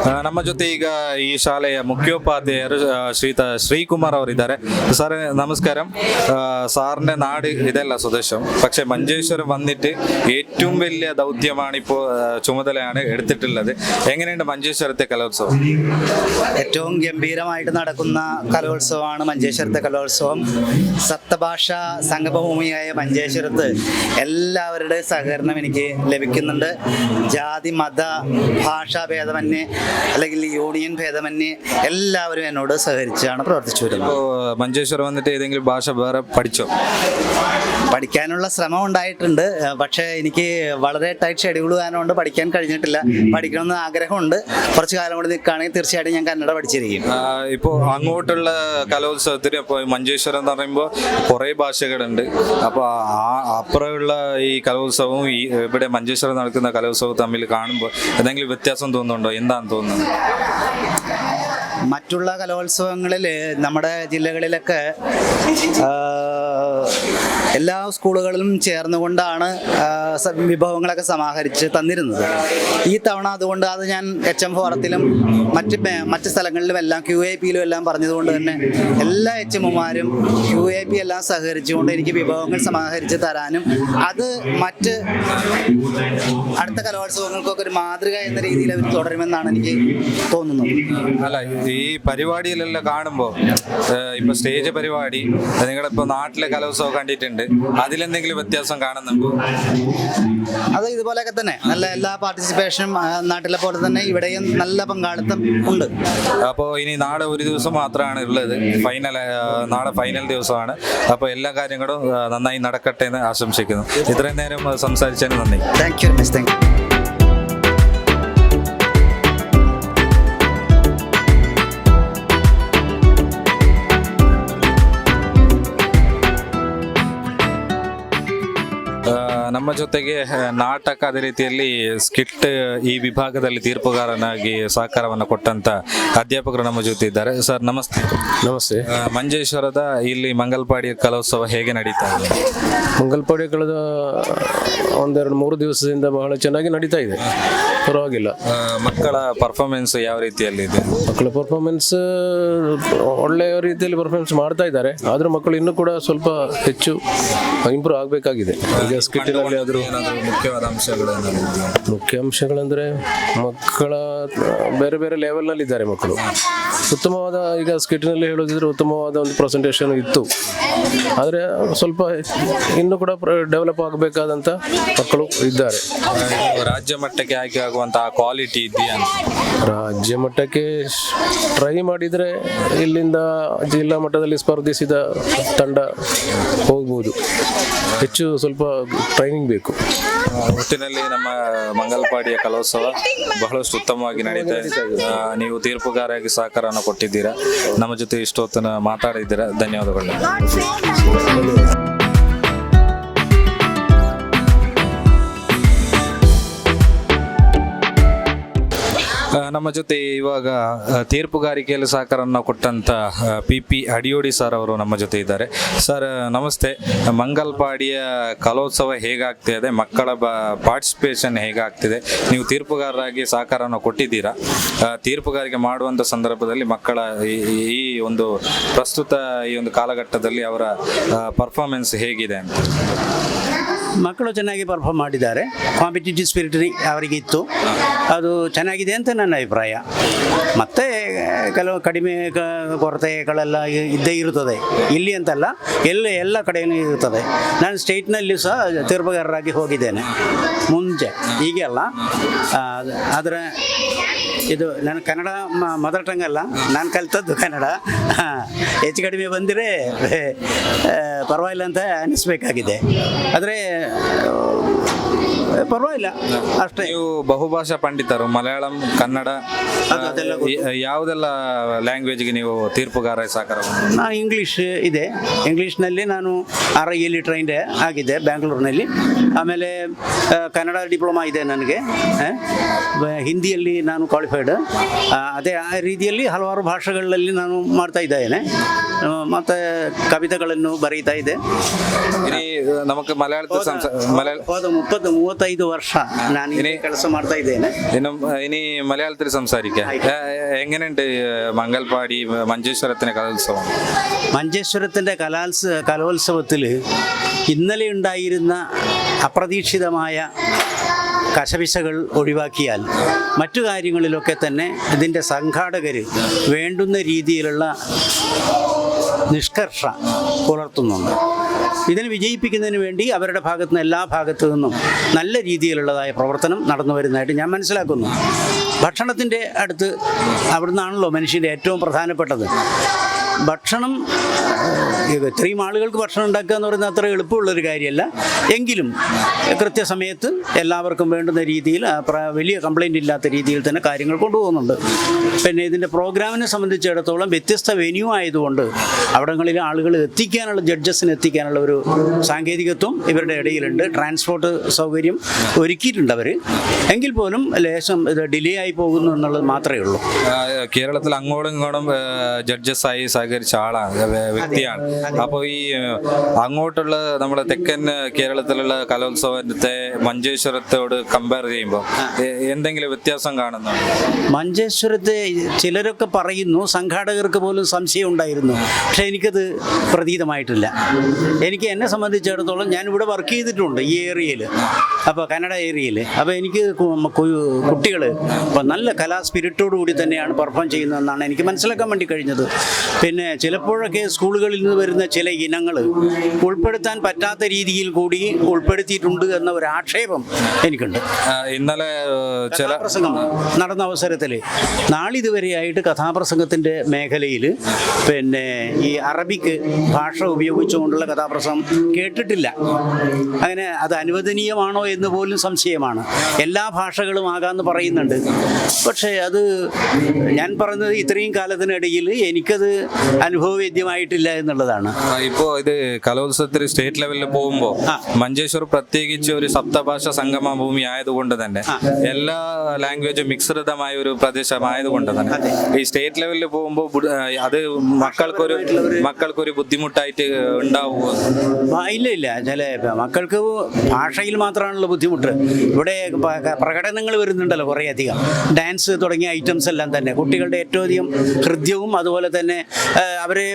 ನಮ್ಮ ಜೊತೆ ಈಗ ಈ ಶಾಲೆಯ ಮುಖ್ಯೋಪಾಧ್ಯಾಯರು ശ്രീകുമാർ അവരിದ್ದಾರೆ. സാറേ നമസ്കാരം. സാറിന്റെ നാട് ഇതല്ല സ്വദേശം, പക്ഷെ മഞ്ചേശ്വരം വന്നിട്ട് ഏറ്റവും വലിയ ദൗത്യമാണ് ഇപ്പോൾ ചുമതലയാണ് എടുത്തിട്ടുള്ളത്. എങ്ങനെയുണ്ട് മഞ്ചേശ്വരത്തെ കലോത്സവം? ഏറ്റവും ഗംഭീരമായിട്ട് നടക്കുന്ന കലോത്സവമാണ് മഞ്ചേശ്വരത്തെ കലോത്സവം. സപ്തഭാഷാ സംഗമഭൂമിയായ മഞ്ചേശ്വരത്ത് എല്ലാവരുടെ സഹകരണം എനിക്ക് ലഭിക്കുന്നുണ്ട്. ജാതി മത ഭാഷാ ഭേദമന്യേ അല്ലെങ്കിൽ യൂണിയൻ ഭേദമന്യേ എല്ലാവരും എന്നോട് സഹകരിച്ചാണ് പ്രവർത്തിച്ചു വരുന്നത്. മഞ്ചേശ്വരം വന്നിട്ട് ഏതെങ്കിലും ഭാഷ വേറെ പഠിച്ചോ? പഠിക്കാനുള്ള ശ്രമം ഉണ്ടായിട്ടുണ്ട്, പക്ഷേ എനിക്ക് വളരെ ടൈറ്റ് ഷെഡ്യൂൾ കാരണം പഠിക്കാൻ കഴിഞ്ഞിട്ടില്ല. പഠിക്കണമെന്ന് ആഗ്രഹമുണ്ട്. കുറച്ച് കാലം കൂടി നിൽക്കുകയാണെങ്കിൽ തീർച്ചയായിട്ടും ഞാൻ കന്നഡ പഠിച്ചിരിക്കും. ഇപ്പോൾ അങ്ങോട്ടുള്ള കലോത്സവത്തിന് ഇപ്പോൾ മഞ്ചേശ്വരം എന്ന് പറയുമ്പോൾ കുറേ ഭാഷകളുണ്ട്. അപ്പോൾ അപ്പുറമുള്ള ഈ കലോത്സവവും ഈ ഇവിടെ മഞ്ചേശ്വരം നടക്കുന്ന കലോത്സവവും തമ്മിൽ കാണുമ്പോൾ എന്തെങ്കിലും വ്യത്യാസം തോന്നുന്നുണ്ടോ? എന്താണെന്ന് തോന്നുന്നത്? മറ്റുള്ള കലോത്സവങ്ങളിൽ നമ്മുടെ ജില്ലകളിലൊക്കെ എല്ലാ സ്കൂളുകളിലും ചേർന്നുകൊണ്ടാണ് വിഭവങ്ങളൊക്കെ സമാഹരിച്ച് തന്നിരുന്നത്. ഈ തവണ അതുകൊണ്ട് അത് ഞാൻ HM ഫോറത്തിലും മറ്റ് സ്ഥലങ്ങളിലും എല്ലാം QAPയിലും എല്ലാം പറഞ്ഞതുകൊണ്ട് തന്നെ എല്ലാ HMമാരും QAP എല്ലാം സഹകരിച്ചുകൊണ്ട് എനിക്ക് വിഭവങ്ങൾ സമാഹരിച്ച് തരാനും അത് മറ്റ് അടുത്ത കലോത്സവങ്ങൾക്കൊക്കെ ഒരു മാതൃക എന്ന രീതിയിൽ അവർ തുടരുമെന്നാണ് എനിക്ക് തോന്നുന്നത്. അല്ല, ഈ പരിപാടിയിലെല്ലാം കാണുമ്പോൾ ഇപ്പൊ സ്റ്റേജ് പരിപാടി നിങ്ങളിപ്പോ നാട്ടിലെ കലോത്സവം കണ്ടിട്ടുണ്ട്, അതിലെന്തെങ്കിലും വ്യത്യാസം കാണുന്നുണ്ടോ? അത് ഇതുപോലെയൊക്കെ തന്നെ നല്ല എല്ലാ പാർട്ടിസിപ്പേഷനും നാട്ടിലെ പോലെ തന്നെ ഇവിടെയും നല്ല പങ്കാളിത്തം ഉണ്ട്. അപ്പോൾ ഇനി നാളെ ഒരു ദിവസം മാത്രമാണ് ഉള്ളത്, നാളെ ഫൈനൽ ദിവസമാണ്. അപ്പോൾ എല്ലാ കാര്യങ്ങളും നന്നായി നടക്കട്ടെ എന്ന് ആശംസിക്കുന്നു. ഇത്രയും നേരം സംസാരിച്ചതിന് നന്ദി. Thank you miss. Thank you. ನಮ್ಮ ಜೊತೆಗೆ ನಾಟಕ ಅದೇ ರೀತಿಯಲ್ಲಿ ಸ್ಕಿಟ್ ಈ ವಿಭಾಗದಲ್ಲಿ ತೀರ್ಪುಗಾರನಾಗಿ ಸಹಕಾರವನ್ನು ಕೊಟ್ಟಂತ ಅಧ್ಯಾಪಕರು ನಮ್ಮ ಜೊತೆ ಇದ್ದಾರೆ. ಸರ್ ನಮಸ್ತೆ. ನಮಸ್ತೆ. ಮಂಜೇಶ್ವರದ ಇಲ್ಲಿ ಮಂಗಲ್ಪಾಡಿ ಕಲೋತ್ಸವ ಹೇಗೆ ನಡೀತಾ ಇದೆ? ಮಂಗಲ್ಪಾಡಿ ಕಳೆದ 1-2-3 ದಿವಸದಿಂದ ಬಹಳ ಚೆನ್ನಾಗಿ ನಡೀತಾ ಇದೆ, ಪರವಾಗಿಲ್ಲ. ಮಕ್ಕಳ ಪರ್ಫಾರ್ಮೆನ್ಸ್ ಯಾವ ರೀತಿಯಲ್ಲಿ ಇದೆ? ಮಕ್ಕಳ ಪರ್ಫಾರ್ಮೆನ್ಸ್ ಒಳ್ಳೆಯ ರೀತಿಯಲ್ಲಿ ಪರ್ಫಾರ್ಮೆನ್ಸ್ ಮಾಡ್ತಾ ಇದ್ದಾರೆ, ಆದರೂ ಮಕ್ಕಳು ಇನ್ನೂ ಕೂಡ ಸ್ವಲ್ಪ ಹೆಚ್ಚು ಇಂಪ್ರೂವ್ ಆಗಬೇಕಾಗಿದೆ. ಈಗ ಸ್ಕಿಟ್ಟಿನಲ್ಲಿ ಆದರೂ ಮುಖ್ಯವಾದ ಮುಖ್ಯ ಅಂಶಗಳಂದರೆ ಮಕ್ಕಳ ಬೇರೆ ಬೇರೆ ಲೆವೆಲ್ನಲ್ಲಿ ಇದ್ದಾರೆ ಮಕ್ಕಳು. ಉತ್ತಮವಾದ ಈಗ ಸ್ಕಿಟ್ನಲ್ಲಿ ಹೇಳೋದಿದ್ರೆ ಉತ್ತಮವಾದ ಒಂದು ಪ್ರೆಸೆಂಟೇಷನ್ ಇತ್ತು, ಆದರೆ ಸ್ವಲ್ಪ ಇನ್ನೂ ಕೂಡ ಡೆವಲಪ್ ಆಗಬೇಕಾದಂಥ ಮಕ್ಕಳು ಇದ್ದಾರೆ. ರಾಜ್ಯ ಮಟ್ಟಕ್ಕೆ ಆಯ್ಕೆ ಆಗುವಂತಹ ಕ್ವಾಲಿಟಿ ಇದೆಯಾ? ರಾಜ್ಯ ಮಟ್ಟಕ್ಕೆ ಟ್ರೈ ಮಾಡಿದರೆ ಇಲ್ಲಿಂದ ಜಿಲ್ಲಾ ಮಟ್ಟದಲ್ಲಿ ಸ್ಪರ್ಧಿಸಿದ ತಂಡ ಹೋಗ್ಬೋದು. ಹೆಚ್ಚು ಸ್ವಲ್ಪ ಟ್ರೈನಿಂಗ್ ಬೇಕು. ಒಟ್ಟಿನಲ್ಲಿ ನಮ್ಮ ಮಂಗಲ್ಪಾಡಿಯ ಕಲೋತ್ಸವ ಬಹಳಷ್ಟು ಉತ್ತಮವಾಗಿ ನಡೀತಾ ಇದೆ. ನೀವು ತೀರ್ಪುಗಾರಾಗಿ ಸಹಕಾರವನ್ನು ಕೊಟ್ಟಿದ್ದೀರಾ, ನಮ್ಮ ಜೊತೆ ಇಷ್ಟೊತ್ತನ ಮಾತಾಡಿದ್ದೀರಾ, ಧನ್ಯವಾದಗಳು. ನಮ್ಮ ಜೊತೆ ಇವಾಗ ತೀರ್ಪುಗಾರಿಕೆಯಲ್ಲಿ ಸಹಕಾರವನ್ನು ಕೊಟ್ಟಂತ PP ಅಡಿಯೋಡಿ ಸರ್ ಅವರು ನಮ್ಮ ಜೊತೆ ಇದ್ದಾರೆ. ಸರ್ ನಮಸ್ತೆ. ಮಂಗಲ್ಪಾಡಿಯ ಕಲೋತ್ಸವ ಹೇಗಾಗ್ತಿದೆ, ಮಕ್ಕಳ ಪಾರ್ಟಿಸಿಪೇಷನ್ ಹೇಗಾಗ್ತಿದೆ? ನೀವು ತೀರ್ಪುಗಾರರಾಗಿ ಸಹಕಾರವನ್ನು ಕೊಟ್ಟಿದ್ದೀರಾ. ತೀರ್ಪುಗಾರಿಕೆ ಮಾಡುವಂಥ ಸಂದರ್ಭದಲ್ಲಿ ಮಕ್ಕಳ ಈ ಒಂದು ಪ್ರಸ್ತುತ ಈ ಒಂದು ಕಾಲಘಟ್ಟದಲ್ಲಿ ಅವರ ಪರ್ಫಾರ್ಮೆನ್ಸ್ ಹೇಗಿದೆ ಅಂತ? ಮಕ್ಕಳು ಚೆನ್ನಾಗಿ ಪರ್ಫಾರ್ಮ್ ಮಾಡಿದ್ದಾರೆ. ಕಾಂಪಿಟೇಟಿವ್ ಸ್ಪಿರಿಟ್ ಅವರಿಗೆ ಇತ್ತು, ಅದು ಚೆನ್ನಾಗಿದೆ ಅಂತ ನನ್ನ ಅಭಿಪ್ರಾಯ. ಮತ್ತು ಕೆಲವು ಕಡಿಮೆ ಕೊರತೆಗಳೆಲ್ಲ ಇದ್ದೇ ಇರುತ್ತದೆ, ಇಲ್ಲಿ ಅಂತಲ್ಲ, ಎಲ್ಲ ಕಡೆಯೂ ಇರುತ್ತದೆ. ನಾನು ಸ್ಟೇಟ್ನಲ್ಲಿ ಸಹ ತೀರ್ಪುಗಾರರಾಗಿ ಹೋಗಿದ್ದೇನೆ ಮುಂಚೆ, ಹೀಗೆ ಅಲ್ಲ. ಆದರೆ ಇದು ನನ್ನ ಕನ್ನಡ ಮದರ್ ಟಂಗ್ ಅಲ್ಲ, ನಾನು ಕಲಿತದ್ದು ಕನ್ನಡ. ಹೆಚ್ಚು ಕಡಿಮೆ ಬಂದರೆ ಪರವಾಗಿಲ್ಲ ಅಂತ ಅನ್ನಿಸ್ಬೇಕಾಗಿದೆ, ಆದರೆ ಪರವಾಗಿಲ್ಲ ಅಷ್ಟೇ. ನೀವು ಬಹುಭಾಷಾ ಪಂಡಿತರು, ಮಲಯಾಳಂ, ಕನ್ನಡ, ಯಾವುದೆಲ್ಲ ಲ್ಯಾಂಗ್ವೇಜ್ಗೆ ನೀವು ತೀರ್ಪುಗಾರ ಸಹಕಾರ? ನಾನು ಇಂಗ್ಲೀಷ್ ಇದೆ, ಇಂಗ್ಲೀಷ್ನಲ್ಲಿ ನಾನು RIಯಲ್ಲಿ ಟ್ರೈನ್ಡ್ ಆಗಿದೆ ಬ್ಯಾಂಗ್ಳೂರಿನಲ್ಲಿ. ಆಮೇಲೆ ಕನ್ನಡ ಡಿಪ್ಲೊಮಾ ಇದೆ ನನಗೆ. ಹಿಂದಿಯಲ್ಲಿ ನಾನು ಕ್ವಾಲಿಫೈಡ್. ಅದೇ ಆ ರೀತಿಯಲ್ಲಿ ಹಲವಾರು ಭಾಷೆಗಳಲ್ಲಿ ನಾನು ಮಾಡ್ತಾ ಇದ್ದೇನೆ. ಮತ್ತು ಕವಿತೆಗಳನ್ನು ಬರೀತಾ ಇದೆ. ನಮಗೆ ಮಲಯಾಳದ ಹೋದ 30-35 25 ವರ್ಷ ನಾನು ಇಲ್ಲಿ ಕೆಲಸ ಮಾಡ್ತಾ ಇದ್ದೇನೆ. ഇനി മലയാളത്തിൽ സംസാരിക്കാം. എങ്ങനെയുണ്ട് മംഗൽപാടി മഞ്ചേശ്വരത്തിന് കലോത്സവം? മഞ്ചേശ്വരത്തിൻ്റെ കലോത്സവത്തിൽ ഇന്നലെ ഉണ്ടായിരുന്ന അപ്രതീക്ഷിതമായ കശപിശകൾ ഒഴിവാക്കിയാൽ മറ്റു കാര്യങ്ങളിലൊക്കെ തന്നെ ഇതിൻ്റെ സംഘാടകർ വേണ്ടുന്ന രീതിയിലുള്ള നിഷ്കർഷ പുലർത്തുന്നുണ്ട്. ഇതിനെ വിജയിപ്പിക്കുന്നതിന് വേണ്ടി അവരുടെ ഭാഗത്തു നിന്ന് എല്ലാ ഭാഗത്തു നിന്നും നല്ല രീതിയിലുള്ളതായ പ്രവർത്തനം നടന്നു വരുന്നതായിട്ട് ഞാൻ മനസ്സിലാക്കുന്നു. ഭക്ഷണത്തിൻ്റെ അടുത്ത് അവിടുന്നാണല്ലോ മനുഷ്യൻ്റെ ഏറ്റവും പ്രധാനപ്പെട്ടത്. ഭക്ഷണം ഇത്രയും ആളുകൾക്ക് ഭക്ഷണം ഉണ്ടാക്കുക എന്ന് പറയുന്നത് അത്ര എളുപ്പമുള്ളൊരു കാര്യമല്ല. എങ്കിലും കൃത്യസമയത്ത് എല്ലാവർക്കും വേണ്ടുന്ന രീതിയിൽ വലിയ കംപ്ലൈൻ്റ് ഇല്ലാത്ത രീതിയിൽ തന്നെ കാര്യങ്ങൾ കൊണ്ടുപോകുന്നുണ്ട്. പിന്നെ ഇതിൻ്റെ പ്രോഗ്രാമിനെ സംബന്ധിച്ചിടത്തോളം വ്യത്യസ്ത വെന്യൂ ആയതുകൊണ്ട് അവിടങ്ങളിൽ ആളുകൾ എത്തിക്കാനുള്ള ജഡ്ജസിന് എത്തിക്കാനുള്ള ഒരു സാങ്കേതികത്വം ഇവരുടെ ഇടയിലുണ്ട്. ട്രാൻസ്പോർട്ട് സൗകര്യം ഒരുക്കിയിട്ടുണ്ട് അവർ. എങ്കിൽ പോലും ലേശം ഇത് ഡിലേ ആയി പോകുന്നു എന്നുള്ളത് മാത്രമേ ഉള്ളൂ. കേരളത്തിൽ അങ്ങോട്ടും ഇങ്ങോട്ടും ജഡ്ജസായി സഹകരിച്ച ആളാണ്, വ്യക്തിയാണ്. അപ്പോൾ ഈ അങ്ങോട്ടുള്ള നമ്മുടെ തെക്കൻ കേരളത്തിലുള്ള കലോത്സവത്തെ മഞ്ചേശ്വരത്തോട് കമ്പയർ ചെയ്യുമ്പോൾ എന്തെങ്കിലും വ്യത്യാസം കാണുന്നുണ്ടോ? മഞ്ചേശ്വരത്തെ ചിലരൊക്കെ പറയുന്നു, സംഘാടകർക്ക് പോലും സംശയം ഉണ്ടായിരുന്നു. പക്ഷെ എനിക്കത് പ്രതീതമായിട്ടില്ല. എനിക്ക് എന്നെ സംബന്ധിച്ചിടത്തോളം ഞാനിവിടെ വർക്ക് ചെയ്തിട്ടുണ്ട് ഈ ഏരിയയിൽ, അപ്പോൾ കന്നഡ ഏരിയയിൽ. അപ്പോൾ എനിക്ക് കുട്ടികൾ ഇപ്പോൾ നല്ല കലാ സ്പിരിറ്റോടു കൂടി തന്നെയാണ് പെർഫോം ചെയ്യുന്നതെന്നാണ് എനിക്ക് മനസ്സിലാക്കാൻ വേണ്ടി കഴിഞ്ഞത്. പിന്നെ ചിലപ്പോഴൊക്കെ സ്കൂളുകളിൽ നിന്ന് വരുന്ന ചില ഇനങ്ങൾ ഉൾപ്പെടുത്താൻ പറ്റാത്ത രീതിയിൽ കൂടി ഉൾപ്പെടുത്തിയിട്ടുണ്ട് എന്ന ഒരു ആക്ഷേപം എനിക്കുണ്ട്. ഇന്നലെ ചില കഥാപ്രസംഗം നടന്ന അവസരത്തിൽ നാളിതുവരെയായിട്ട് കഥാപ്രസംഗത്തിൻ്റെ മേഖലയിൽ പിന്നെ ഈ അറബിക്ക് ഭാഷ ഉപയോഗിച്ചുകൊണ്ടുള്ള കഥാപ്രസംഗം കേട്ടിട്ടില്ല. അങ്ങനെ അത് അനുവദനീയമാണോ എന്ന് പോലും സംശയമാണ്. എല്ലാ ഭാഷകളും ആകാമെന്ന് പറയുന്നുണ്ട്. പക്ഷേ അത് ഞാൻ പറഞ്ഞത് ഇത്രയും കാലത്തിനിടയിൽ എനിക്കത് അനുഭവവേദ്യമായിട്ടില്ല എന്നുള്ളതാണ്. ഇപ്പോൾ ഇത് കലോത്സവത്തിൽ സ്റ്റേറ്റ് ലെവലിൽ പോകുമ്പോൾ മഞ്ചേശ്വർ പ്രത്യേകിച്ച് ഒരു സപ്തഭാഷ സംഗമ ഭൂമി ആയതുകൊണ്ട് തന്നെ എല്ലാ ലാംഗ്വേജും മിശ്രിതമായ ഒരു പ്രദേശമായതുകൊണ്ട് തന്നെ ഈ സ്റ്റേറ്റ് ലെവലിൽ പോകുമ്പോൾ അത് മക്കൾക്കൊരു ബുദ്ധിമുട്ടായിട്ട് ഉണ്ടാവുമോ? ഇല്ല. ചില മക്കൾക്ക് ഭാഷയിൽ മാത്രമാണല്ലോ ബുദ്ധിമുട്ട്. ഇവിടെ പ്രകടനങ്ങൾ വരുന്നുണ്ടല്ലോ കുറേയധികം, ഡാൻസ് തുടങ്ങിയ ഐറ്റംസ് എല്ലാം തന്നെ കുട്ടികളുടെ ഏറ്റവും അധികം ഹൃദ്യവും അതുപോലെ തന്നെ അവരെ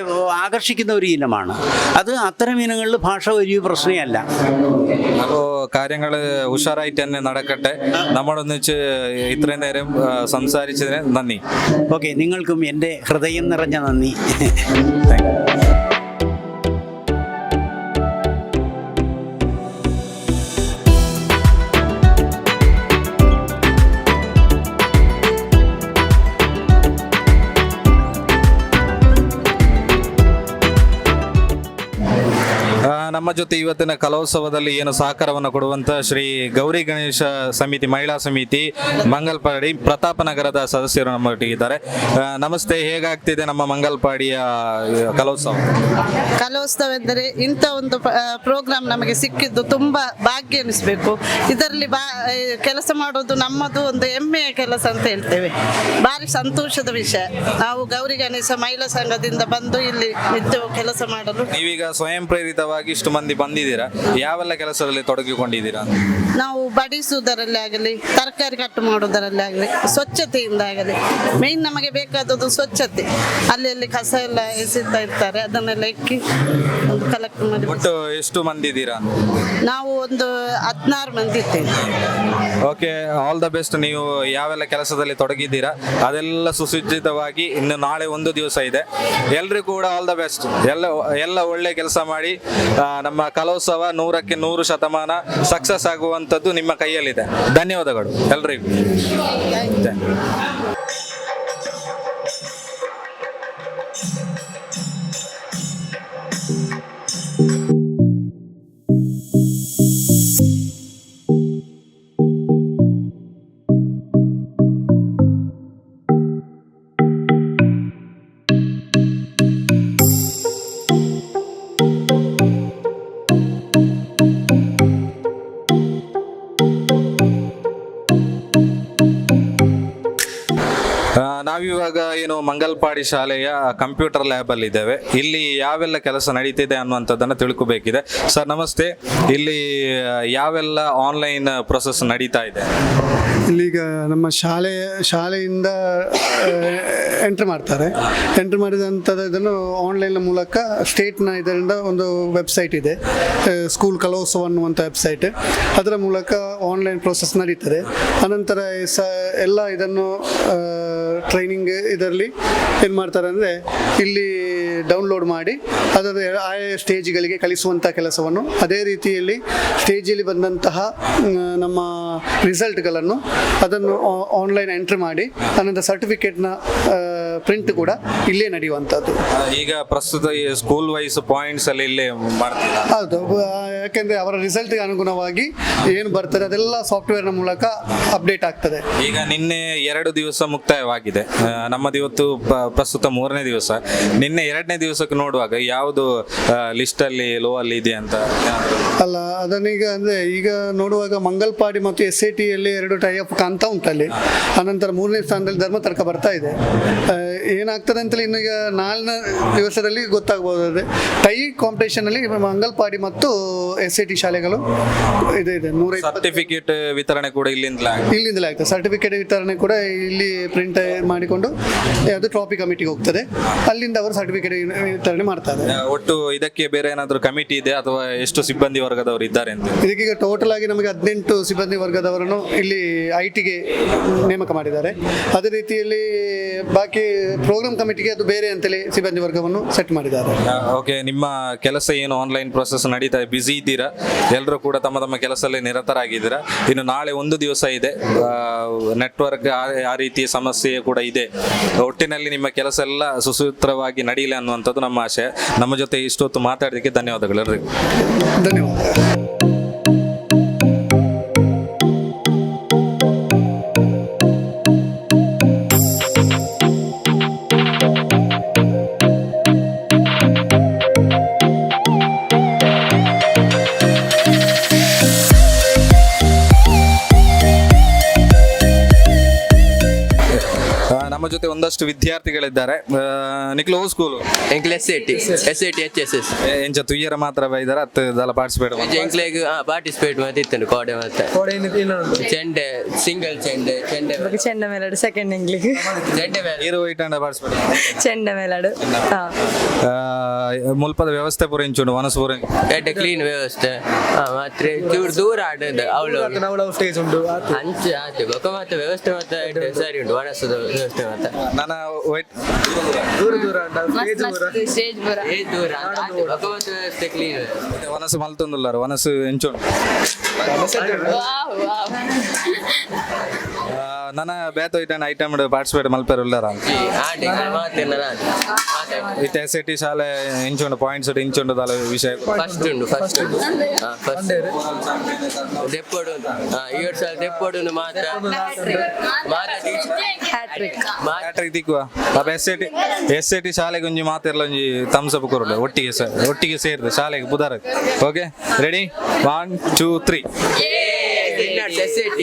ആകർഷിക്കുന്ന ഒരു ഇനമാണ്. അത് അത്തരം ഇനങ്ങളിൽ ഭാഷ വലിയ പ്രശ്നമല്ല. അപ്പോൾ കാര്യങ്ങൾ ഉഷാറായിട്ട് തന്നെ നടക്കട്ടെ. നമ്മളൊന്നിച്ച് ഇത്രയും നേരം സംസാരിച്ചതിന് നന്ദി. ഓക്കെ, നിങ്ങൾക്കും എൻ്റെ ഹൃദയം നിറഞ്ഞ നന്ദി. Thank you. ನಮ್ಮ ಜೊತೆ ಇವತ್ತಿನ ಕಲೋತ್ಸವದಲ್ಲಿ ಏನು ಸಹಕಾರವನ್ನು ಕೊಡುವಂತ ಶ್ರೀ ಗೌರಿ ಗಣೇಶ ಸಮಿತಿ, ಮಹಿಳಾ ಸಮಿತಿ ಮಂಗಲ್ಪಾಡಿ ಪ್ರತಾಪನಗರದ ಸದಸ್ಯರು ನಮ್ಮೊಟ್ಟಿಗಿದ್ದಾರೆ. ನಮಸ್ತೆ, ಹೇಗಾಗ್ತಿದೆ ನಮ್ಮ ಮಂಗಲ್ಪಾಡಿಯ ಕಲೋತ್ಸವ? ಕಲೋತ್ಸವ ಎಂದರೆ ಇಂಥ ಒಂದು ಪ್ರೋಗ್ರಾಮ್ ನಮಗೆ ಸಿಕ್ಕಿದ್ದು ತುಂಬಾ ಭಾಗ್ಯ ಎನಿಸ್ಬೇಕು. ಇದರಲ್ಲಿ ಕೆಲಸ ಮಾಡೋದು ನಮ್ಮದು ಒಂದು ಹೆಮ್ಮೆಯ ಕೆಲಸ ಅಂತ ಹೇಳ್ತೇವೆ. ಭಾರಿ ಸಂತೋಷದ ವಿಷಯ. ನಾವು ಗೌರಿ ಗಣೇಶ ಮಹಿಳಾ ಸಂಘದಿಂದ ಬಂದು ಇಲ್ಲಿ ನಿತ್ಯವೂ ಕೆಲಸ ಮಾಡಲು. ನೀವೀಗ ಸ್ವಯಂ ಪ್ರೇರಿತವಾಗಿ ಇಷ್ಟು ಮಂದಿ ಬಂದಿದ್ದೀರಾ, ಯಾವೆಲ್ಲ ಕೆಲಸದಲ್ಲಿ ತೊಡಗಿಕೊಂಡಿದ್ದೀರಾ? ನಾವು ಬಡಿಸುವುದರಲ್ಲಿ ಆಗಲಿ, ತರಕಾರಿ ಕಟ್ಟು ಮಾಡುವುದರಲ್ಲಿ ಆಗಲಿ, ಸ್ವಚ್ಛತೆಯಿಂದ ಆಗಲಿ. ಮೇನ್ ನಮಗೆ ಬೇಕಾದದ್ದು ಸ್ವಚ್ಛತೆ. ಅಲ್ಲಿ ಕಸ ಎಲ್ಲ ಎಸೆತಾ ಇರ್ತಾರೆ, ಅದನ್ನೆಲ್ಲ ಇಕ್ಕಿ ಒಂದು ಕಲೆಕ್ಟ್ ಮಾಡಿ. ಒಟ್ಟು ಎಷ್ಟು ಮಂದಿ ಇದ್ದೀರಾ? ನಾವು ಒಂದು 16 ಮಂದಿ ಇದ್ದೇವೆ. Okay, all the best. ನೀವು ಯಾವೆಲ್ಲ ಕೆಲಸದಲ್ಲಿ ತೊಡಗಿದ್ದೀರಾ ಅದೆಲ್ಲ ಸುಸಜ್ಜಿತವಾಗಿ ಇನ್ನು ನಾಳೆ ಒಂದು ದಿವಸ ಇದೆ. ಎಲ್ರಿಗೂ ಕೂಡ ಆಲ್ ದ ಬೆಸ್ಟ್. ಎಲ್ಲ ಒಳ್ಳೆ ಕೆಲಸ ಮಾಡಿ ನಮ್ಮ ಕಲೋತ್ಸವ 100ಕ್ಕೆ 100% ಸಕ್ಸಸ್ ಆಗುವಂಥದ್ದು ನಿಮ್ಮ ಕೈಯಲ್ಲಿದೆ. ಧನ್ಯವಾದಗಳು ಎಲ್ರಿಗೂ. ನಾವಿವಾಗ ಏನು ಮಂಗಲ್ಪಾಡಿ ಶಾಲೆಯ ಕಂಪ್ಯೂಟರ್ ಲ್ಯಾಬ್ ಅಲ್ಲಿ ಇದ್ದೇವೆ. ಇಲ್ಲಿ ಯಾವೆಲ್ಲ ಕೆಲಸ ನಡೀತಿದೆ ಅನ್ನುವಂಥದ್ದನ್ನು ತಿಳ್ಕೊಬೇಕಿದೆ. ಸರ್ ನಮಸ್ತೆ, ಇಲ್ಲಿ ಯಾವೆಲ್ಲ ಆನ್ಲೈನ್ ಪ್ರೊಸೆಸ್ ನಡೀತಾ ಇದೆ? ಇಲ್ಲೀಗ ನಮ್ಮ ಶಾಲೆಯಿಂದ ಎಂಟ್ರ್ ಮಾಡ್ತಾರೆ. ಎಂಟ್ರ್ ಮಾಡಿದಂಥದ್ದು ಇದನ್ನು ಆನ್ಲೈನ್ ಮೂಲಕ ಸ್ಟೇಟ್ನ ಇದರಿಂದ ಒಂದು ವೆಬ್ಸೈಟ್ ಇದೆ, ಸ್ಕೂಲ್ ಕಲೋತ್ಸವ ಅನ್ನುವಂಥ ವೆಬ್ಸೈಟ್. ಅದರ ಮೂಲಕ ಆನ್ಲೈನ್ ಪ್ರೋಸೆಸ್ ನಡೀತದೆ. ಅನಂತರ ಎಲ್ಲ ಇದನ್ನು ಟ್ರೈನಿಂಗ್ ಇದರಲ್ಲಿ ಏನು ಮಾಡ್ತಾರೆ ಅಂದರೆ ಇಲ್ಲಿ ಡೌನ್ಲೋಡ್ ಮಾಡಿ ಅದರ ಆಯಾ ಸ್ಟೇಜ್ಗಳಿಗೆ ಕಳಿಸುವಂಥ ಕೆಲಸವನ್ನು, ಅದೇ ರೀತಿಯಲ್ಲಿ ಸ್ಟೇಜಲ್ಲಿ ಬಂದಂತಹ ನಮ್ಮ ರಿಸಲ್ಟ್ಗಳನ್ನು ಅದನ್ನು ಆನ್ಲೈನ್ ಎಂಟ್ರಿ ಮಾಡಿ ಅನಂತರ ಸರ್ಟಿಫಿಕೇಟ್ನ ಪ್ರಿಂಟ್ ಕೂಡ ಇಲ್ಲೇ ನಡೆಯುವಂಥದ್ದು. ಈಗ ಪ್ರಸ್ತುತ ಸ್ಕೂಲ್ ವೈಸ್ ಪಾಯಿಂಟ್ಸ್ ಅಲ್ಲಿ ಇಲ್ಲೇ ಮಾಡ್ತೀರಾ? ಹೌದು, ಯಾಕೆಂದರೆ ಅವರ ರಿಸಲ್ಟ್ಗೆ ಅನುಗುಣವಾಗಿ ಏನು ಬರ್ತದೆ ಅದೆಲ್ಲ ಸಾಫ್ಟ್ವೇರ್ನ ಮೂಲಕ ಅಪ್ಡೇಟ್ ಆಗ್ತದೆ. ಈಗ ನಿನ್ನೆ 2 ದಿವಸ ಮುಕ್ತಾಯವಾಗಿದೆ, ನಮ್ಮದು ಇವತ್ತು ಪ್ರಸ್ತುತ 3ನೇ ದಿವಸ. ನಿನ್ನೆ 2ನೇ ದಿವಸಕ್ಕೆ ನೋಡುವಾಗ ಯಾವುದು ಲಿಸ್ಟಲ್ಲಿ ಲೋ ಅಲ್ಲಿ ಇದೆ ಅಂತ? ಅಲ್ಲ, ಅದನ್ನೀಗ ಅಂದರೆ ಈಗ ನೋಡುವಾಗ ಮಂಗಲ್ಪಾಡಿ ಮತ್ತು SATಯಲ್ಲಿ 2 ಟೈಅಪ್ ಕಾಣ್ತಾ ಉಂಟಲ್ಲಿ. ಅನಂತರ 3ನೇ ಸ್ಥಾನದಲ್ಲಿ ಧರ್ಮತರ್ಕ ಬರ್ತಾ ಇದೆ. ಏನಾಗ್ತದೆ ಅಂತಲೇ ಇನ್ನೀಗ 4ನೇ ದಿವಸದಲ್ಲಿ ಗೊತ್ತಾಗ್ಬೋದು. ಟೈ ಕಾಂಪಿಟೇಷನಲ್ಲಿ ಮಂಗಲ್ಪಾಡಿ ಮತ್ತು SAT ಶಾಲೆಗಳು ಇದೆ 120 ಸರ್ಟಿಫಿಕೇಟ್ ವಿತರಣೆ ಕೂಡ ಇಲ್ಲಿಂದಲೇ ಆಗ್ತದೆ. ಸರ್ಟಿಫಿಕೇಟ್ ವಿತರಣೆ ಕೂಡ ಇಲ್ಲಿ ಪ್ರಿಂಟ್ ಮಾಡಿಕೊಂಡು ಅದು ಟ್ರಾಫಿ ಕಮಿಟಿಗೆ ಹೋಗ್ತದೆ. ಅಲ್ಲಿಂದ ಅವರು ಸರ್ಟಿಫಿಕೇಟ್ ವಿತರಣೆ ಮಾಡ್ತಾರೆ. ಒಟ್ಟು ಇದಕ್ಕೆ ಬೇರೆ ಏನಾದರೂ ಕಮಿಟಿ ಇದೆ ಅಥವಾ ಎಷ್ಟು ಸಿಬ್ಬಂದಿ ವರ್ಗದವರು ಇದ್ದಾರೆ ಅಂತ? ಇದಕ್ಕೀಗ ಟೋಟಲ್ ಆಗಿ ನಮಗೆ 18 ಸಿಬ್ಬಂದಿ ವರ್ಗದವರನ್ನು ಇಲ್ಲಿ IT-ಗೆ ನೇಮಕ ಮಾಡಿದ್ದಾರೆ. ಅದೇ ರೀತಿಯಲ್ಲಿ ಬಾಕಿ ಪ್ರೋಗ್ರಾಮ್ ಕಮಿಟಿಗೆ ಅದು ಬೇರೆ ಅಂತಲೇ ಸಿಬ್ಬಂದಿ ವರ್ಗವನ್ನು ಸೆಟ್ ಮಾಡಿದ್ದಾರೆ. ಓಕೆ, ನಿಮ್ಮ ಕೆಲಸ ಏನು ಆನ್ಲೈನ್ ಪ್ರೊಸೆಸ್ ನಡೀತಾ ಇದೆ, ಬ್ಯುಸಿ ಇದ್ದೀರಾ? ಎಲ್ಲರೂ ಕೂಡ ತಮ್ಮ ತಮ್ಮ ಕೆಲಸದಲ್ಲಿ ನಿರತರಾಗಿದ್ದೀರಾ. ಇನ್ನು ನಾಳೆ ಒಂದು ದಿವಸ ಇದೆ, ನೆಟ್ವರ್ಕ್ ಆ ರೀತಿಯ ಸಮಸ್ಯೆ ಕೂಡ ಇದೆ. ಒಟ್ಟಿನಲ್ಲಿ ನಿಮ್ಮ ಕೆಲಸ ಎಲ್ಲ ಸುಸೂತ್ರವಾಗಿ ನಡೀಲಿ ಅನ್ನುವಂಥದ್ದು ನಮ್ಮ ಆಶಯ. ನಮ್ಮ ಜೊತೆ ಇಷ್ಟೊತ್ತು ಮಾತಾಡೋದಕ್ಕೆ ಧನ್ಯವಾದಗಳು ಎಲ್ಲರಿಗೂ. ಧನ್ಯವಾದ. ನಮ್ಮ ಜೊತೆ ಒಂದಷ್ಟು ವಿದ್ಯಾರ್ಥಿಗಳಿದ್ದಾರೆ. ನಿಕ್ಲು ಓ ಸ್ಕೂಲು ಎಂಕ್ಲೆ SAT HSS ಎಂಚ ತುಯ್ಯರ ಮಾತ್ರ ಬೈದಾರ ಅದೆಲ್ಲ ಪಾರ್ಟಿಸಿಪೇಟ್ ಎಂಕ್ಲೆಗ್ ಪಾರ್ಟಿಸಿಪೇಟ್ ಮಾಡ್ತಿತ್ತೇನೆ ಕೋಡೆ ಮತ್ತೆ ಚೆಂಡೆ ಸಿಂಗಲ್ ಚೆಂಡೆ ಚೆಂಡ ಮೇಲಾಡು ಸೆಕೆಂಡ್ ಇಂಗ್ಲಿಷ್ ಚೆಂಡೆ ಮೇಲೆ ನೀರು ಇಟ್ಟಂಡ ಪಾರ್ಟಿಸಿಪೇಟ್ ಚೆಂಡ ಮೇಲಾಡು ಮುಲ್ಪದ ವ್ಯವಸ್ಥೆ ಪೂರ ಇಂಚುಂಡು ವನಸ್ ಪೂರ ಎಡ್ಡೆ ಕ್ಲೀನ್ ವ್ಯವಸ್ಥೆ ಮಾತ್ರ ಚೂರು ದೂರ ಆಡೋದು ಅವಳು ಸ್ಟೇಜ್ ಉಂಟು ಅಂಚೆ ಆಯ್ತು ಗೊಕ್ಕ ಮತ್ತೆ ವ್ಯವಸ್ಥೆ ಮತ್ತೆ ಸರಿ ಉಂಟು ವನಸದ ವ್ಯವಸ್ಥೆ ಮತ್ತೆ ನನ್ನ ಸ್ಟೇಜ್ ಪೂರ ದೂರ ಗೊಕ್ಕ ಮತ್ತೆ ವ್ಯವಸ್ಥೆ ಕ್ಲೀನ್ ವನಸ್ ಮಲ್ತೊಂದುಲ್ಲಾರು ವನಸ್ ಎಂಚುಂಡು ನನ್ನ ಬೇತ ಇಟ್ಟಂಡ ಐಟಮ್ ಪಾರ್ಟಿಸಿಪೇಟ್ ಮಲ್ಪೇರು ಉಲ್ಲಾರ ಇಟ್ಟು SAT ಶಾಲೆ ಇಂಚುಂಡು ಪಾಯಿಂಟ್ಸ್ ಇಂಚುಂಡು ದಾಲ ವಿಷಯ ಫಸ್ಟ್ ಉಂಡು ಫಸ್ಟ್ ದೆಪ್ಪಡು ಇವತ್ತು ಸಲ ದೆಪ್ಪಡು ಮಾತ್ರ ಹ್ಯಾಟ್ರಿಕ್ ದಿಕ್ಕುವ ಅಪ್ಪ SAT ಶಾಲೆಗೆ ಒಂಜಿ ಮಾತೆಲ್ಲ ಒಂಜಿ ಥಮ್ಸ್ ಅಪ್ ಕೊರಡು ಒಟ್ಟಿಗೆ ಸೇರಿದೆ ಶಾಲೆಗೆ ಬುಧಾರ. Okay, ready? 1 2 3 SAT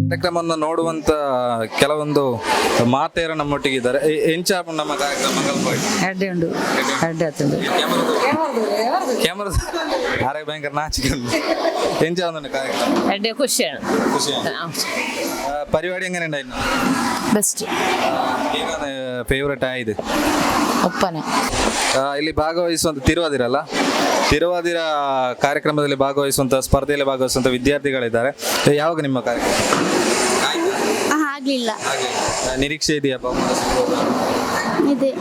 ಕಾರ್ಯಕ್ರಮವನ್ನು ನೋಡುವಂತ ಕೆಲವೊಂದು ಮಾತೆಯರು ನಮ್ಮೊಟ್ಟಿಗಿದ್ದಾರೆ. ಎಂಚ ನಮ್ಮ ಕಾರ್ಯಕ್ರಮ ಮಂಗಲ್ಪಾಡಿ ಅಡ್ಡೆ ಉಂಡು ಅಡ್ಡೆ ಆತುಂಡು ಕ್ಯಾಮರಾ ಆರೆ ಭಯಂಕರ ನಾಚಿಕೆ ಉಂಟು. ಎಂಚ ಒಂದು ಕಾರ್ಯಕ್ರಮ ಅಡ್ಡೆ ಖುಷಿയാണ് പരിപാടി എങ്ങനെ ഉണ്ടായിരുന്നു? ಬೆಸ್ಟ್ ഏതാണ് ഫേവറേറ്റ് ആയത്? ಒಪ್ಪನೆ ಇಲ್ಲಿ ಭಾಗವಹಿಸುವಂತ ತಿರುವಾದಿರ ಕಾರ್ಯಕ್ರಮದಲ್ಲಿ ಭಾಗವಹಿಸುವಂತ ಸ್ಪರ್ಧೆಯಲ್ಲಿ ಭಾಗವಹಿಸುವಂತ ವಿದ್ಯಾರ್ಥಿಗಳಿದ್ದಾರೆ. ಯಾವಾಗ ನಿಮ್ಮ ಕಾರ್ಯಕ್ರಮ? ಆಗ್ಲಿಲ್ಲ. ನಿರೀಕ್ಷೆ ಇದೆಯಪ್ಪ? ಇದೆ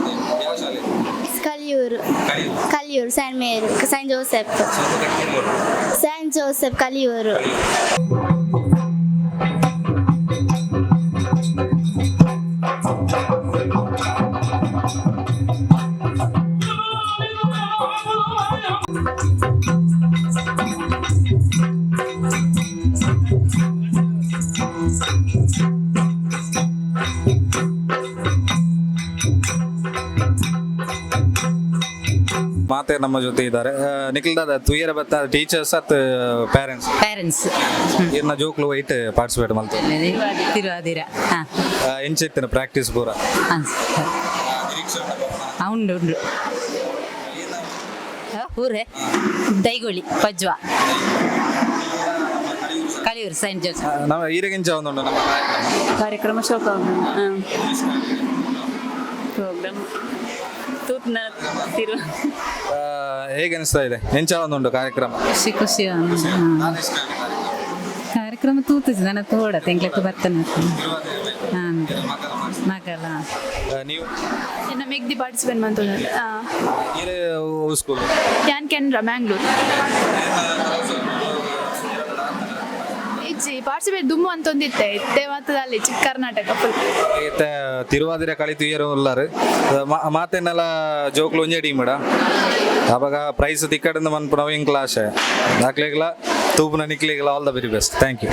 ಕಲಿಯೂರು ಸೈಂಟ್ ಜೋಸೆಫ್ ಕಲಿಯೂರು. ಮಾತೆ ನಮ್ಮ ಜೊತೆ ಇದ್ದಾರೆ. ನಿಖಿಲ್ ದಾದ ತುಯರ ಬತ್ತ ಟೀಚರ್ಸ್ ಅತ್ ಪೇರೆಂಟ್ಸ್ ಇನ್ನ ಜೋಕ್ಲು ವೈಟ್ ಪಾರ್ಟಿಸಿಪೇಟ್ ಮಾಡ್ತಾರೆ. ತಿರುವಾದಿರ ಎಂಚಿತ್ತಿನ ಪ್ರಾಕ್ಟೀಸ್ ಪೂರ ಉಂಡು ಉಂಡು ಊರೇ ದೈಗೋಳಿ ಪಜ್ವಾ ಕಲಿಯೂರು ಸೈಂಟ್ ಜೋಸೆಫ್ ನಮ್ಮ ಈರಗಿಂಚ ಒಂದುಂಟು ನಮ್ಮ ಕಾರ್ಯಕ್ರಮ ಶೋಕ ಪ್ರೋಗ್ರಾಮ್ ತೂತ್ನ ತಿರು ಹೇಗೆ ಅನಿಸ್ತಾ ಇದೆ? ಎಂಚ ಒಂದುಂಟು ಕಾರ್ಯಕ್ರಮ? ಖುಷಿ ಕಾರ್ಯಕ್ರಮ ತೂತಿದ್ದು ನನ್ನ ತೋಡ ತೆಂಗ್ಲಕ್ಕೆ ಬರ್ತಾನೆ ಹಾಂ ಮಗಲ ನೀವು ಇನ್ನು ಮೆಗ್ದಿ ಪಾರ್ಟಿಸಿಪೇಟ್ ಮಾಡ್ತದೆ ಸ್ಕೂಲ್ ಕೆನರಾ ಮ್ಯಾಂಗ್ಳೂರ್ ಇಜ್ಜಿ ಪಾರ್ಟಿಸಿಪೇಟ್ ದುಮ್ಮು ಅಂತ ಒಂದಿತ್ತೆ ಇತ್ತೆ ಮಾತದ ಅಲ್ಲಿ ಚಿಕ್ಕ ಕರ್ನಾಟಕ ಫುಲ್ ತಿರುವಾದಿರ ಕಳಿತು ಇಯರು ಉಲ್ಲಾರು ಮಾತೆನ್ನೆಲ್ಲ ಜೋಕ್ಲು ಒಂಜೇ ಟೀಮ್ ಇಡ ಅವಾಗ ಪ್ರೈಸ್ ತಿಕ್ಕಡಿಂದ ಮನ್ಪುಣ ವಿಂಗ್ ಕ್ಲಾಸ್ ದಾಖಲೆಗಳ ತೂಪುನ ನಿಕ್ಲಿಗಳ all the very best. Thank you.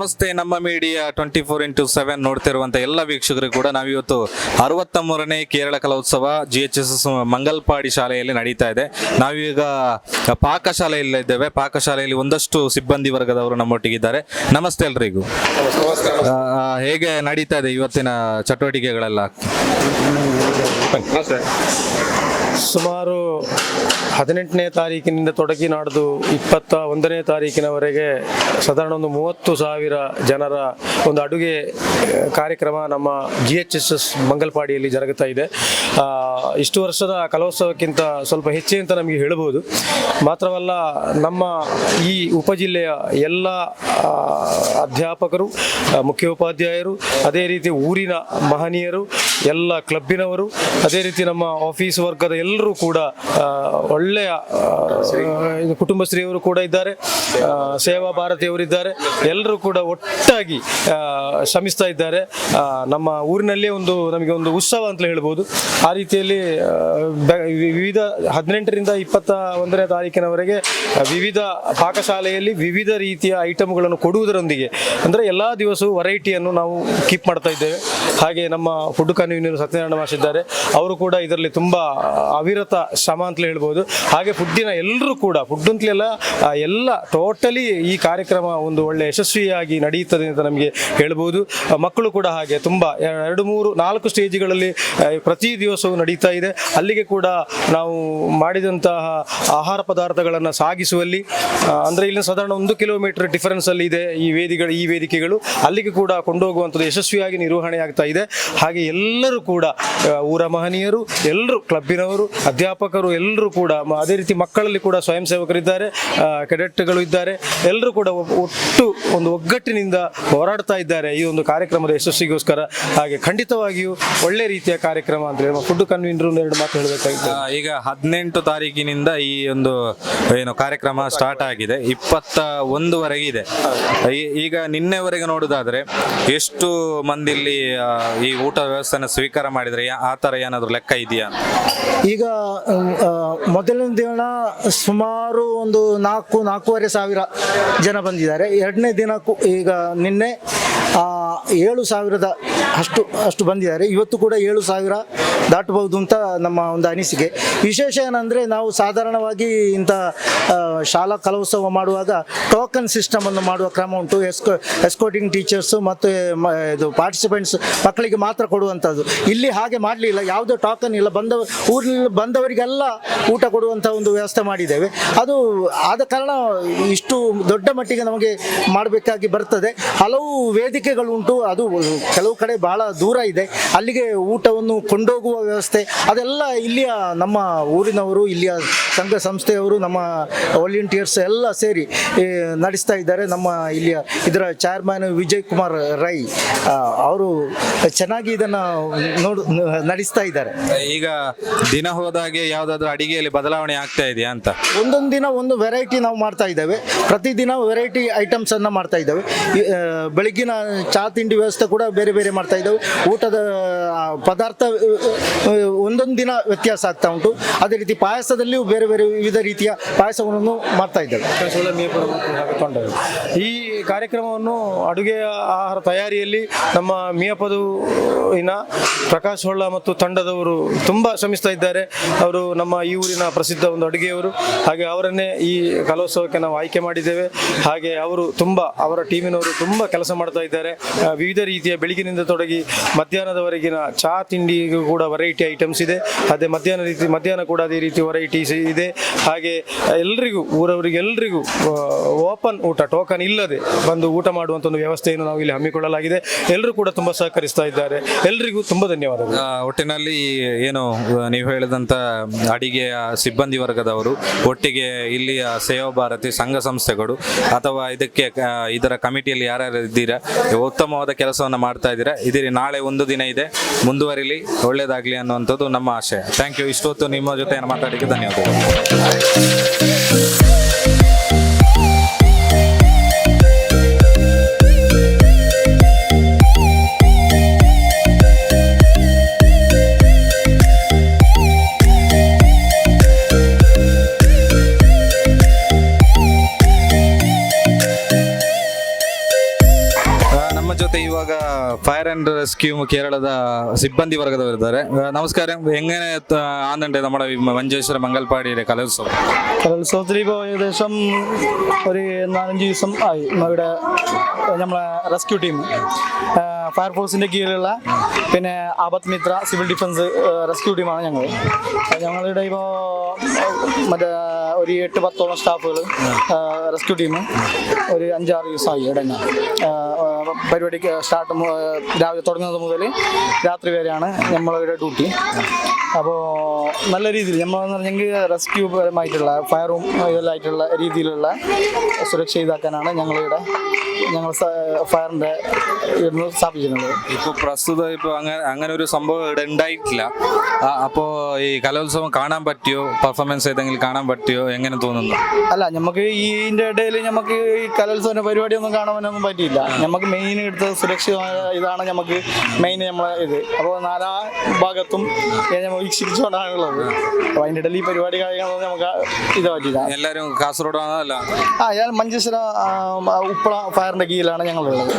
ನಮಸ್ತೆ. ನಮ್ಮ ಮೀಡಿಯಾ 24x7 ನೋಡ್ತಿರುವಂಥ ಎಲ್ಲ ವೀಕ್ಷಕರು ಕೂಡ ನಾವಿವತ್ತು 63ನೇ ಕೇರಳ ಕಲೋತ್ಸವ GHSS ಮಂಗಲ್ಪಾಡಿ ಶಾಲೆಯಲ್ಲಿ ನಡೀತಾ ಇದೆ. ನಾವೀಗ ಪಾಕಶಾಲೆಯಲ್ಲಿದ್ದೇವೆ. ಪಾಕಶಾಲೆಯಲ್ಲಿ ಒಂದಷ್ಟು ಸಿಬ್ಬಂದಿ ವರ್ಗದವರು ನಮ್ಮೊಟ್ಟಿಗಿದ್ದಾರೆ. ನಮಸ್ತೆ ಎಲ್ರಿಗೂ. ಹೇಗೆ ನಡೀತಾ ಇದೆ ಇವತ್ತಿನ ಚಟುವಟಿಕೆಗಳೆಲ್ಲ? ಸುಮಾರು 18ನೇ ತಾರೀಕಿನಿಂದ ತೊಡಗಿ ನಾಡ್ದು 21ನೇ ತಾರೀಕಿನವರೆಗೆ ಸಾಧಾರಣ ಒಂದು 30,000 ಜನರ ಒಂದು ಅಡುಗೆ ಕಾರ್ಯಕ್ರಮ ನಮ್ಮ GHSS ಮಂಗಲ್ಪಾಡಿಯಲ್ಲಿ ಜರುಗುತ್ತಾ ಇದೆ. ಇಷ್ಟು ವರ್ಷದ ಕಲೋತ್ಸವಕ್ಕಿಂತ ಸ್ವಲ್ಪ ಹೆಚ್ಚೇ ಅಂತ ನಮಗೆ ಹೇಳ್ಬೋದು. ಮಾತ್ರವಲ್ಲ, ನಮ್ಮ ಈ ಉಪಜಿಲ್ಲೆಯ ಎಲ್ಲ ಅಧ್ಯಾಪಕರು, ಮುಖ್ಯೋಪಾಧ್ಯಾಯರು, ಅದೇ ರೀತಿ ಊರಿನ ಮಹನೀಯರು, ಎಲ್ಲ ಕ್ಲಬ್ಬಿನವರು, ಅದೇ ರೀತಿ ನಮ್ಮ ಆಫೀಸ್ ವರ್ಗದ ಎಲ್ಲರೂ ಕೂಡ ಒಳ್ಳೆಯ ಕುಟುಂಬಶ್ರೀಯವರು ಕೂಡ ಇದ್ದಾರೆ, ಸೇವಾ ಭಾರತಿಯವರಿದ್ದಾರೆ. ಎಲ್ಲರೂ ಕೂಡ ಒಟ್ಟಾಗಿ ಶ್ರಮಿಸ್ತಾ ಇದ್ದಾರೆ. ನಮ್ಮ ಊರಿನಲ್ಲೇ ನಮಗೆ ಒಂದು ಉತ್ಸವ ಅಂತ ಹೇಳ್ಬೋದು. ಆ ರೀತಿಯಲ್ಲಿ ವಿವಿಧ 18ರಿಂದ 21ನೇ ತಾರೀಕಿನವರೆಗೆ ವಿವಿಧ ಪಾಕಶಾಲೆಯಲ್ಲಿ ವಿವಿಧ ರೀತಿಯ ಐಟಮ್ಗಳನ್ನು ಕೊಡುವುದರೊಂದಿಗೆ, ಅಂದರೆ ಎಲ್ಲ ದಿವಸವೂ ವೆರೈಟಿಯನ್ನು ನಾವು ಕೀಪ್ ಮಾಡ್ತಾ ಇದ್ದೇವೆ. ಹಾಗೆ ನಮ್ಮ ಫುಡ್ ಕನ್ವೀನರ್ ಸತ್ಯನಾರಾಯಣ ಮಾಷ್ ಇದ್ದಾರೆ. ಅವರು ಕೂಡ ಇದರಲ್ಲಿ ತುಂಬ ಅವಿರತ ಶ್ರಮ ಅಂತಲೇ ಹೇಳ್ಬೋದು. ಹಾಗೆ ಫುಡ್ಡಿನ ಎಲ್ಲರೂ ಕೂಡ ಫುಡ್ ಅಂತಲೆಲ್ಲ ಎಲ್ಲ ಟೋಟಲಿ ಈ ಕಾರ್ಯಕ್ರಮ ಒಂದು ಒಳ್ಳೆ ಯಶಸ್ವಿಯಾಗಿ ನಡೆಯುತ್ತದೆ ಅಂತ ನಮಗೆ ಹೇಳ್ಬೋದು. ಮಕ್ಕಳು ಕೂಡ ಹಾಗೆ ತುಂಬ 2, 3, 4 ಸ್ಟೇಜ್ಗಳಲ್ಲಿ ಪ್ರತಿ ದಿವಸವೂ ನಡೀತಾ ಇದೆ. ಅಲ್ಲಿಗೆ ಕೂಡ ನಾವು ಮಾಡಿದಂತಹ ಆಹಾರ ಪದಾರ್ಥಗಳನ್ನು ಸಾಗಿಸುವಲ್ಲಿ, ಅಂದರೆ ಇಲ್ಲಿ ಸಾಧಾರಣ 1 ಕಿಲೋಮೀಟರ್ ಡಿಫರೆನ್ಸಲ್ಲಿ ಇದೆ ಈ ವೇದಿಕೆಗಳು. ಅಲ್ಲಿಗೆ ಕೂಡ ಕೊಂಡೋಗುವಂಥದ್ದು ಯಶಸ್ವಿಯಾಗಿ ನಿರ್ವಹಣೆ ಆಗ್ತಾ ಇದೆ. ಹಾಗೆ ಎಲ್ಲರೂ ಕೂಡ ಊರ ಮಹನೀಯರು, ಎಲ್ಲರೂ ಕ್ಲಬ್ಬಿನವರು, ಅಧ್ಯಾಪಕರು ಎಲ್ಲರೂ ಕೂಡ, ಅದೇ ರೀತಿ ಮಕ್ಕಳಲ್ಲಿ ಕೂಡ ಸ್ವಯಂ ಸೇವಕರಿದ್ದಾರೆ, ಕೆಡೆಟ್ಗಳು ಇದ್ದಾರೆ. ಎಲ್ಲರೂ ಕೂಡ ಒಂದು ಒಗ್ಗಟ್ಟಿನಿಂದ ಹೋರಾಡ್ತಾ ಇದ್ದಾರೆ ಈ ಒಂದು ಕಾರ್ಯಕ್ರಮದ ಯಶಸ್ಸಿಗೋಸ್ಕರ. ಹಾಗೆ ಖಂಡಿತವಾಗಿಯೂ ಒಳ್ಳೆ ರೀತಿಯ ಕಾರ್ಯಕ್ರಮ ಅಂತ ಹೇಳಿ ಫುಡ್ ಕನ್ವೀನರ್ 2 ಮಾತು ಹೇಳಬೇಕಾಗಿದೆ. ಈಗ 18 ತಾರೀಕಿನಿಂದ ಈ ಒಂದು ಕಾರ್ಯಕ್ರಮ ಸ್ಟಾರ್ಟ್ ಆಗಿದೆ, 21ವರೆಗೆ ಇದೆ. ಈಗ ನಿನ್ನೆವರೆಗೆ ನೋಡೋದಾದ್ರೆ ಎಷ್ಟು ಮಂದಿಲ್ಲಿ ಈ ಊಟ ವ್ಯವಸ್ಥೆನ ಸ್ವೀಕಾರ ಮಾಡಿದ್ರೆ, ಆ ಥರ ಏನಾದರೂ ಲೆಕ್ಕ ಇದೆಯಾ? ಈಗ ಮೊದಲನೇ ದಿನ ಸುಮಾರು ಒಂದು 4-4.5 ಸಾವಿರ ಜನ ಬಂದಿದ್ದಾರೆ. 2ನೇ ದಿನಕ್ಕೂ ಈಗ ನಿನ್ನೆ 7,000 ಅಷ್ಟು ಬಂದಿದ್ದಾರೆ. ಇವತ್ತು ಕೂಡ 7,000 ದಾಟಬಹುದು ಅಂತ ನಮ್ಮ ಒಂದು ಅನಿಸಿಕೆ. ವಿಶೇಷ ಏನಂದರೆ, ನಾವು ಸಾಧಾರಣವಾಗಿ ಇಂಥ ಶಾಲಾ ಕಲೋತ್ಸವ ಮಾಡುವಾಗ ಟೋಕನ್ ಸಿಸ್ಟಮನ್ನು ಮಾಡುವ ಕ್ರಮ ಉಂಟು. ಎಸ್ಕೋಟಿಂಗ್ ಟೀಚರ್ಸು ಮತ್ತು ಇದು ಪಾರ್ಟಿಸಿಪೆಂಟ್ಸ್ ಮಕ್ಕಳಿಗೆ ಮಾತ್ರ ಕೊಡುವಂಥದ್ದು. ಇಲ್ಲಿ ಹಾಗೆ ಮಾಡಲಿಲ್ಲ, ಯಾವುದೇ ಟೋಕನ್ ಇಲ್ಲ. ಊರಿನಲ್ಲಿ ಬಂದವರಿಗೆಲ್ಲ ಊಟ ಕೊಡುವಂಥ ಒಂದು ವ್ಯವಸ್ಥೆ ಮಾಡಿದ್ದೇವೆ. ಅದು ಆದ ಕಾರಣ ಇಷ್ಟು ದೊಡ್ಡ ಮಟ್ಟಿಗೆ ನಮಗೆ ಮಾಡಬೇಕಾಗಿ ಬರ್ತದೆ. ಹಲವು ವೇದಿಕೆಗಳು ಉಂಟು, ಅದು ಕೆಲವು ಕಡೆ ಬಹಳ ದೂರ ಇದೆ. ಅಲ್ಲಿಗೆ ಊಟವನ್ನು ಕೊಂಡೋಗುವ ವ್ಯವಸ್ಥೆ ಅದೆಲ್ಲ ಇಲ್ಲಿಯ ನಮ್ಮ ಊರಿನವರು, ಇಲ್ಲಿಯ ಸಂಘ ಸಂಸ್ಥೆಯವರು, ನಮ್ಮ ವಾಲಂಟಿಯರ್ಸ್ ಎಲ್ಲ ಸೇರಿ ನಡೆಸ್ತಾ ಇದ್ದಾರೆ. ನಮ್ಮ ಇಲ್ಲಿಯ ಇದರ ಚೇರ್ಮನ್ ವಿಜಯ್ ಕುಮಾರ್ ರೈ ಅವರು ಚೆನ್ನಾಗಿ ಇದನ್ನು ನಡೆಸ್ತಾ ಇದ್ದಾರೆ. ಈಗ ದಿನ ಹೋದಾಗೆ ಯಾವುದಾದ್ರೂ ಅಡಿಗೆಯಲ್ಲಿ ಬದಲಾವಣೆ ಆಗ್ತಾ ಇದೆಯಾ ಅಂತ? ಒಂದೊಂದು ದಿನ ಒಂದು ವೆರೈಟಿ ನಾವು ಮಾಡ್ತಾ ಇದ್ದೇವೆ. ಪ್ರತಿದಿನ ವೆರೈಟಿ ಐಟಮ್ಸ್ ಅನ್ನು ಮಾಡ್ತಾ ಇದ್ದೇವೆ. ಬೆಳಗ್ಗಿನ ಚಹಾ ತಿಂಡಿ ವ್ಯವಸ್ಥೆ ಕೂಡ ಬೇರೆ ಬೇರೆ ಮಾಡ್ತಾ ಇದ್ದೇವೆ. ಊಟದ ಪದಾರ್ಥ ಒಂದೊಂದು ದಿನ ವ್ಯತ್ಯಾಸ ಆಗ್ತಾ ಉಂಟು. ಅದೇ ರೀತಿ ಪಾಯಸದಲ್ಲಿಯೂ ಬೇರೆ ಬೇರೆ ವಿವಿಧ ರೀತಿಯ ಪಾಯಸವನ್ನು ಮಾಡ್ತಾ ಇದ್ದೇವೆ. ಈ ಕಾರ್ಯಕ್ರಮವನ್ನು ಅಡುಗೆಯ ಆಹಾರ ತಯಾರಿಯಲ್ಲಿ ನಮ್ಮ ಮಿಯಾಪದುವಿನ ಪ್ರಕಾಶ್ ಹೊಳ್ಳ ಮತ್ತು ತಂಡದವರು ತುಂಬ ಶ್ರಮಿಸ್ತಾ ಇದ್ದಾರೆ. ಅವರು ನಮ್ಮ ಈ ಊರಿನ ಪ್ರಸಿದ್ಧ ಒಂದು ಅಡುಗೆಯವರು. ಹಾಗೆ ಅವರನ್ನೇ ಈ ಕಲೋತ್ಸವಕ್ಕೆ ನಾವು ಆಯ್ಕೆ ಮಾಡಿದ್ದೇವೆ. ಹಾಗೆ ಅವರ ಟೀಮಿನವರು ತುಂಬ ಕೆಲಸ ಮಾಡ್ತಾ ಇದ್ದಾರೆ. ವಿವಿಧ ರೀತಿಯ ಬೆಳಗಿನಿಂದ ತೊಡಗಿ ಮಧ್ಯಾಹ್ನದವರೆಗಿನ ಚಹಾ ತಿಂಡಿಗೂ ಕೂಡ ವೆರೈಟಿ ಐಟಮ್ಸ್ ಇದೆ. ಅದೇ ಮಧ್ಯಾಹ್ನ ಕೂಡ ಅದೇ ರೀತಿ ವೆರೈಟೀಸ್ ಇದೆ. ಹಾಗೆ ಊರವರಿಗೆಲ್ಲರಿಗೂ ಓಪನ್ ಊಟ, ಟೋಕನ್ ಇಲ್ಲದೆ ಬಂದು ಊಟ ಮಾಡುವಂಥ ಒಂದು ವ್ಯವಸ್ಥೆಯನ್ನು ನಾವು ಇಲ್ಲಿ ಹಮ್ಮಿಕೊಳ್ಳಲಾಗಿದೆ. ಎಲ್ಲರೂ ಕೂಡ ತುಂಬ ಸಹಕರಿಸ್ತಾ ಇದ್ದಾರೆ. ಎಲ್ಲರಿಗೂ ತುಂಬ ಧನ್ಯವಾದಗಳು. ಒಟ್ಟಿನಲ್ಲಿ ನೀವು ಹೇಳಿದಂಥ ಅಡಿಗೆಯ ಸಿಬ್ಬಂದಿ ವರ್ಗದವರು, ಒಟ್ಟಿಗೆ ಇಲ್ಲಿಯ ಸೇವಾ ಭಾರತಿ ಸಂಘ ಸಂಸ್ಥೆಗಳು ಅಥವಾ ಇದರ ಕಮಿಟಿಯಲ್ಲಿ ಯಾರ್ಯಾರು ಇದ್ದೀರಾ, ಉತ್ತಮವಾದ ಕೆಲಸವನ್ನು ಮಾಡ್ತಾ ಇದ್ದೀರಾ. ನಾಳೆ ಒಂದು ದಿನ ಇದೆ, ಮುಂದುವರಿಲಿ, ಒಳ್ಳೆಯದಾಗಲಿ ಅನ್ನುವಂಥದ್ದು ನಮ್ಮ ಆಶಯ. Thank you. ಇಷ್ಟೊತ್ತು ನಿಮ್ಮ ಜೊತೆ ಮಾತಾಡಲಿಕ್ಕೆ ಧನ್ಯವಾದಗಳು. ಫೈರ್ ಆ್ಯಂಡ್ ರೆಸ್ಕ್ಯೂ ಕೇರಳದ സിബ്ബന്തി വർഗതവരിದ್ದಾರೆ നമസ്കാരം എങ്ങനെ ആന്നുണ്ട് നമ്മുടെ ഈ മഞ്ചേശ്വരം മംഗൽപാടിയുടെ കലോത്സവം? കലോത്സവത്തിൽ ഇപ്പോൾ ഏകദേശം ഒരു 4-5 ദിവസം ആയി. ഇവിടെ നമ്മളെ റെസ്ക്യൂ ടീം ഫയർഫോഴ്സിൻ്റെ കീഴിലുള്ള പിന്നെ ആപത്ത് മിത്ര സിവിൽ ഡിഫൻസ് റെസ്ക്യൂ ടീമാണ് ഞങ്ങളുടെ ഇപ്പോൾ മറ്റേ ഒരു 8-10ഓളം സ്റ്റാഫുകൾ റെസ്ക്യൂ ടീം ഒരു 5-6 ദിവസമായി ഇവിടെ തന്നെ പരിപാടിക്ക് രാവിലെ തുടങ്ങുന്നത് മുതൽ രാത്രി വരെയാണ് നമ്മളുടെ ഡ്യൂട്ടി. അപ്പോൾ നല്ല രീതിയിൽ നമ്മളെന്ന് പറഞ്ഞെങ്കിൽ റെസ്ക്യൂ പരമായിട്ടുള്ള ഫയറും ഇതെല്ലായിട്ടുള്ള രീതിയിലുള്ള സുരക്ഷ ഇതാക്കാനാണ് ഞങ്ങൾ ഫയറിൻ്റെ ഇവിടുന്ന് സ്ഥാപിച്ചിട്ടുള്ളത്. ഇപ്പോൾ പ്രസ്തുതം ഇപ്പോൾ അങ്ങനെ ഒരു സംഭവം ഇവിടെ ഉണ്ടായിട്ടില്ല. അപ്പോൾ ഈ കലോത്സവം കാണാൻ പറ്റിയോ, പെർഫോമൻസ് ഏതെങ്കിലും കാണാൻ പറ്റിയോ, എങ്ങനെ തോന്നുന്നു? അല്ല, നമുക്ക് ഇതിൻ്റെ ഇടയിൽ നമുക്ക് ഈ കലോത്സവ പരിപാടിയൊന്നും കാണാനൊന്നും പറ്റിയില്ല. നമുക്ക് മെയിൻ എടുത്ത സുരക്ഷിതമായ ഇതാണ് നമുക്ക് മെയിൻ നമ്മളെ ഇത്. അപ്പോൾ 4 ഭാഗത്തും നമ്മൾ വീക്ഷിച്ചുകൊണ്ടാണുള്ളത്. അപ്പോൾ അതിൻ്റെ ഇടയിൽ ഈ പരിപാടി കാര്യങ്ങളൊന്നും നമുക്ക് ഇത് പറ്റില്ല. എല്ലാവരും കാസർഗോഡാണോ? അല്ല, ഞാൻ മഞ്ചേശ്വരം ഉപ്പള ഫയറിൻ്റെ കീഴിലാണ് ഞങ്ങളുള്ളത്.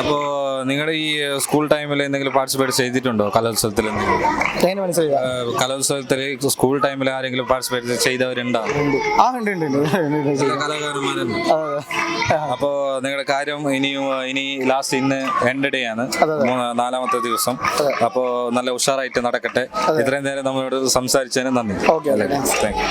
അപ്പോൾ നിങ്ങൾ ഈ സ്കൂൾ ടൈമിൽ എന്തെങ്കിലും പാർട്ടിസിപ്പേറ്റ് ചെയ്തിട്ടുണ്ടോ കലോത്സവത്തിൽ? എങ്ങനെ മനസ്സിലായില്ല? കലോത്സവത്തിൽ സ്കൂൾ ടൈമിൽ ആരെങ്കിലും പാർട്ടിസിപ്പേറ്റ് ചെയ്തവരുണ്ടോ? കലാകാരന്മാരുണ്ട്. അപ്പോൾ നിങ്ങളുടെ കാര്യം ഇനി ലാസ്റ്റ് ഇന്ന് എൻഡ് ഡേ ആണ്, 4ാമത്തെ ദിവസം. അപ്പോൾ നല്ല ഉഷാറായിട്ട് നടക്കട്ടെ. ഇത്രയും നേരം നമ്മളോട് സംസാരിച്ചതിന് നന്ദി. Thank you.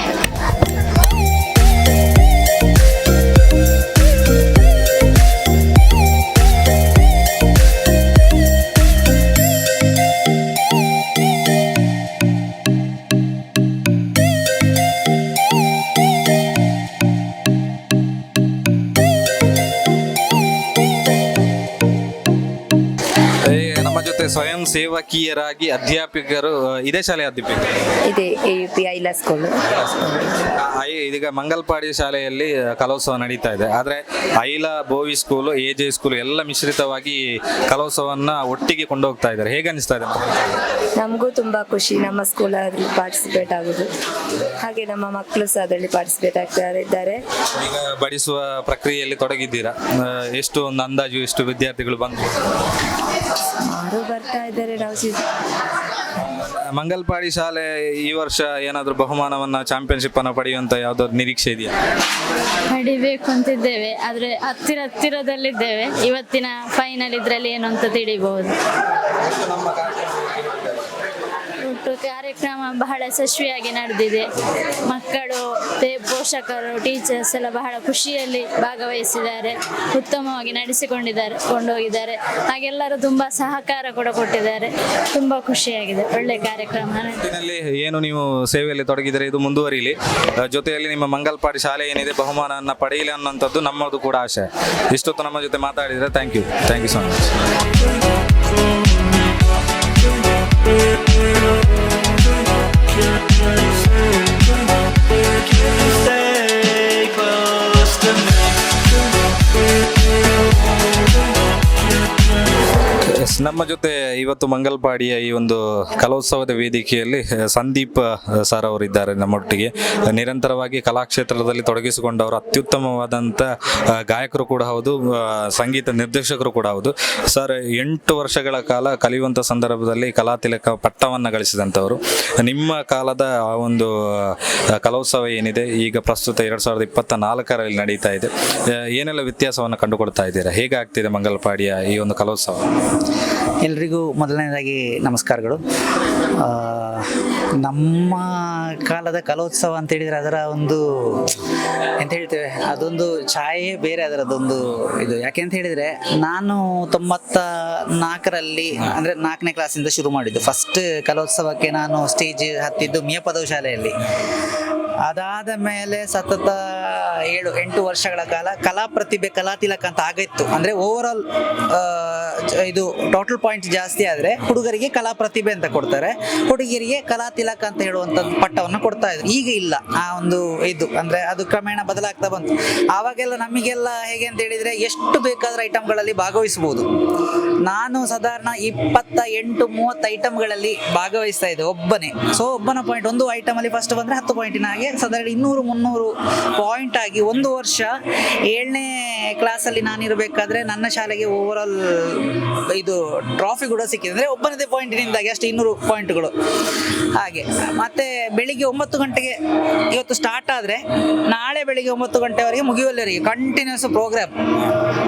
ಸ್ವಯಂ ಸೇವಕಿಯರಾಗಿ ಅಧ್ಯಾಪಕರು ಇದೇ ಶಾಲೆಯ ಅಧ್ಯಾಪಕರು ಇದೆ AUP ಐಲಾ ಸ್ಕೂಲ್. ಇದೀಗ ಮಂಗಲ್ಪಾಡಿ ಶಾಲೆಯಲ್ಲಿ ಕಲೋತ್ಸವ ನಡೀತಾ ಇದೆ. ಆದರೆ ಐಲಾ ಬೋವಿ ಸ್ಕೂಲು, AJ ಸ್ಕೂಲು ಎಲ್ಲ ಮಿಶ್ರಿತವಾಗಿ ಕಲೋತ್ಸವನ್ನ ಒಟ್ಟಿಗೆ ಕೊಂಡೋಗ್ತಾ ಇದ್ದಾರೆ. ಹೇಗೆ ಅನಿಸ್ತಾ ಇದೆ? ನಮಗೂ ತುಂಬ ಖುಷಿ, ನಮ್ಮ ಸ್ಕೂಲ್ ಅದರಲ್ಲಿ ಪಾರ್ಟಿಸಿಪೇಟ್ ಆಗೋದು, ಹಾಗೆ ನಮ್ಮ ಮಕ್ಕಳು ಸಹ ಅದರಲ್ಲಿ ಪಾರ್ಟಿಸಿಪೇಟ್ ಆಗ್ತಾ ಇದ್ದಾರೆ. ಈಗ ಬಡಿಸುವ ಪ್ರಕ್ರಿಯೆಯಲ್ಲಿ ತೊಡಗಿದ್ದೀರಾ? ಎಷ್ಟು ಒಂದು ಅಂದಾಜು ಎಷ್ಟು ವಿದ್ಯಾರ್ಥಿಗಳು ಬಂದರು? ಸುಮಾರು ಬರ್ತಾ ಇದ್ದಾರೆ. ನಾವು ಮಂಗಲ್ಪಾಡಿ ಶಾಲೆ ಈ ವರ್ಷ ಏನಾದರೂ ಬಹುಮಾನವನ್ನ ಚಾಂಪಿಯನ್ಶಿಪ್ ಅನ್ನು ಪಡೆಯುವಂತ ಯಾವ್ದಾದ್ರು ನಿರೀಕ್ಷೆ ಇದೆಯಾ? ಪಡಿಬೇಕು ಅಂತಿದ್ದೇವೆ, ಆದರೆ ಹತ್ತಿರದಲ್ಲಿದ್ದೇವೆ. ಇವತ್ತಿನ ಫೈನಲ್ ಇದರಲ್ಲಿ ಏನು ಅಂತ ತಿಳಿಬಹುದು. ಒಟ್ಟು ಕಾರ್ಯಕ್ರಮ ಬಹಳ ಯಶಸ್ವಿಯಾಗಿ ನಡೆದಿದೆ. ಮಕ್ಕಳು, ಪೋಷಕರು, ಟೀಚರ್ಸ್ ಎಲ್ಲ ಬಹಳ ಖುಷಿಯಲ್ಲಿ ಭಾಗವಹಿಸಿದ್ದಾರೆ, ಉತ್ತಮವಾಗಿ ಕೊಂಡೋಗಿದ್ದಾರೆ. ಹಾಗೆಲ್ಲರೂ ತುಂಬಾ ಸಹಕಾರ ಕೂಡ ಕೊಟ್ಟಿದ್ದಾರೆ. ತುಂಬಾ ಖುಷಿಯಾಗಿದೆ, ಒಳ್ಳೆ ಕಾರ್ಯಕ್ರಮ. ಏನು ನೀವು ಸೇವೆಯಲ್ಲಿ ತೊಡಗಿದರೆ ಇದು ಮುಂದುವರಿಲಿ, ಜೊತೆಯಲ್ಲಿ ನಿಮ್ಮ ಮಂಗಲ್ಪಾಡಿ ಶಾಲೆ ಏನಿದೆ ಬಹುಮಾನವನ್ನು ಪಡೆಯಲಿ ಅನ್ನೋಂಥದ್ದು ನಮ್ಮದು ಕೂಡ ಆಶೆ. ಇಷ್ಟೊತ್ತು ನಮ್ಮ ಜೊತೆ ಮಾತಾಡಿದರೆ ಥ್ಯಾಂಕ್ ಯು ಸೊ ಮಚ್. ನಮ್ಮ ಜೊತೆ ಇವತ್ತು ಮಂಗಲ್ಪಾಡಿಯ ಈ ಒಂದು ಕಲೋತ್ಸವದ ವೇದಿಕೆಯಲ್ಲಿ ಸಂದೀಪ್ ಸರ್ ಅವರು ಇದ್ದಾರೆ ನಮ್ಮೊಟ್ಟಿಗೆ. ನಿರಂತರವಾಗಿ ಕಲಾಕ್ಷೇತ್ರದಲ್ಲಿ ತೊಡಗಿಸಿಕೊಂಡವರು, ಅತ್ಯುತ್ತಮವಾದಂಥ ಗಾಯಕರು ಕೂಡ ಹೌದು, ಸಂಗೀತ ನಿರ್ದೇಶಕರು ಕೂಡ ಹೌದು. ಸರ್ 8 ವರ್ಷಗಳ ಕಾಲ ಕಲಿಯುವಂಥ ಸಂದರ್ಭದಲ್ಲಿ ಕಲಾತಿಲಕ ಪಟ್ಟವನ್ನು ಗಳಿಸಿದಂಥವರು. ನಿಮ್ಮ ಕಾಲದ ಆ ಒಂದು ಕಲೋತ್ಸವ ಏನಿದೆ ಈಗ ಪ್ರಸ್ತುತ 2024ರಲ್ಲಿ ನಡೀತಾ ಇದೆ, ಏನೆಲ್ಲ ವ್ಯತ್ಯಾಸವನ್ನು ಕಂಡುಕೊಳ್ತಾ ಇದ್ದೀರಾ? ಹೇಗೆ ಆಗ್ತಿದೆ ಮಂಗಲ್ಪಾಡಿಯ ಈ ಒಂದು ಕಲೋತ್ಸವ? ಎಲ್ರಿಗೂ ಮೊದಲನೇದಾಗಿ ನಮಸ್ಕಾರಗಳು. ನಮ್ಮ ಕಾಲದ ಕಲೋತ್ಸವ ಅಂತ ಹೇಳಿದರೆ ಅದರ ಒಂದು ಎಂತ ಹೇಳ್ತೇವೆ, ಅದೊಂದು ಛಾಯೆ ಬೇರೆ, ಅದರದ್ದೊಂದು ಇದು. ಯಾಕೆ ಅಂತ ಹೇಳಿದರೆ ನಾನು 94ರಲ್ಲಿ ಅಂದರೆ 4ನೇ ಕ್ಲಾಸಿಂದ ಶುರು ಮಾಡಿದ್ದು. ಫಸ್ಟ್ ಕಲೋತ್ಸವಕ್ಕೆ ನಾನು ಸ್ಟೇಜ್ ಹತ್ತಿದ್ದು ಮಿಯಪದವು ಶಾಲೆಯಲ್ಲಿ. ಅದಾದ ಮೇಲೆ ಸತತ 7-8 ವರ್ಷಗಳ ಕಾಲ ಕಲಾ ಪ್ರತಿಭೆ ಕಲಾತಿಲಕ ಅಂತ ಆಗಿತ್ತು. ಅಂದರೆ ಓವರಾಲ್ ಇದು ಟೋಟಲ್ ಪಾಯಿಂಟ್ ಜಾಸ್ತಿ ಆದರೆ ಹುಡುಗರಿಗೆ ಕಲಾ ಪ್ರತಿಭೆ ಅಂತ ಕೊಡ್ತಾರೆ, ಹುಡುಗಿಯರಿಗೆ ಕಲಾತಿಲಕ ಅಂತ ಹೇಳುವಂಥದ್ದು ಪಟ್ಟವನ್ನು ಕೊಡ್ತಾ ಇದ್ರು. ಈಗ ಇಲ್ಲ ಆ ಒಂದು ಇದು, ಅಂದರೆ ಅದು ಕ್ರಮೇಣ ಬದಲಾಗ್ತಾ ಬಂತು. ಆವಾಗೆಲ್ಲ ನಮಗೆಲ್ಲ ಹೇಗೆ ಅಂತ ಹೇಳಿದರೆ ಎಷ್ಟು ಬೇಕಾದ್ರೆ ಐಟಮ್ಗಳಲ್ಲಿ ಭಾಗವಹಿಸ್ಬೋದು. ನಾನು ಸಾಧಾರಣ 28-30 ಐಟಮ್ಗಳಲ್ಲಿ ಭಾಗವಹಿಸ್ತಾ ಇದ್ದೆ ಒಬ್ಬನೇ. ಸೊ ಒಬ್ಬನ ಪಾಯಿಂಟ್, ಒಂದು ಐಟಮಲ್ಲಿ ಫಸ್ಟ್ ಬಂದರೆ 10 ಪಾಯಿಂಟಿನ ಹಾಗೆ ಹಾಗೆ ಸಾಧಾರಣ 200-300 ಪಾಯಿಂಟ್ ಆಗಿ ಒಂದು ವರ್ಷ 7ನೇ ಕ್ಲಾಸಲ್ಲಿ ನಾನಿರಬೇಕಾದ್ರೆ ನನ್ನ ಶಾಲೆಗೆ ಓವರಾಲ್ ಇದು ಟ್ರಾಫಿ ಕೂಡ ಸಿಕ್ಕಿದೆ. ಅಂದರೆ ಒಬ್ಬನದೇ ಪಾಯಿಂಟಿನಿಂದಾಗಿ ಅಷ್ಟು 200 ಪಾಯಿಂಟ್ಗಳು. ಹಾಗೆ ಮತ್ತೆ ಬೆಳಿಗ್ಗೆ 9 ಗಂಟೆಗೆ ಇವತ್ತು ಸ್ಟಾರ್ಟ್ ಆದರೆ ನಾಳೆ ಬೆಳಿಗ್ಗೆ 9 ಗಂಟೆವರೆಗೆ ಮುಗಿಯುವಲ್ಲಿವರೆಗೆ ಕಂಟಿನ್ಯೂಸ್ ಪ್ರೋಗ್ರಾಮ್,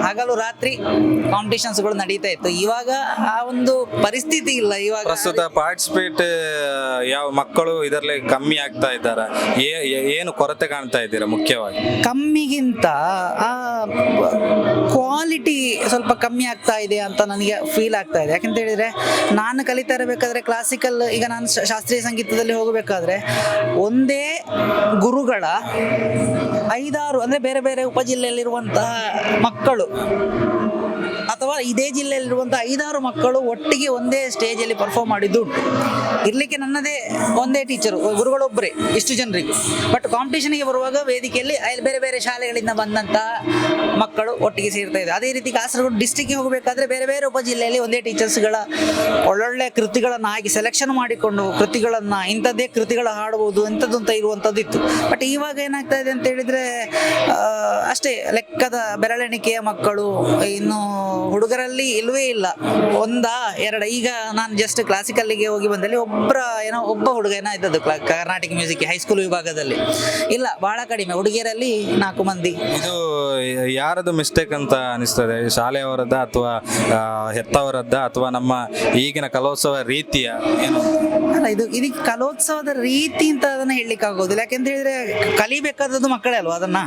ಹಗಲು ರಾತ್ರಿ ಕಾಂಪಿಟೇಷನ್ಸ್ಗಳು ನಡೀತಾ ಇತ್ತು. ಇವಾಗ ಆ ಒಂದು ಪರಿಸ್ಥಿತಿ ಇಲ್ಲ. ಇವಾಗ ಪ್ರಸ್ತುತ ಪಾರ್ಟಿಸಿಪೇಟ್ ಯಾವ ಮಕ್ಕಳು ಇದರಲ್ಲಿ ಕಮ್ಮಿ ಆಗ್ತಾ ಇದ್ದಾರೆ, ಏನು ಕೊರತೆ ಕಾಣ್ತಾ ಇದ್ದೀರಾ ಮುಖ್ಯವಾಗಿ? ಕಮ್ಮಿಗಿಂತ ಆ ಕ್ವಾಲಿಟಿ ಸ್ವಲ್ಪ ಕಮ್ಮಿ ಆಗ್ತಾ ಇದೆ ಅಂತ ನನಗೆ ಫೀಲ್ ಆಗ್ತಾ ಇದೆ. ಯಾಕಂತ ಹೇಳಿದ್ರೆ ನಾನು ಕಲಿತಾ ಇರಬೇಕಾದ್ರೆ ಕ್ಲಾಸಿಕಲ್, ಈಗ ನಾನು ಶಾಸ್ತ್ರೀಯ ಸಂಗೀತದಲ್ಲಿ ಹೋಗಬೇಕಾದ್ರೆ ಒಂದೇ ಗುರುಗಳ 5-6 ಅಂದರೆ ಬೇರೆ ಬೇರೆ ಉಪಜಿಲ್ಲೆಯಲ್ಲಿರುವಂತಹ ಮಕ್ಕಳು ಅಥವಾ ಇದೇ ಜಿಲ್ಲೆಯಲ್ಲಿರುವಂತಹ 5-6 ಮಕ್ಕಳು ಒಟ್ಟಿಗೆ ಒಂದೇ ಸ್ಟೇಜಲ್ಲಿ ಪರ್ಫಾರ್ಮ್ ಮಾಡಿದ್ದು ಉಂಟು. ಇರಲಿಕ್ಕೆ ನನ್ನದೇ ಒಂದೇ ಟೀಚರು, ಗುರುಗಳೊಬ್ಬರೇ ಇಷ್ಟು ಜನರಿಗೆ. ಬಟ್ ಕಾಂಪಿಟೇಷನ್ಗೆ ಬರುವಾಗ ವೇದಿಕೆಯಲ್ಲಿ ಬೇರೆ ಬೇರೆ ಶಾಲೆಗಳಿಂದ ಬಂದಂತಹ ಮಕ್ಕಳು ಒಟ್ಟಿಗೆ ಸೇರ್ತಾ ಇದೆ. ಅದೇ ರೀತಿ ಕಾಸರಗೋಡು ಡಿಸ್ಟ್ರಿಕ್ಗೆ ಹೋಗಬೇಕಾದ್ರೆ ಬೇರೆ ಬೇರೆ ಉಪಜಿಲ್ಲೆಯಲ್ಲಿ ಒಂದೇ ಟೀಚರ್ಸ್ಗಳ ಒಳ್ಳೊಳ್ಳೆ ಕೃತಿಗಳನ್ನು ಹಾಕಿ ಸೆಲೆಕ್ಷನ್ ಮಾಡಿಕೊಂಡು ಕೃತಿಗಳನ್ನು ಇಂಥದ್ದೇ ಕೃತಿಗಳ ಹಾಡಬಹುದು ಇಂಥದ್ದು ಅಂತ ಇರುವಂಥದ್ದು ಇತ್ತು. ಬಟ್ ಇವಾಗ ಏನಾಗ್ತಾ ಇದೆ ಅಂತ ಹೇಳಿದ್ರೆ ಅಷ್ಟೇ ಲೆಕ್ಕದ ಬೆರಳೆಣಿಕೆಯ ಮಕ್ಕಳು, ಇನ್ನು ಹುಡುಗರಲ್ಲಿ ಇಲ್ವೇ ಇಲ್ಲ, 1-2. ಈಗ ನಾನು ಜಸ್ಟ್ ಕ್ಲಾಸಿಕಲ್ಲಿಗೆ ಹೋಗಿ ಬಂದಲ್ಲಿ ಒಬ್ಬ ಹುಡುಗ ಇದ್ದದ್ದು ಕರ್ನಾಟಕ ಮ್ಯೂಸಿಕ್ ಹೈಸ್ಕೂಲ್ ವಿಭಾಗದಲ್ಲಿ. ಇಲ್ಲ, ಬಹಳ ಕಡಿಮೆ. ಹುಡುಗಿಯರಲ್ಲಿ 4 ಮಂದಿ. ಇದು ಯಾರದು ಮಿಸ್ಟೇಕ್ ಅಂತ ಅನಿಸ್ತದೆ? ಶಾಲೆಯವರದ್ದ ಅಥವಾ ಹೆತ್ತವರದ್ದ ಅಥವಾ ನಮ್ಮ ಈಗಿನ ಕಲೋತ್ಸವ ರೀತಿಯ ಏನು? ಅಲ್ಲ, ಇದಕ್ಕೆ ಕಲೋತ್ಸವದ ರೀತಿ ಅಂತ ಅದನ್ನ ಹೇಳಲಿಕ್ಕೆ ಆಗೋದಿಲ್ಲ. ಯಾಕೆಂತ ಹೇಳಿದ್ರೆ ಕಲಿಬೇಕಾದದ್ದು ಮಕ್ಕಳೇ ಅಲ್ವಾ. ಅದನ್ನ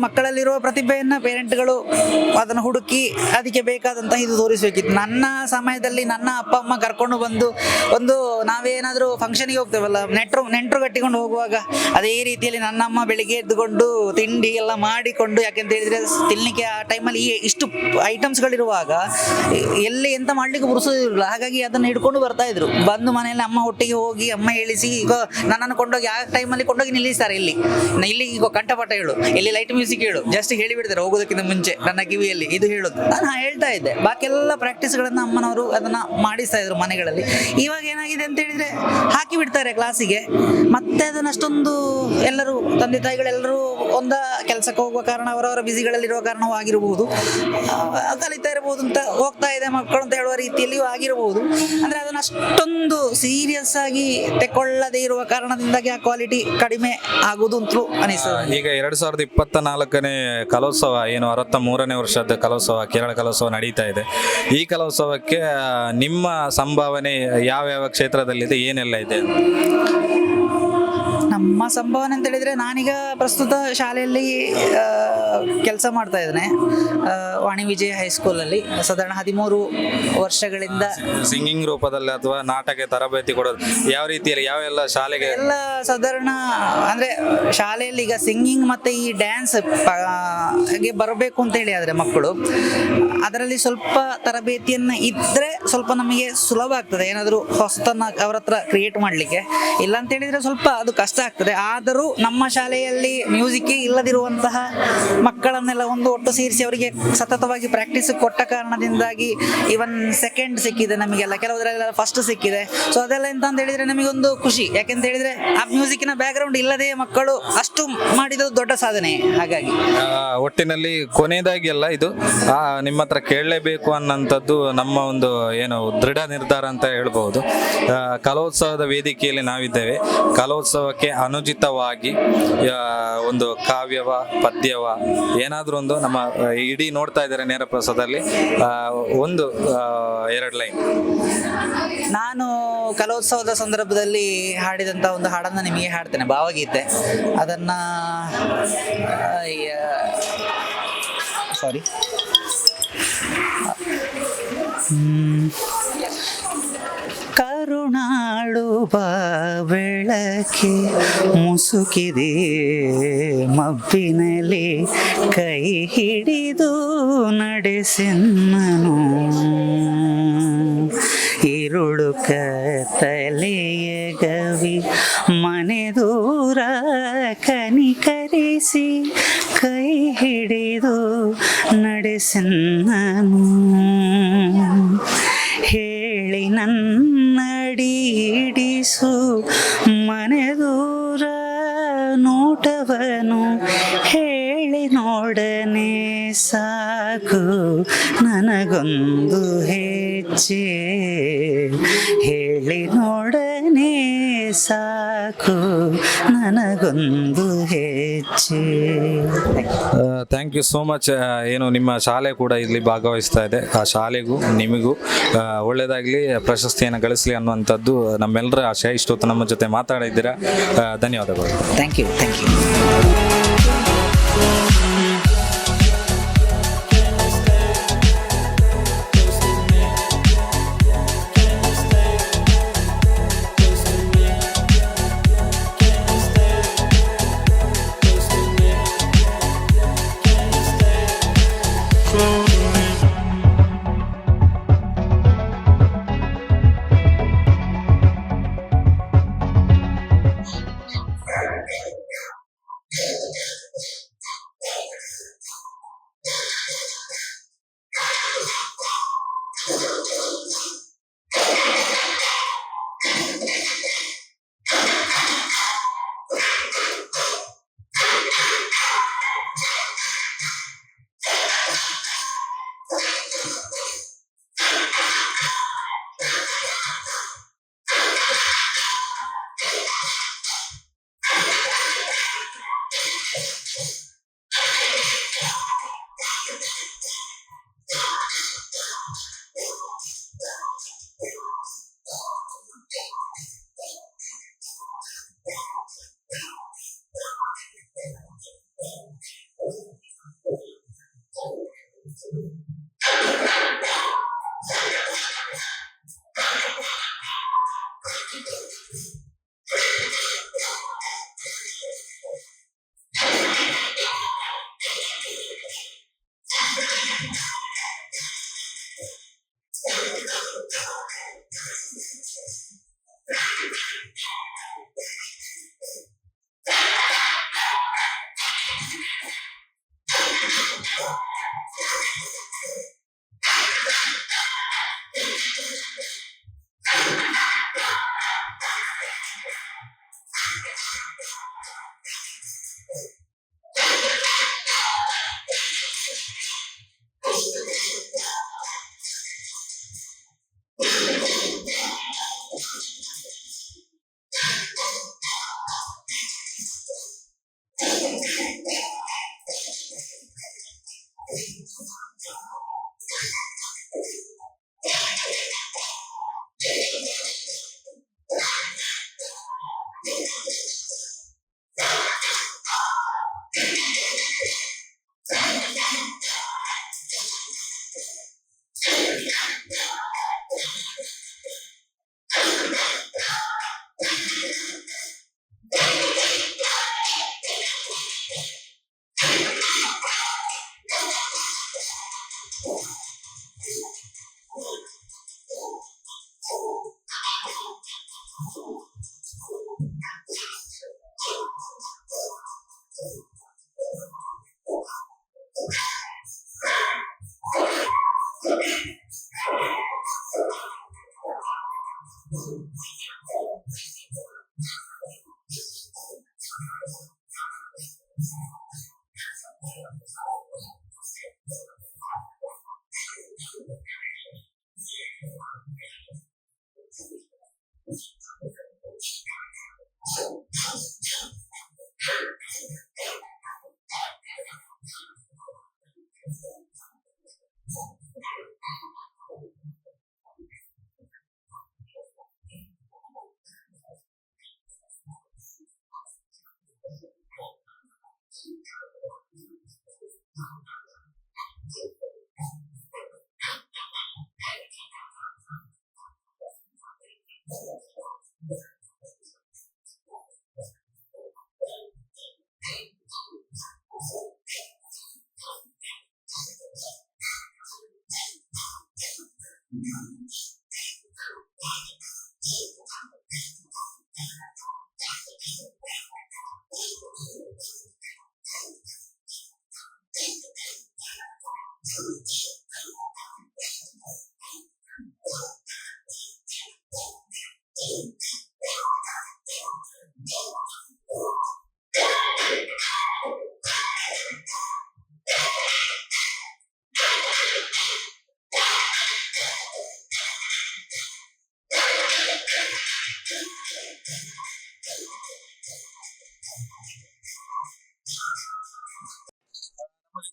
ಮಕ್ಕಳಲ್ಲಿರುವ ಪ್ರತಿಭೆಯನ್ನ ಪೇರೆಂಟ್ಗಳು ಅದನ್ನು ಹುಡುಕಿ ಅದಕ್ಕೆ ಬೇಕಾದಂತಹ ಇದು ತೋರಿಸ್ಬೇಕಿತ್ತು. ನನ್ನ ಸಮಯದಲ್ಲಿ ನನ್ನ ಅಪ್ಪ ಅಮ್ಮ ಕರ್ಕೊಂಡು ಬಂದು ನಾವೇನಾದ್ರೂ ಫಂಕ್ಷನ್ಗೆ ಹೋಗ್ತೇವಲ್ಲ, ನೆಂಟರು ಕಟ್ಟಿಕೊಂಡು ಹೋಗುವಾಗ ಅದೇ ರೀತಿಯಲ್ಲಿ ನನ್ನ ಅಮ್ಮ ಬೆಳಿಗ್ಗೆ ಎದ್ದುಕೊಂಡು ತಿಂಡಿ ಎಲ್ಲ ಮಾಡಿಕೊಂಡು, ಯಾಕೆಂತ ಹೇಳಿದ್ರೆ ತಿನ್ಲಿಕ್ಕೆ ಆ ಟೈಮಲ್ಲಿ ಇಷ್ಟು ಐಟಮ್ಸ್ಗಳಿರುವಾಗ ಎಲ್ಲಿ ಎಂತ ಮಾಡ್ಲಿಕ್ಕೆ ಬುರ್ಸೋದಿರಲಿಲ್ಲ. ಹಾಗಾಗಿ ಅದನ್ನು ಹಿಡ್ಕೊಂಡು ಬರ್ತಾ ಇದ್ರು. ಬಂದು ಮನೆಯಲ್ಲಿ ಅಮ್ಮ ಒಟ್ಟಿಗೆ ಹೋಗಿ ಅಮ್ಮ ಹೇಳಿಸಿ ಈಗ ನನ್ನನ್ನು ಕೊಂಡೋಗಿ ಆ ಟೈಮಲ್ಲಿ ಕೊಂಡೋಗಿ ನಿಲ್ಲಿಸ್ತಾರೆ. ಇಲ್ಲಿ ಈಗ ಕಂಠಪಾಠ ಹೇಳು, ಇಲ್ಲಿ ಲೈಟ್ ಮ್ಯೂಸಿಕ್ ಹೇಳು, ಜಸ್ಟ್ ಹೇಳಿಬಿಡ್ತಾರೆ ಹೋಗೋದಕ್ಕಿಂತ ಮುಂಚೆ ನನ್ನ ಕಿವಿಯಲ್ಲಿ ಇದು ಹೇಳೋದು. ನಾನು ಹೇಳ್ತಾ ಇದ್ದೆ. ಬಾಕಿ ಎಲ್ಲ ಪ್ರಾಕ್ಟೀಸ್ಗಳನ್ನ ಅಮ್ಮನವರು ಅದನ್ನ ಮಾಡಿಸ್ತಾ ಇದ್ರು ಮನೆಗಳಲ್ಲಿ. ಇವಾಗ ಏನಾಗಿದೆ ಅಂತ ಹೇಳಿದ್ರೆ ಹಾಕಿ ಬಿಡ್ತಾರೆ ಕ್ಲಾಸಿಗೆ, ಮತ್ತೆ ಅದನ್ನ ಅಷ್ಟೊಂದು ಎಲ್ಲರೂ ತಂದೆ ತಾಯಿಗಳೆಲ್ಲರೂ ಕೆಲಸಕ್ಕೆ ಹೋಗುವ ಕಾರಣ, ಅವರವರ ಬಿಸಿಗಳಲ್ಲಿರುವ ಕಾರಣವೂ ಆಗಿರಬಹುದು, ಕಲಿತಾ ಇರಬಹುದು ಅಂತ ಹೋಗ್ತಾ ಇದೆ ಮಕ್ಕಳು ಅಂತ ಹೇಳುವ ರೀತಿಯಲ್ಲಿಯೂ ಆಗಿರಬಹುದು. ಅಂದ್ರೆ ಅದನ್ನ ಅಷ್ಟೊಂದು ಸೀರಿಯಸ್ ಆಗಿ ತೆಕೊಳ್ಳದೇ ಇರುವ ಕಾರಣದಿಂದಾಗಿ ಆ ಕ್ವಾಲಿಟಿ ಕಡಿಮೆ ಆಗುವುದು ಅಂತಲೂ ಅನಿಸ್ತದೆ. ಈಗ 2024ನೇ ಕಲೋತ್ಸವ ಏನು 63ನೇ ವರ್ಷದ ಕಲೋತ್ಸವ, ಕೇರಳ ಕಲೋತ್ಸವ ನಡೀತಾ ಇದೆ. ಈ ಕಲೋತ್ಸವಕ್ಕೆ ನಿಮ್ಮ ಸಂಭಾವನೆ ಯಾವ ಕ್ಷೇತ್ರದಲ್ಲಿದೆ, ಏನೆಲ್ಲ ಇದೆ? ನಮ್ಮ ಸಂಭಾವನೆ ಅಂತ ಹೇಳಿದ್ರೆ ನಾನೀಗ ಪ್ರಸ್ತುತ ಶಾಲೆಯಲ್ಲಿ ಕೆಲಸ ಮಾಡ್ತಾ ಇದ್ದೇನೆ, ವಾಣಿ ವಿಜಯ ಹೈಸ್ಕೂಲಲ್ಲಿ. ಸಾಧಾರಣ 13 ವರ್ಷಗಳಿಂದ ಸಿಂಗಿಂಗ್ ರೂಪದಲ್ಲಿ ಅಥವಾ ನಾಟಕ ತರಬೇತಿ ಕೊಡೋದು ಯಾವ ರೀತಿಯಲ್ಲಿ, ಯಾವೆಲ್ಲ ಶಾಲೆಗೆ? ಎಲ್ಲ ಸಾಧಾರಣ ಅಂದ್ರೆ ಶಾಲೆಯಲ್ಲಿ ಈಗ ಸಿಂಗಿಂಗ್ ಮತ್ತೆ ಈ ಡ್ಯಾನ್ಸ್ ಗೆ ಬರಬೇಕು ಅಂತ ಹೇಳಿ ಆದ್ರೆ ಮಕ್ಕಳು ಅದರಲ್ಲಿ ಸ್ವಲ್ಪ ತರಬೇತಿಯನ್ನ ಇದ್ರೆ ಸ್ವಲ್ಪ ನಮಗೆ ಸುಲಭ ಆಗ್ತದೆ, ಏನಾದರೂ ಹೊಸತನ್ನ ಅವರ ಹತ್ರ ಕ್ರಿಯೇಟ್ ಮಾಡ್ಲಿಕ್ಕೆ. ಇಲ್ಲ ಅಂತ ಹೇಳಿದ್ರೆ ಸ್ವಲ್ಪ ಅದು ಕಷ್ಟ ಆಗ್ತದೆ. ಆದರೂ ನಮ್ಮ ಶಾಲೆಯಲ್ಲಿ ಮ್ಯೂಸಿಕ್ ಇಲ್ಲದಿರುವಂತಹ ಮಕ್ಕಳನ್ನೆಲ್ಲ ಒಟ್ಟು ಸೇರಿಸಿ ಅವರಿಗೆ ಸತತವಾಗಿ ಪ್ರಾಕ್ಟೀಸ್ ಕೊಟ್ಟ ಕಾರಣದಿಂದಾಗಿ ಇವನ್ ಸೆಕೆಂಡ್ ಸಿಕ್ಕಿದೆ ನಮಗೆಲ್ಲ, ಕೆಲವರೆಲ್ಲ ಫಸ್ಟ್ ಸಿಕ್ಕಿದೆ. ಸೊ ಅದೆಲ್ಲ ಎಂತ ಅಂತ ಹೇಳಿದ್ರೆ ನಮಗೊಂದು ಖುಷಿ. ಯಾಕೆಂತ ಹೇಳಿದ್ರೆ ಆ ಮ್ಯೂಸಿಕ್ನ ಬ್ಯಾಕ್ ಗ್ರೌಂಡ್ ಇಲ್ಲದೆ ಮಕ್ಕಳು ಅಷ್ಟು ಮಾಡಿದ ದೊಡ್ಡ ಸಾಧನೆ. ಹಾಗಾಗಿ ಒಟ್ಟಿನಲ್ಲಿ ಕೊನೆಯದಾಗಿ ಎಲ್ಲ ಇದು ನಿಮ್ಮ ಹತ್ರ ಕೇಳಲೇಬೇಕು ಅನ್ನೋಂಥದ್ದು ನಮ್ಮ ಒಂದು ಏನು ದೃಢ ನಿರ್ಧಾರ ಅಂತ ಹೇಳ್ಬಹುದು. ಕಲೋತ್ಸವದ ವೇದಿಕೆಯಲ್ಲಿ ನಾವಿದ್ದೇವೆ. ಕಲೋತ್ಸವಕ್ಕೆ ಅನುಚಿತವಾಗಿ ಒಂದು ಕಾವ್ಯವ ಪದ್ಯವ ಏನಾದರೂ ಒಂದು ನಮ್ಮ ಇಡೀ ನೋಡ್ತಾ ಇದ್ದಾರೆ ನೇರ ಪ್ರಸಾದದಲ್ಲಿ 1-2 ಲೈನ್. ನಾನು ಕಲೋತ್ಸವದ ಸಂದರ್ಭದಲ್ಲಿ ಹಾಡಿದಂಥ ಒಂದು ಹಾಡನ್ನು ನಿಮಗೆ ಹಾಡ್ತೇನೆ, ಭಾವಗೀತೆ. ಅದನ್ನ ಸಾರಿ ಕರುಣಾಳುವ ಬೆಳಕೆ ಮುಸುಕಿದೆ ಮಬ್ಬಿನಲ್ಲಿ ಕೈ ಹಿಡಿದು ನಡೆಸೆನ್ನನು ഇരുളു ಕತ್ತಲೆಯ ಗವಿ ಮನೆ ದೂರ ಕನಿಕರಿಸಿ ಕೈ ಹಿಡಿದು ನಡೆಸೆನ್ನನು ಹೇಳಿ ನನ್ನಡಿ ಹಿಡಿಸು ಮನೆ ದೂರ ಎಲ್ಲವನು ಹೇಳಿ ನೋಡನೆ ಸಾಕು ನನಗೊಂದು ಹೆಚ್ಚೆ ಹೇಳಿ ನೋಡನೆ ಸಾಕು ನನಗೊಂದು ಹೆಚ್ಚೆ. Thank you so much. ಏನು ನಿಮ್ಮ ಶಾಲೆ ಕೂಡ ಇಲ್ಲಿ ಭಾಗವಹಿಸ್ತಾ ಇದೆ, ಆ ಶಾಲೆಗೂ ನಿಮಗೂ ಒಳ್ಳೆಯದಾಗಲಿ, ಪ್ರಶಸ್ತಿಯನ್ನು ಗಳಿಸಲಿ ಅನ್ನುವಂಥದ್ದು ನಮ್ಮೆಲ್ಲರ ಆಶಯ. ಇಷ್ಟೊತ್ತು ನಮ್ಮ ಜೊತೆ ಮಾತಾಡಿದ್ದೀರಾ, ಧನ್ಯವಾದಗಳು. Thank you.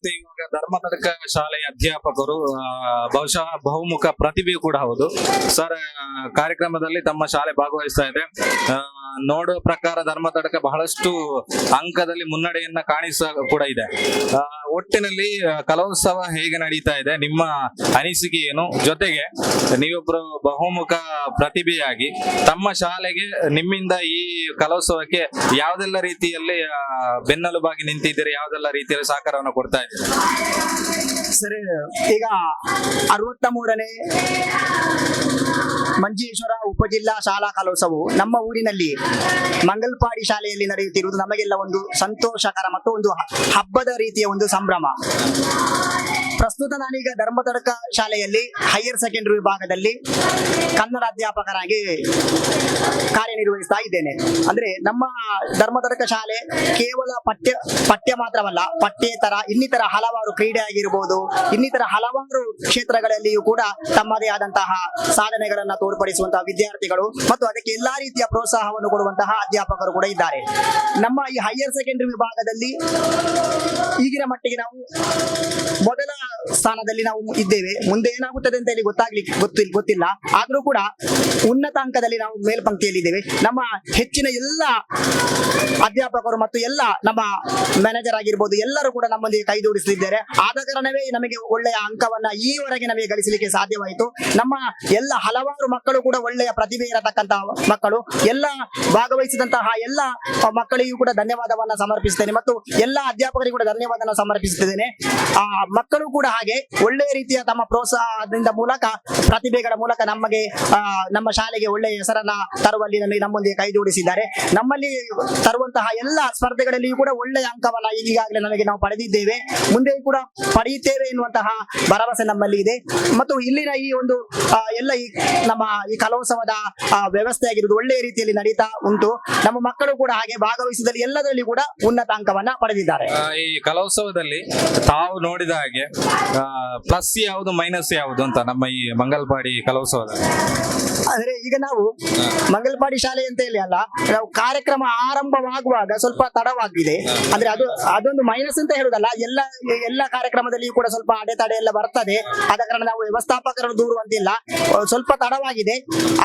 ಜೊತೆ ಇವಾಗ ಧರ್ಮತಡಕ ಶಾಲೆಯ ಅಧ್ಯಾಪಕರು, ಬಹುಶಃ ಬಹುಮುಖ ಪ್ರತಿಭೆಯೂ ಕೂಡ ಹೌದು. ಸರ್, ಕಾರ್ಯಕ್ರಮದಲ್ಲಿ ತಮ್ಮ ಶಾಲೆ ಭಾಗವಹಿಸ್ತಾ ಇದೆ. ನೋಡುವ ಪ್ರಕಾರ ಧರ್ಮತಡಕ ಬಹಳಷ್ಟು ಅಂಕದಲ್ಲಿ ಮುನ್ನಡೆಯನ್ನ ಕಾಣಿಸ ಕೂಡ ಇದೆ. ಒಟ್ಟಿನಲ್ಲಿ ಕಲೋತ್ಸವ ಹೇಗೆ ನಡೀತಾ ಇದೆ, ನಿಮ್ಮ ಅನಿಸಿಕೆ ಏನು? ಜೊತೆಗೆ ನೀವೊಬ್ಬರು ಬಹುಮುಖ ಪ್ರತಿಭೆಯಾಗಿ ತಮ್ಮ ಶಾಲೆಗೆ ನಿಮ್ಮಿಂದ ಈ ಕಲೋತ್ಸವಕ್ಕೆ ಯಾವ್ದೆಲ್ಲ ರೀತಿಯಲ್ಲಿ ಬೆನ್ನೆಲುಬಾಗಿ ನಿಂತಿದ್ದೀರಿ, ಯಾವ್ದೆಲ್ಲ ರೀತಿಯಲ್ಲಿ ಸಹಕಾರವನ್ನು ಕೊಡ್ತಾ ಇದ್ದೀರಿ? ಸರಿ, ಈಗ 63ನೇ ಮಂಜೇಶ್ವರ ಉಪಜಿಲ್ಲಾ ಶಾಲಾ ಕಲೋತ್ಸವವು ನಮ್ಮ ಊರಿನಲ್ಲಿ ಮಂಗಲ್ಪಾಡಿ ಶಾಲೆಯಲ್ಲಿ ನಡೆಯುತ್ತಿರುವುದು ನಮಗೆಲ್ಲ ಒಂದು ಸಂತೋಷಕರ ಮತ್ತು ಒಂದು ಹಬ್ಬದ ರೀತಿಯ ಒಂದು ಸಂಭ್ರಮ. ಪ್ರಸ್ತುತ ನಾನೀಗ ಧರ್ಮತಡಕ ಶಾಲೆಯಲ್ಲಿ ಹೈಯರ್ ಸೆಕೆಂಡರಿ ವಿಭಾಗದಲ್ಲಿ ಕನ್ನಡ ಅಧ್ಯಾಪಕರಾಗಿ ಕಾರ್ಯನಿರ್ವಹಿಸ್ತಾ ಇದ್ದೇನೆ. ಅಂದ್ರೆ ನಮ್ಮ ಧರ್ಮತಡಕ ಶಾಲೆ ಕೇವಲ ಪಠ್ಯ ಮಾತ್ರವಲ್ಲ, ಪಠ್ಯೇತರ ಇನ್ನಿತರ ಹಲವಾರು ಕ್ರೀಡೆ ಆಗಿರಬಹುದು, ಇನ್ನಿತರ ಹಲವಾರು ಕ್ಷೇತ್ರಗಳಲ್ಲಿಯೂ ಕೂಡ ತಮ್ಮದೇ ಆದಂತಹ ಸಾಧನೆಗಳನ್ನ ತೋರ್ಪಡಿಸುವಂತಹ ವಿದ್ಯಾರ್ಥಿಗಳು ಮತ್ತು ಅದಕ್ಕೆ ಎಲ್ಲಾ ರೀತಿಯ ಪ್ರೋತ್ಸಾಹವನ್ನು ಕೊಡುವಂತಹ ಅಧ್ಯಾಪಕರು ಕೂಡ ಇದ್ದಾರೆ. ನಮ್ಮ ಈ ಹೈಯರ್ ಸೆಕೆಂಡರಿ ವಿಭಾಗದಲ್ಲಿ ಈಗಿನ ಮಟ್ಟಿಗೆ ನಾವು ಮೊದಲ ಸ್ಥಾನದಲ್ಲಿ ನಾವು ಇದ್ದೇವೆ. ಮುಂದೆ ಏನಾಗುತ್ತದೆ ಅಂತ ಹೇಳಿ ಗೊತ್ತಿಲ್ಲ. ಆದ್ರೂ ಕೂಡ ಉನ್ನತ ಅಂಕದಲ್ಲಿ ನಾವು ಮೇಲ್ಪಂಕ್ತಿಯಲ್ಲಿದ್ದೇವೆ. ನಮ್ಮ ಹೆಚ್ಚಿನ ಎಲ್ಲ ಅಧ್ಯಾಪಕರು ಮತ್ತು ಎಲ್ಲ ನಮ್ಮ ಮ್ಯಾನೇಜರ್ ಆಗಿರ್ಬೋದು ಎಲ್ಲರೂ ಕೂಡ ನಮ್ಮೊಂದಿಗೆ ಕೈ ಜೋಡಿಸುತ್ತಿದ್ದಾರೆ. ಆದ ಕಾರಣವೇ ನಮಗೆ ಒಳ್ಳೆಯ ಅಂಕವನ್ನ ಈವರೆಗೆ ನಮಗೆ ಗಳಿಸಲಿಕ್ಕೆ ಸಾಧ್ಯವಾಯಿತು. ನಮ್ಮ ಎಲ್ಲ ಹಲವಾರು ಮಕ್ಕಳು ಕೂಡ ಒಳ್ಳೆಯ ಪ್ರತಿಭೆ ಇರತಕ್ಕಂತಹ ಮಕ್ಕಳು. ಎಲ್ಲ ಭಾಗವಹಿಸಿದಂತಹ ಎಲ್ಲ ಮಕ್ಕಳಿಗೂ ಕೂಡ ಧನ್ಯವಾದವನ್ನ ಸಮರ್ಪಿಸುತ್ತೇನೆ ಮತ್ತು ಎಲ್ಲ ಅಧ್ಯಾಪಕರಿಗೂ ಕೂಡ ಧನ್ಯವಾದನ ಸಮರ್ಪಿಸುತ್ತಿದ್ದೇನೆ. ಆ ಮಕ್ಕಳು ಕೂಡ ಹಾಗೆ ಒಳ್ಳೆಯ ರೀತಿಯ ತಮ್ಮ ಪ್ರೋತ್ಸಾಹದಿಂದ ಮೂಲಕ ಪ್ರತಿಭೆಗಳ ಮೂಲಕ ನಮಗೆ ನಮ್ಮ ಶಾಲೆಗೆ ಒಳ್ಳೆಯ ಹೆಸರನ್ನ ತರುವಲ್ಲಿ ನಮ್ಮೊಂದಿಗೆ ಕೈ ಜೋಡಿಸಿದ್ದಾರೆ. ನಮ್ಮಲ್ಲಿ ತರುವಂತಹ ಎಲ್ಲ ಸ್ಪರ್ಧೆಗಳಲ್ಲಿಯೂ ಕೂಡ ಒಳ್ಳೆಯ ಅಂಕವನ್ನ ಈಗಾಗಲೇ ನಾವು ಪಡೆದಿದ್ದೇವೆ, ಮುಂದೆ ಕೂಡ ಪಡೆಯುತ್ತೇವೆ ಎನ್ನುವಂತಹ ಭರವಸೆ ನಮ್ಮಲ್ಲಿ ಇದೆ. ಮತ್ತು ಇಲ್ಲಿನ ಈ ಒಂದು ಎಲ್ಲ ನಮ್ಮ ಈ ಕಲೋತ್ಸವದ ವ್ಯವಸ್ಥೆ ಆಗಿರುವುದು ಒಳ್ಳೆಯ ರೀತಿಯಲ್ಲಿ ನಡೀತಾ ಉಂಟು. ನಮ್ಮ ಮಕ್ಕಳು ಕೂಡ ಹಾಗೆ ಭಾಗವಹಿಸಿದಲ್ಲಿ ಎಲ್ಲದರಲ್ಲಿ ಕೂಡ ಉನ್ನತ ಅಂಕವನ್ನ ಪಡೆದಿದ್ದಾರೆ. ಈ ಕಲೋತ್ಸವದಲ್ಲಿ ತಾವು ನೋಡಿದ ಹಾಗೆ ಪ್ಲಸ್ ಯಾವುದು ಮೈನಸ್ ಯಾವುದು ಅಂತ ನಮ್ಮ ಈ ಮಂಗಲ್ಪಾಡಿ ಕಲೋತ್ಸವದಲ್ಲಿ? ಅಂದ್ರೆ ಈಗ ನಾವು ಮಂಗಲ್ಪಾಡಿ ಶಾಲೆ ಅಂತ ಹೇಳಿ ಅಲ್ಲ, ನಾವು ಕಾರ್ಯಕ್ರಮ ಆರಂಭವಾಗುವಾಗ ಸ್ವಲ್ಪ ತಡವಾಗಿದೆ. ಅಂದ್ರೆ ಅದೊಂದು ಮೈನಸ್ ಅಂತ ಹೇಳುದಲ್ಲ, ಎಲ್ಲ ಕಾರ್ಯಕ್ರಮದಲ್ಲಿಯೂ ಕೂಡ ಸ್ವಲ್ಪ ಅಡೆತಡೆ ಎಲ್ಲ ಬರ್ತದೆ. ಆದ ಕಾರಣ ನಾವು ವ್ಯವಸ್ಥಾಪಕರನ್ನು ದೂರುವಂತಿಲ್ಲ, ಸ್ವಲ್ಪ ತಡವಾಗಿದೆ.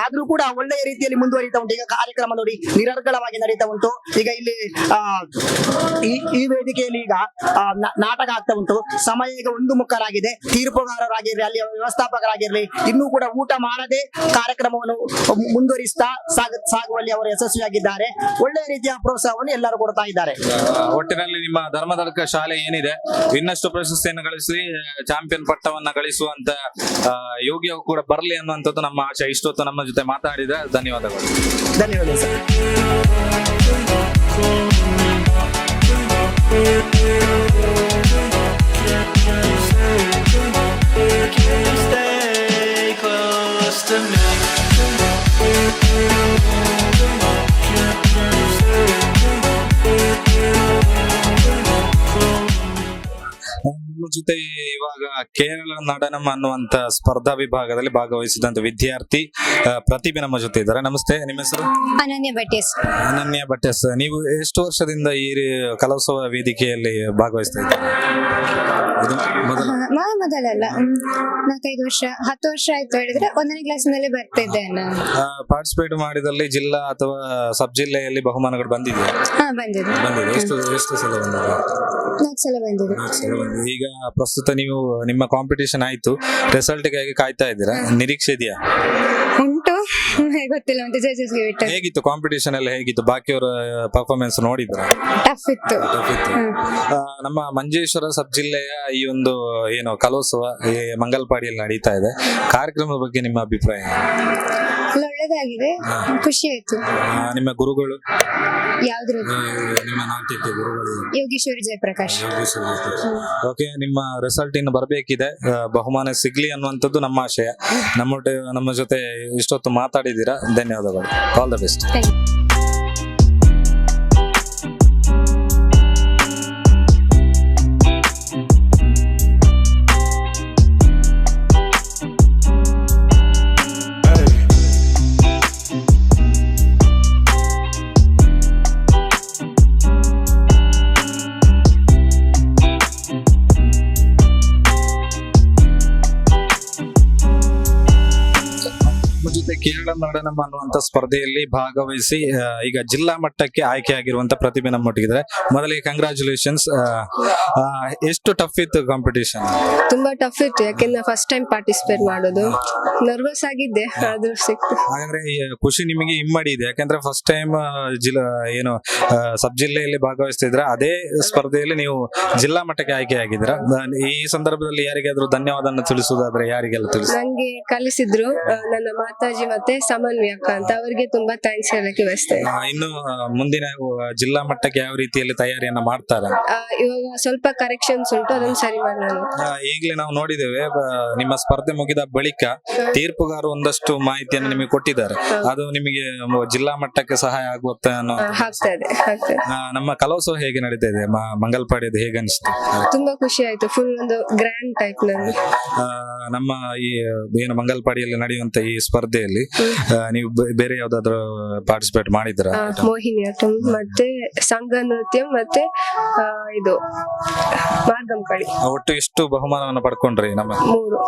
ಆದ್ರೂ ಕೂಡ ಒಳ್ಳೆಯ ರೀತಿಯಲ್ಲಿ ಮುಂದುವರಿತಾ ಉಂಟು. ಈಗ ಕಾರ್ಯಕ್ರಮ ನೋಡಿ ನಿರರ್ಗಳವಾಗಿ ನಡೀತಾ ಉಂಟು. ಈಗ ಇಲ್ಲಿ ಈ ವೇದಿಕೆಯಲ್ಲಿ ಈಗ ನಾಟಕ ಆಗ್ತಾ ಉಂಟು. ಸಮಯ ಈಗ 1:30 ತೀರ್ಪುಗಾರರಾಗಿರ್ಲಿ, ಅಲ್ಲಿ ವ್ಯವಸ್ಥಾಪಕರಾಗಿರ್ಲಿ ಇನ್ನೂ ಕೂಡ ಊಟ ಮಾಡದೆ ಕಾರ್ಯಕ್ರಮವನ್ನು ಮುಂದುವರಿಸ್ತಾ ಸಾಗುವಲ್ಲಿ ಅವರು ಯಶಸ್ವಿಯಾಗಿದ್ದಾರೆ. ಒಳ್ಳೆಯ ರೀತಿಯ ಪ್ರೋತ್ಸಾಹವನ್ನು ಎಲ್ಲರೂ ಕೊಡ್ತಾ ಇದ್ದಾರೆ. ಒಟ್ಟಿನಲ್ಲಿ ನಿಮ್ಮ ಧರ್ಮತಡಕ ಶಾಲೆ ಏನಿದೆ ಇನ್ನಷ್ಟು ಪ್ರಶಸ್ತಿಯನ್ನು ಗಳಿಸಿ ಚಾಂಪಿಯನ್ ಪಟ್ಟವನ್ನ ಗಳಿಸುವಂತ ಯೋಗ್ಯ ಕೂಡ ಬರಲಿ ಅನ್ನುವಂಥದ್ದು ನಮ್ಮ ಆಶೆ. ಇಷ್ಟೊತ್ತು ನಮ್ಮ ಜೊತೆ ಮಾತಾಡಿದ ಧನ್ಯವಾದಗಳು. ಧನ್ಯವಾದ ಸರ್. ನಮ್ಮ ಜೊತೆ ಇವಾಗ ಕೇರಳ ನಡೆನಂ ಅನ್ನುವಂತ ಸ್ಪರ್ಧಾ ವಿಭಾಗದಲ್ಲಿ ಭಾಗವಹಿಸಿದಂತ ವಿದ್ಯಾರ್ಥಿ ಪ್ರತಿಭೆ ನಮ್ಮ ಜೊತೆ ಇದ್ದಾರೆ. ನಮಸ್ತೆ, ನಿಮ್ಮ ಹೆಸರು? ಅನನ್ಯ ಭಟ್ಯಸ್. ಅನನ್ಯ ಭಟ್ಯಸ್, ನೀವು ಎಷ್ಟು ವರ್ಷದಿಂದ ಈ ಕಲೋತ್ಸವ ವೇದಿಕೆಯಲ್ಲಿ ಭಾಗವಹಿಸ್ತಾ ಇದ್ದೀರಿ? ಮೊದಲಲ್ಲ, 4-5 ವರ್ಷ 10 ವರ್ಷ ಆಯ್ತು ಹೇಳಿದ್ರೆ 1ನೇ ಕ್ಲಾಸ್ನಲ್ಲಿ ಬರ್ತಿದ್ದೆ ನಾನು. ಪಾರ್ಟಿಸಿಪೇಟ್ ಮಾಡಿದಲ್ಲಿ ಜಿಲ್ಲಾ ಅಥವಾ ಸಬ್ ಜಿಲ್ಲೆಯಲ್ಲಿ ಬಹುಮಾನಗಳು ಬಂದಿದೆ? ಬಂದಿದೆ. ಎಷ್ಟು ಸಲ ಬಂದಿದೆ? 4 ಸಲ ಬಂದಿದೆ. ಈಗ ಪ್ರಸ್ತುತ ನೀವು ನಿಮ್ಮ ಕಾಂಪಿಟೇಷನ್ ಆಯ್ತು, ರಿಸಲ್ಟ್ಗಾಗಿ ಕಾಯ್ತಾ ಇದ್ದೀರಾ? ನಿರೀಕ್ಷೆ ಇದೆಯಾ? ಉಂಟು, ಗೊತ್ತಿಲ್ಲ, ಮತ್ತೆ ಜಡ್ಜಸ್ಗೆ ಬಿಟ್ಟು. ಹೇಗಿತ್ತು ಕಾಂಪಿಟೇಷನ್ ಎಲ್ಲ? ಹೇಗಿತ್ತು? ಬಾಕಿಯವರ ಪರ್ಫಾರ್ಮೆನ್ಸ್ ನೋಡಿದ್ರ? ಟಫ್ ಇತ್ತು. ನಮ್ಮ ಮಂಜೇಶ್ವರ ಸಬ್ ಜಿಲ್ಲೆಯ ಈ ಒಂದು ಏನು ಕಲೋತ್ಸವ ಮಂಗಲ್ಪಾಡಿಯಲ್ಲಿ ನಡೀತಾ ಇದೆ, ಕಾರ್ಯಕ್ರಮದ ಬಗ್ಗೆ ನಿಮ್ಮ ಅಭಿಪ್ರಾಯ? ಒಳ್ಳೆದಾಗಿದೆ, ಖುಷಿ ಆಯ್ತು. ನಿಮ್ಮ ಗುರುಗಳು ಯಾವ್ದ್ರ? ನಿಮ್ಮ ನಾಟ್ಯಕ್ಕೆ ಗುರುಗಳು ಯೋಗೀಶ್ವರಿ ಜಯಪ್ರಕಾಶ್. ಓಕೆ, ನಿಮ್ಮ ರಿಸಲ್ಟ್ ಇನ್ನು ಬರಬೇಕಿದೆ, ಬಹುಮಾನ ಸಿಗ್ಲಿ ಅನ್ನುವಂಥದ್ದು ನಮ್ಮ ಆಶಯ. ನಮ್ಮ ಜೊತೆ ಇಷ್ಟೊತ್ತು ಮಾತಾಡಿದ್ದೀರಾ, ಧನ್ಯವಾದಗಳು. All the best. ಕೇರಳ ನಾಡನಂ ಅನ್ನುವಂಥ ಸ್ಪರ್ಧೆಯಲ್ಲಿ ಭಾಗವಹಿಸಿ ಈಗ ಜಿಲ್ಲಾ ಮಟ್ಟಕ್ಕೆ ಆಯ್ಕೆಯಾಗಿರುವಂತ ಪ್ರತಿಭೆ ನಮ್ಮೊಟ್ಟಿಗಿದ್ದಾರೆ. ಮೊದಲಿಗೆ ಕಂಗ್ರಾಚುಲೇಷನ್ಸ್. ಎಷ್ಟು ಟಫ್ ಇತ್ತು ಕಾಂಪಿಟೇಷನ್? ತುಂಬಾ ಟಫ್ ಇತ್ತು, ಯಾಕೆಂದ್ರೆ ಫಸ್ಟ್ ಟೈಮ್ ಪಾರ್ಟಿಸಿಪೇಟ್ ಮಾಡೋದು. ನರ್ವಸ್ ಆಗಿದ್ದೆ, ಆದ್ರೂ ಸಿಕ್ತು. ಹಾಗಾದ್ರೆ ಈ ಖುಷಿ ನಿಮಗೆ ಇಮ್ಮಡಿ ಇದೆ, ಯಾಕಂದ್ರೆ ಫಸ್ಟ್ ಟೈಮ್ ಸಬ್ ಜಿಲ್ಲೆಯಲ್ಲಿ ಭಾಗವಹಿಸ್ತಿದ್ರ, ಅದೇ ಸ್ಪರ್ಧೆಯಲ್ಲಿ ನೀವು ಜಿಲ್ಲಾ ಮಟ್ಟಕ್ಕೆ ಆಯ್ಕೆಯಾಗಿದ್ದೀರಾ. ಈ ಸಂದರ್ಭದಲ್ಲಿ ಯಾರಿಗಾದ್ರೂ ಧನ್ಯವಾದ ತಿಳಿಸುವುದಾದ್ರೆ ಯಾರಿಗೆಲ್ಲ ತಿಳಿಸಿ? ನಂಗೆ ಕಲಿಸಿದ್ರು ನನ್ನ ಮಾತಾಜಿ ಮತ್ತೆ ಸಮನ್ವಿ ಅಕ್ಕ ಅಂತ, ಅವರಿಗೆ ತುಂಬಾ ಥ್ಯಾಂಕ್ಸ್ ಹೇಳಕ್ಕೆ ಬಯಸ್ತೇನೆ. ಇನ್ನು ಮುಂದಿನ ಜಿಲ್ಲಾ ಮಟ್ಟಕ್ಕೆ ಯಾವ ರೀತಿಯಲ್ಲಿ ತಯಾರಿಯನ್ನ ಮಾಡ್ತಾರೆ? ಇವಾಗ ಸ್ವಲ್ಪ ಕರೆಕ್ಷನ್ಸ್ ಉಂಟು, ಅದನ್ನು ಸರಿ ಮಾಡೋಣ. ಈಗಲೇ ನಾವು ನೋಡಿದ್ದೇವೆ, ನಿಮ್ಮ ಸ್ಪರ್ಧೆ ಮುಗಿದ ಬಳಿಕ ತೀರ್ಪುಗಾರರು ಒಂದಷ್ಟು ಮಾಹಿತಿಯನ್ನು ನಿಮಗೆ ಕೊಟ್ಟಿದ್ದಾರೆ. ಅದು ನಿಮಗೆ ಜಿಲ್ಲಾ ಮಟ್ಟಕ್ಕೆ ಸಹಾಯ ಆಗುತ್ತೆ ಅನ್ನೋ? ಆಗ್ತದೆ. ನಮ್ಮ ಕಲೋತ್ಸವ ಹೇಗೆ ನಡೀತಾ ಇದೆ ಮಂಗಲ್ಪಾಡಿಯದು, ಹೇಗೆ ಅನಿಸ್ತು? ತುಂಬಾ ಖುಷಿ ಆಯ್ತು, ಫುಲ್ ಒಂದು ಗ್ರ್ಯಾಂಡ್ ಟೈಪ್ ನಲ್ಲಿ. ನಮ್ಮ ಈ ಏನು ಮಂಗಲ್ಪಾಡಿಯಲ್ಲಿ ನಡೆಯುವಂತ ಈ ಸ್ಪರ್ಧೆಯಲ್ಲಿ ನೀವು ಬೇರೆ ಯಾವ್ದಾದ್ರು ಪಾರ್ಟಿಸಿಪೇಟ್ ಮಾಡಿದ್ರ? ಮೋಹಿನಿಯಾಟ್ಟಂ ಮತ್ತೆ ಸಂಘ ನೃತ್ಯ ಮತ್ತೆ ಇದು ಮಾರ್ಗಂ ಕಳಿ. ಒಟ್ಟು ಎಷ್ಟು ಬಹುಮಾನವನ್ನು ಪಡ್ಕೊಂಡ್ರಿ? ನಮ್ಮ 3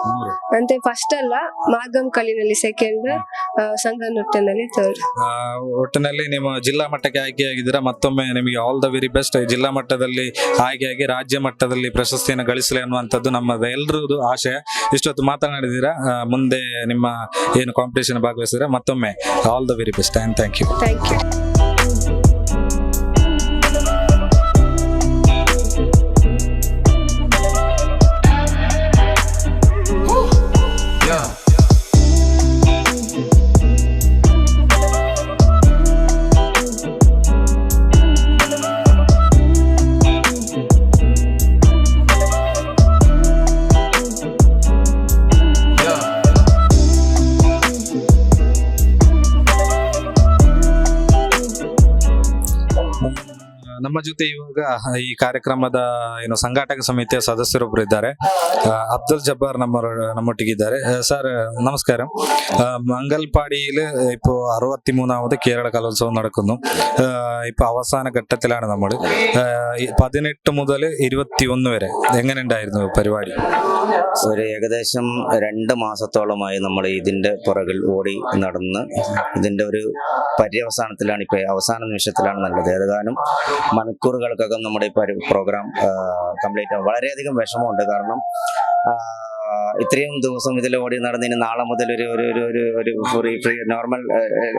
ಮತ್ತೆ ಫಸ್ಟ್ ಅಲ್ಲ, ಮಾರ್ಗಂ ಕಳಿನಲ್ಲಿ ಸೆಕೆಂಡ್, ಸಂಘ ನೃತ್ಯದಲ್ಲಿ ಥರ್ಡ್. ಒಟ್ಟಿನಲ್ಲಿ ನಿಮ್ಮ ಜಿಲ್ಲಾ ಮಟ್ಟಕ್ಕೆ ಆಯ್ಕೆಯಾಗಿದ್ದೀರಾ. ಮತ್ತೊಮ್ಮೆ ನಿಮಗೆ ಆಲ್ ದ ವೆರಿ ಬೆಸ್ಟ್. ಜಿಲ್ಲಾ ಮಟ್ಟದಲ್ಲಿ ಆಯ್ಕೆಯಾಗಿ ರಾಜ್ಯ ಮಟ್ಟದಲ್ಲಿ ಪ್ರಶಸ್ತಿಯನ್ನು ಗಳಿಸಲಿ ಅನ್ನುವಂಥದ್ದು ನಮ್ಮ ಎಲ್ಲರದ್ದು ಆಶಯ. ಇಷ್ಟೊತ್ತು ಮಾತನಾಡಿದ್ದೀರಾ, ಮುಂದೆ ನಿಮ್ಮ ಏನು ಕಾಂಪಿಟೇಷನ್ ಭಾಗವಹಿಸಿದ್ರೆ ಮತ್ತೊಮ್ಮೆ all the very best and thank you. Thank you. ನಮ್ಮ ಜೊತೆ ಇವಾಗ ಈ ಕಾರ್ಯಕ್ರಮದ ಏನು ಸಂಘಾಟಕ ಸಮಿತಿಯ ಸದಸ್ಯರೊಬ್ಬರು ಇದ್ದಾರೆ, ಅಬ್ದುಲ್ ಜಬ್ಬಾರ್ நம்மொட்டிದ್ದಾರೆ. சார் നമസ്കാരം. മംഗൽപാടിയിൽ ഇപ്പോൾ 63ാമത് കേരള കലോത്സവം നടക്കുന്നു. ഇപ്പോൾ അവസാന ഘട്ടത്തിലാണ് നമ്മൾ. 18 മുതൽ 21 വരെ എങ്ങനെ ഉണ്ടായിരുന്നു പരിപാടി? ഒരു ഏകദേശം 2 മാസത്തോളമായി നമ്മൾ ഇതിന്റെ പുറകിൽ ഓടി നടന്ന് ഇതിന്റെ ഒരു പര്യവസാനത്തിലാണ്, ഇപ്പൊ അവസാന നിമിഷത്തിലാണ് നല്ലത്. ഏതാനും മണിക്കൂറുകൾക്കകം നമ്മുടെ ഈ പ്രോഗ്രാം കംപ്ലീറ്റ് ആവും. വളരെയധികം വിഷമമുണ്ട്, കാരണം ഇത്രയും ദിവസം ഇതിൽ ഓടി നടന്നതിന് നാളെ മുതൽ ഒരു ഫ്രീ നോർമൽ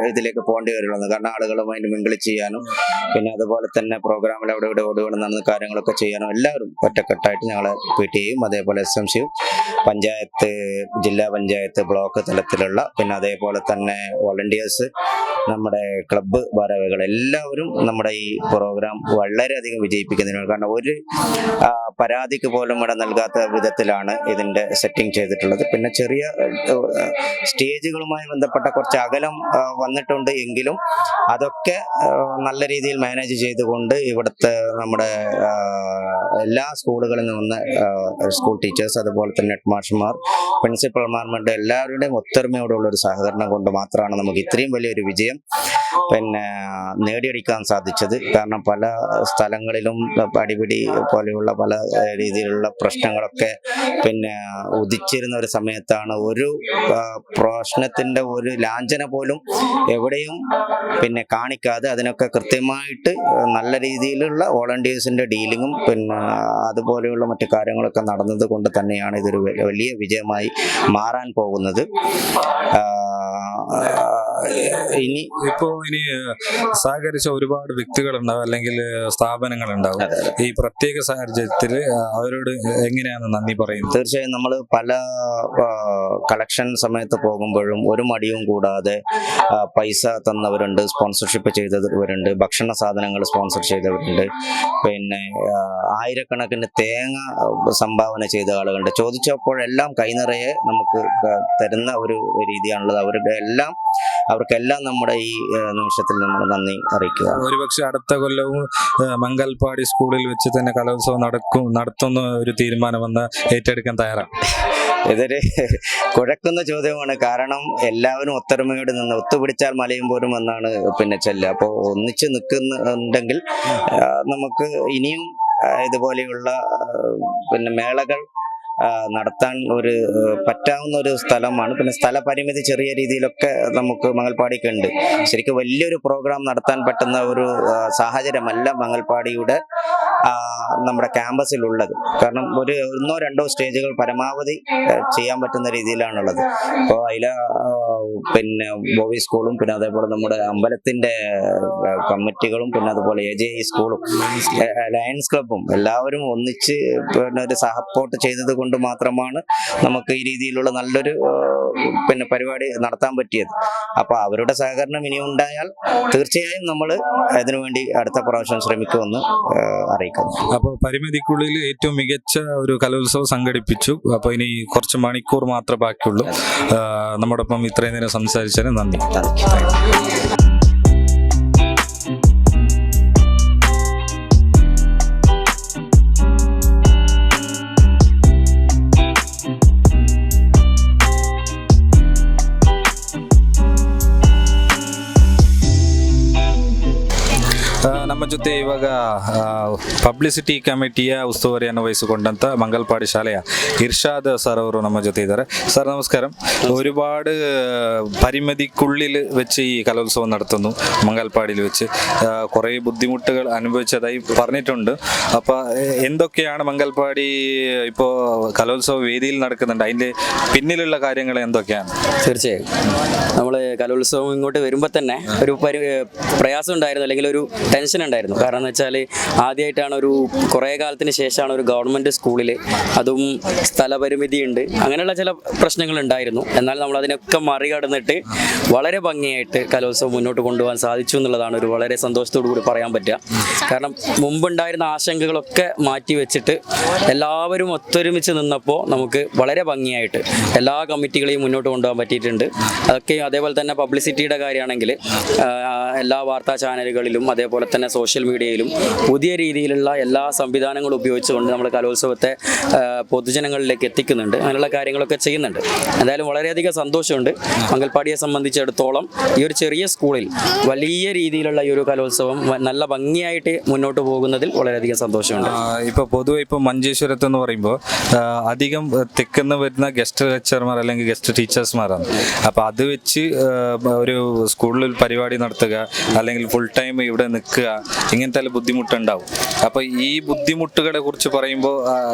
ഇതിലേക്ക് പോകേണ്ടി വരുള്ളൂ. കാരണം ആളുകളുമായിട്ട് മിങ്കിൾ ചെയ്യാനും പിന്നെ അതുപോലെ തന്നെ പ്രോഗ്രാമിൽ അവിടെ ഇവിടെ ഓടുകൊണ്ട് നടന്ന കാര്യങ്ങളൊക്കെ ചെയ്യാനും എല്ലാവരും ഒറ്റക്കെട്ടായിട്ട് ഞങ്ങളെ PTAയും അതേപോലെ SMCയും പഞ്ചായത്ത്, ജില്ലാ പഞ്ചായത്ത്, ബ്ലോക്ക് തലത്തിലുള്ള പിന്നെ അതേപോലെ തന്നെ വോളണ്ടിയേഴ്സ്, നമ്മുടെ ക്ലബ്ബ് ഭാരവാഹികൾ എല്ലാവരും നമ്മുടെ ഈ പ്രോഗ്രാം വളരെയധികം വിജയിപ്പിക്കുന്നതിനാണ്. കാരണം ഒരു പരാതിക്ക് പോലും ഇവിടെ നൽകാത്ത വിധത്തിലാണ് ഇതിന്റെ സെറ്റിംഗ് ചെയ്തിട്ടുള്ളത്. പിന്നെ ചെറിയ സ്റ്റേജുകളുമായി ബന്ധപ്പെട്ട കുറച്ച് അകലം വന്നിട്ടുണ്ട് എങ്കിലും അതൊക്കെ നല്ല രീതിയിൽ മാനേജ് ചെയ്തുകൊണ്ട് ഇവിടുത്തെ നമ്മുടെ എല്ലാ സ്കൂളുകളിൽ നിന്ന് സ്കൂൾ ടീച്ചേഴ്സ്, അതുപോലെ തന്നെ ഹെഡ് മാസ്റ്റർമാർ, പ്രിൻസിപ്പൽമാരുടെ എല്ലാവരുടെയും ഒത്തൊരുമയോടുള്ള ഒരു സഹകരണം കൊണ്ട് മാത്രമാണ് നമുക്ക് ഇത്രയും വലിയൊരു വിജയം പിന്നെ നേടിയെടുക്കാൻ സാധിച്ചത്. കാരണം പല സ്ഥലങ്ങളിലും അടിപിടി പോലെയുള്ള പല രീതിയിലുള്ള പ്രശ്നങ്ങളൊക്കെ പിന്നെ ഉദിച്ചിരുന്ന ഒരു സമയത്താണ് ഒരു പ്രശ്നത്തിന്റെ ഒരു ലാഞ്ചന പോലും എവിടെയും പിന്നെ കാണിക്കാതെ അതിനൊക്കെ കൃത്യമായിട്ട് നല്ല രീതിയിലുള്ള വോളണ്ടിയേഴ്സിന്റെ ഡീലിങ്ങും പിന്നെ അതുപോലെയുള്ള മറ്റു കാര്യങ്ങളൊക്കെ നടന്നത് കൊണ്ട് തന്നെയാണ് ഇതൊരു വലിയ വിജയമായി മാറാൻ പോകുന്നത്. ഇനി സഹകരിച്ച ഒരുപാട് വ്യക്തികളുണ്ടാവും അല്ലെങ്കിൽ സ്ഥാപനങ്ങളുണ്ടാവും. ഈ പ്രത്യേക സാഹചര്യത്തിൽ അവരോട് എങ്ങനെയാണ് നന്ദി പറയുന്നത്? തീർച്ചയായും നമ്മൾ പല കളക്ഷൻ സമയത്ത് പോകുമ്പോഴും ഒരു മടിയും കൂടാതെ പൈസ തന്നവരുണ്ട്, സ്പോൺസർഷിപ്പ് ചെയ്തവരുണ്ട്, ഭക്ഷണ സാധനങ്ങൾ സ്പോൺസർ ചെയ്തവരുണ്ട്, പിന്നെ ആയിരക്കണക്കിന് തേങ്ങ സംഭാവന ചെയ്ത ആളുകളുണ്ട്. ചോദിച്ചപ്പോഴെല്ലാം കൈനിറയെ നമുക്ക് തരുന്ന ഒരു രീതിയാണുള്ളത്. അവർക്കെല്ലാം നമ്മുടെ ഈ നിമിഷത്തിൽ നമ്മൾ നന്ദി അറിയിക്കുക. ഒരുപക്ഷെ അടുത്ത കൊല്ലവും മംഗൽപാടി സ്കൂളിൽ വെച്ച് തന്നെ കലോത്സവം നടത്തുന്ന ഒരു തീരുമാനം വന്ന് ഏറ്റെടുക്കാൻ തയ്യാറാണ്? ഇതൊരു കുഴക്കുന്ന ചോദ്യമാണ്. കാരണം എല്ലാവരും ഒത്തൊരുമയോട് നിന്ന് ഒത്തുപിടിച്ചാൽ മലയും പോരും എന്നാണ് പിന്നെ ചൊല്ലുക. അപ്പോൾ ഒന്നിച്ച് നിൽക്കുന്നുണ്ടെങ്കിൽ നമുക്ക് ഇനിയും ഇതുപോലെയുള്ള പിന്നെ മേളകൾ നടത്താൻ ഒരു പറ്റാവുന്ന ഒരു സ്ഥലമാണ്. പിന്നെ സ്ഥല പരിമിതി ചെറിയ രീതിയിലൊക്കെ നമുക്ക് മംഗൽപാടിക്ക് ഉണ്ട്. ശരിക്കും വലിയൊരു പ്രോഗ്രാം നടത്താൻ പറ്റുന്ന ഒരു സാഹചര്യമല്ല മംഗൽപാടിയുടെ നമ്മുടെ ക്യാമ്പസിലുള്ളത്. കാരണം ഒരു 1-2 സ്റ്റേജുകൾ പരമാവധി ചെയ്യാൻ പറ്റുന്ന രീതിയിലാണുള്ളത്. അപ്പോൾ അതിൽ പിന്നെ ബോവി സ്കൂളും പിന്നെ അതേപോലെ നമ്മുടെ അമ്പലത്തിൻ്റെ കമ്മിറ്റികളും പിന്നെ അതുപോലെ AJE സ്കൂളും ലയൺസ് ക്ലബും എല്ലാവരും ഒന്നിച്ച് പിന്നെ ഒരു സപ്പോർട്ട് ചെയ്തത് കൊണ്ട് മാത്രമാണ് നമുക്ക് ഈ രീതിയിലുള്ള നല്ലൊരു പിന്നെ പരിപാടി നടത്താൻ പറ്റിയത്. അപ്പോൾ അവരുടെ സഹകരണം ഇനി ഉണ്ടായാൽ തീർച്ചയായും നമ്മൾ അതിനുവേണ്ടി അടുത്ത പ്രാവശ്യം ശ്രമിക്കുമെന്ന് അറിയിക്കുന്നു. അപ്പോൾ പരിമിതിക്കുള്ളിൽ ഏറ്റവും മികച്ച ഒരു കലോത്സവം സംഘടിപ്പിച്ചു. അപ്പോൾ ഇനി കുറച്ച് മണിക്കൂർ മാത്രമേ ബാക്കിയുള്ളൂ. നമ്മോടൊപ്പം ഇത്രയും നേരം സംസാരിച്ചതിന് നന്ദി. ನಮ್ಮ ಜೊತೆ ಇವಾಗ ಪಬ್ಲಿಸಿಟಿ ಕಮಿಟಿಯ ಉಸ್ತುವಾರಿಯನ್ನು ವಹಿಸಿಕೊಂಡಂಥ ಮಂಗಲ್ಪಾಡಿ ಶಾಲೆಯ ഇർഷാദ് സാർ ಅವರು ನಮ್ಮ ಜೊತೆ ಇದ್ದಾರೆ. സാർ നമസ്കാരം. ഒരുപാട് പരിമിതിക്കുള്ളിൽ വെച്ച് ഈ കലോത്സവം നടത്തുന്നു. മംഗൽപാടിയിൽ വെച്ച് കുറേ ബുദ്ധിമുട്ടുകൾ അനുഭവിച്ചതായി പറഞ്ഞിട്ടുണ്ട്. അപ്പോൾ എന്തൊക്കെയാണ് മംഗൽപാടി ഇപ്പോൾ കലോത്സവ വേദിയിൽ നടക്കുന്നുണ്ട്, അതിൻ്റെ പിന്നിലുള്ള കാര്യങ്ങൾ എന്തൊക്കെയാണ്? തീർച്ചയായും നമ്മൾ കലോത്സവം ഇങ്ങോട്ട് വരുമ്പോൾ തന്നെ ഒരു പ്രയാസം ഉണ്ടായിരുന്നു, അല്ലെങ്കിൽ ഒരു ടെൻഷൻ ഉണ്ടായിരുന്നു. കാരണം എന്ന് വെച്ചാൽ ആദ്യമായിട്ടാണ് കുറേ കാലത്തിന് ശേഷമാണ് ഒരു ഗവൺമെൻറ് സ്കൂളിൽ, അതും സ്ഥലപരിമിതി ഉണ്ട്, അങ്ങനെയുള്ള ചില പ്രശ്നങ്ങൾ ഉണ്ടായിരുന്നു. എന്നാൽ നമ്മൾ അതിനൊക്കെ മറികടന്നിട്ട് വളരെ ഭംഗിയായിട്ട് കലോത്സവം മുന്നോട്ട് കൊണ്ടുപോകാൻ സാധിച്ചു എന്നുള്ളതാണ് ഒരു വളരെ സന്തോഷത്തോടു കൂടി പറയാൻ പറ്റുക. കാരണം മുമ്പുണ്ടായിരുന്ന ആശങ്കകളൊക്കെ മാറ്റി വെച്ചിട്ട് എല്ലാവരും ഒത്തൊരുമിച്ച് നിന്നപ്പോൾ നമുക്ക് വളരെ ഭംഗിയായിട്ട് എല്ലാ കമ്മിറ്റികളെയും മുന്നോട്ട് കൊണ്ടുപോകാൻ പറ്റിയിട്ടുണ്ട്. അതൊക്കെ അതേപോലെ തന്നെ പബ്ലിസിറ്റിയുടെ കാര്യമാണെങ്കിൽ എല്ലാ വാർത്താ ചാനലുകളിലും അതേപോലെ തന്നെ സോഷ്യൽ മീഡിയയിലും പുതിയ രീതിയിലുള്ള എല്ലാ സംവിധാനങ്ങളും ഉപയോഗിച്ചുകൊണ്ട് നമ്മൾ കലോത്സവത്തെ പൊതുജനങ്ങളിലേക്ക് എത്തിക്കുന്നുണ്ട്. അങ്ങനെയുള്ള കാര്യങ്ങളൊക്കെ ചെയ്യുന്നുണ്ട്. എന്തായാലും വളരെയധികം സന്തോഷമുണ്ട്. മംഗൽപാടിയെ സംബന്ധിച്ചിടത്തോളം ഈ ഒരു ചെറിയ സ്കൂളിൽ വലിയ രീതിയിലുള്ള ഈ ഒരു കലോത്സവം നല്ല ഭംഗിയായിട്ട് മുന്നോട്ട് പോകുന്നതിൽ വളരെയധികം സന്തോഷമുണ്ട്. ഇപ്പോൾ പൊതുവെ ഇപ്പോൾ മഞ്ചേശ്വരത്ത് എന്ന് പറയുമ്പോൾ അധികം തെക്കുന്ന് വരുന്ന ഗസ്റ്റ് ലെക്ചർമാർ അല്ലെങ്കിൽ ഗസ്റ്റ് ടീച്ചേഴ്സ്മാരാണ്. അപ്പോൾ അത് വെച്ച് ഒരു സ്കൂളിൽ പരിപാടി നടത്തുക അല്ലെങ്കിൽ ഫുൾ ടൈം ഇവിടെ നിൽക്കുക, ഇങ്ങനത്തെ ബുദ്ധിമുട്ടുണ്ടാവും. അപ്പോൾ ഈ ബുദ്ധിമുട്ടുകളെ കുറിച്ച് പറയുമ്പോൾ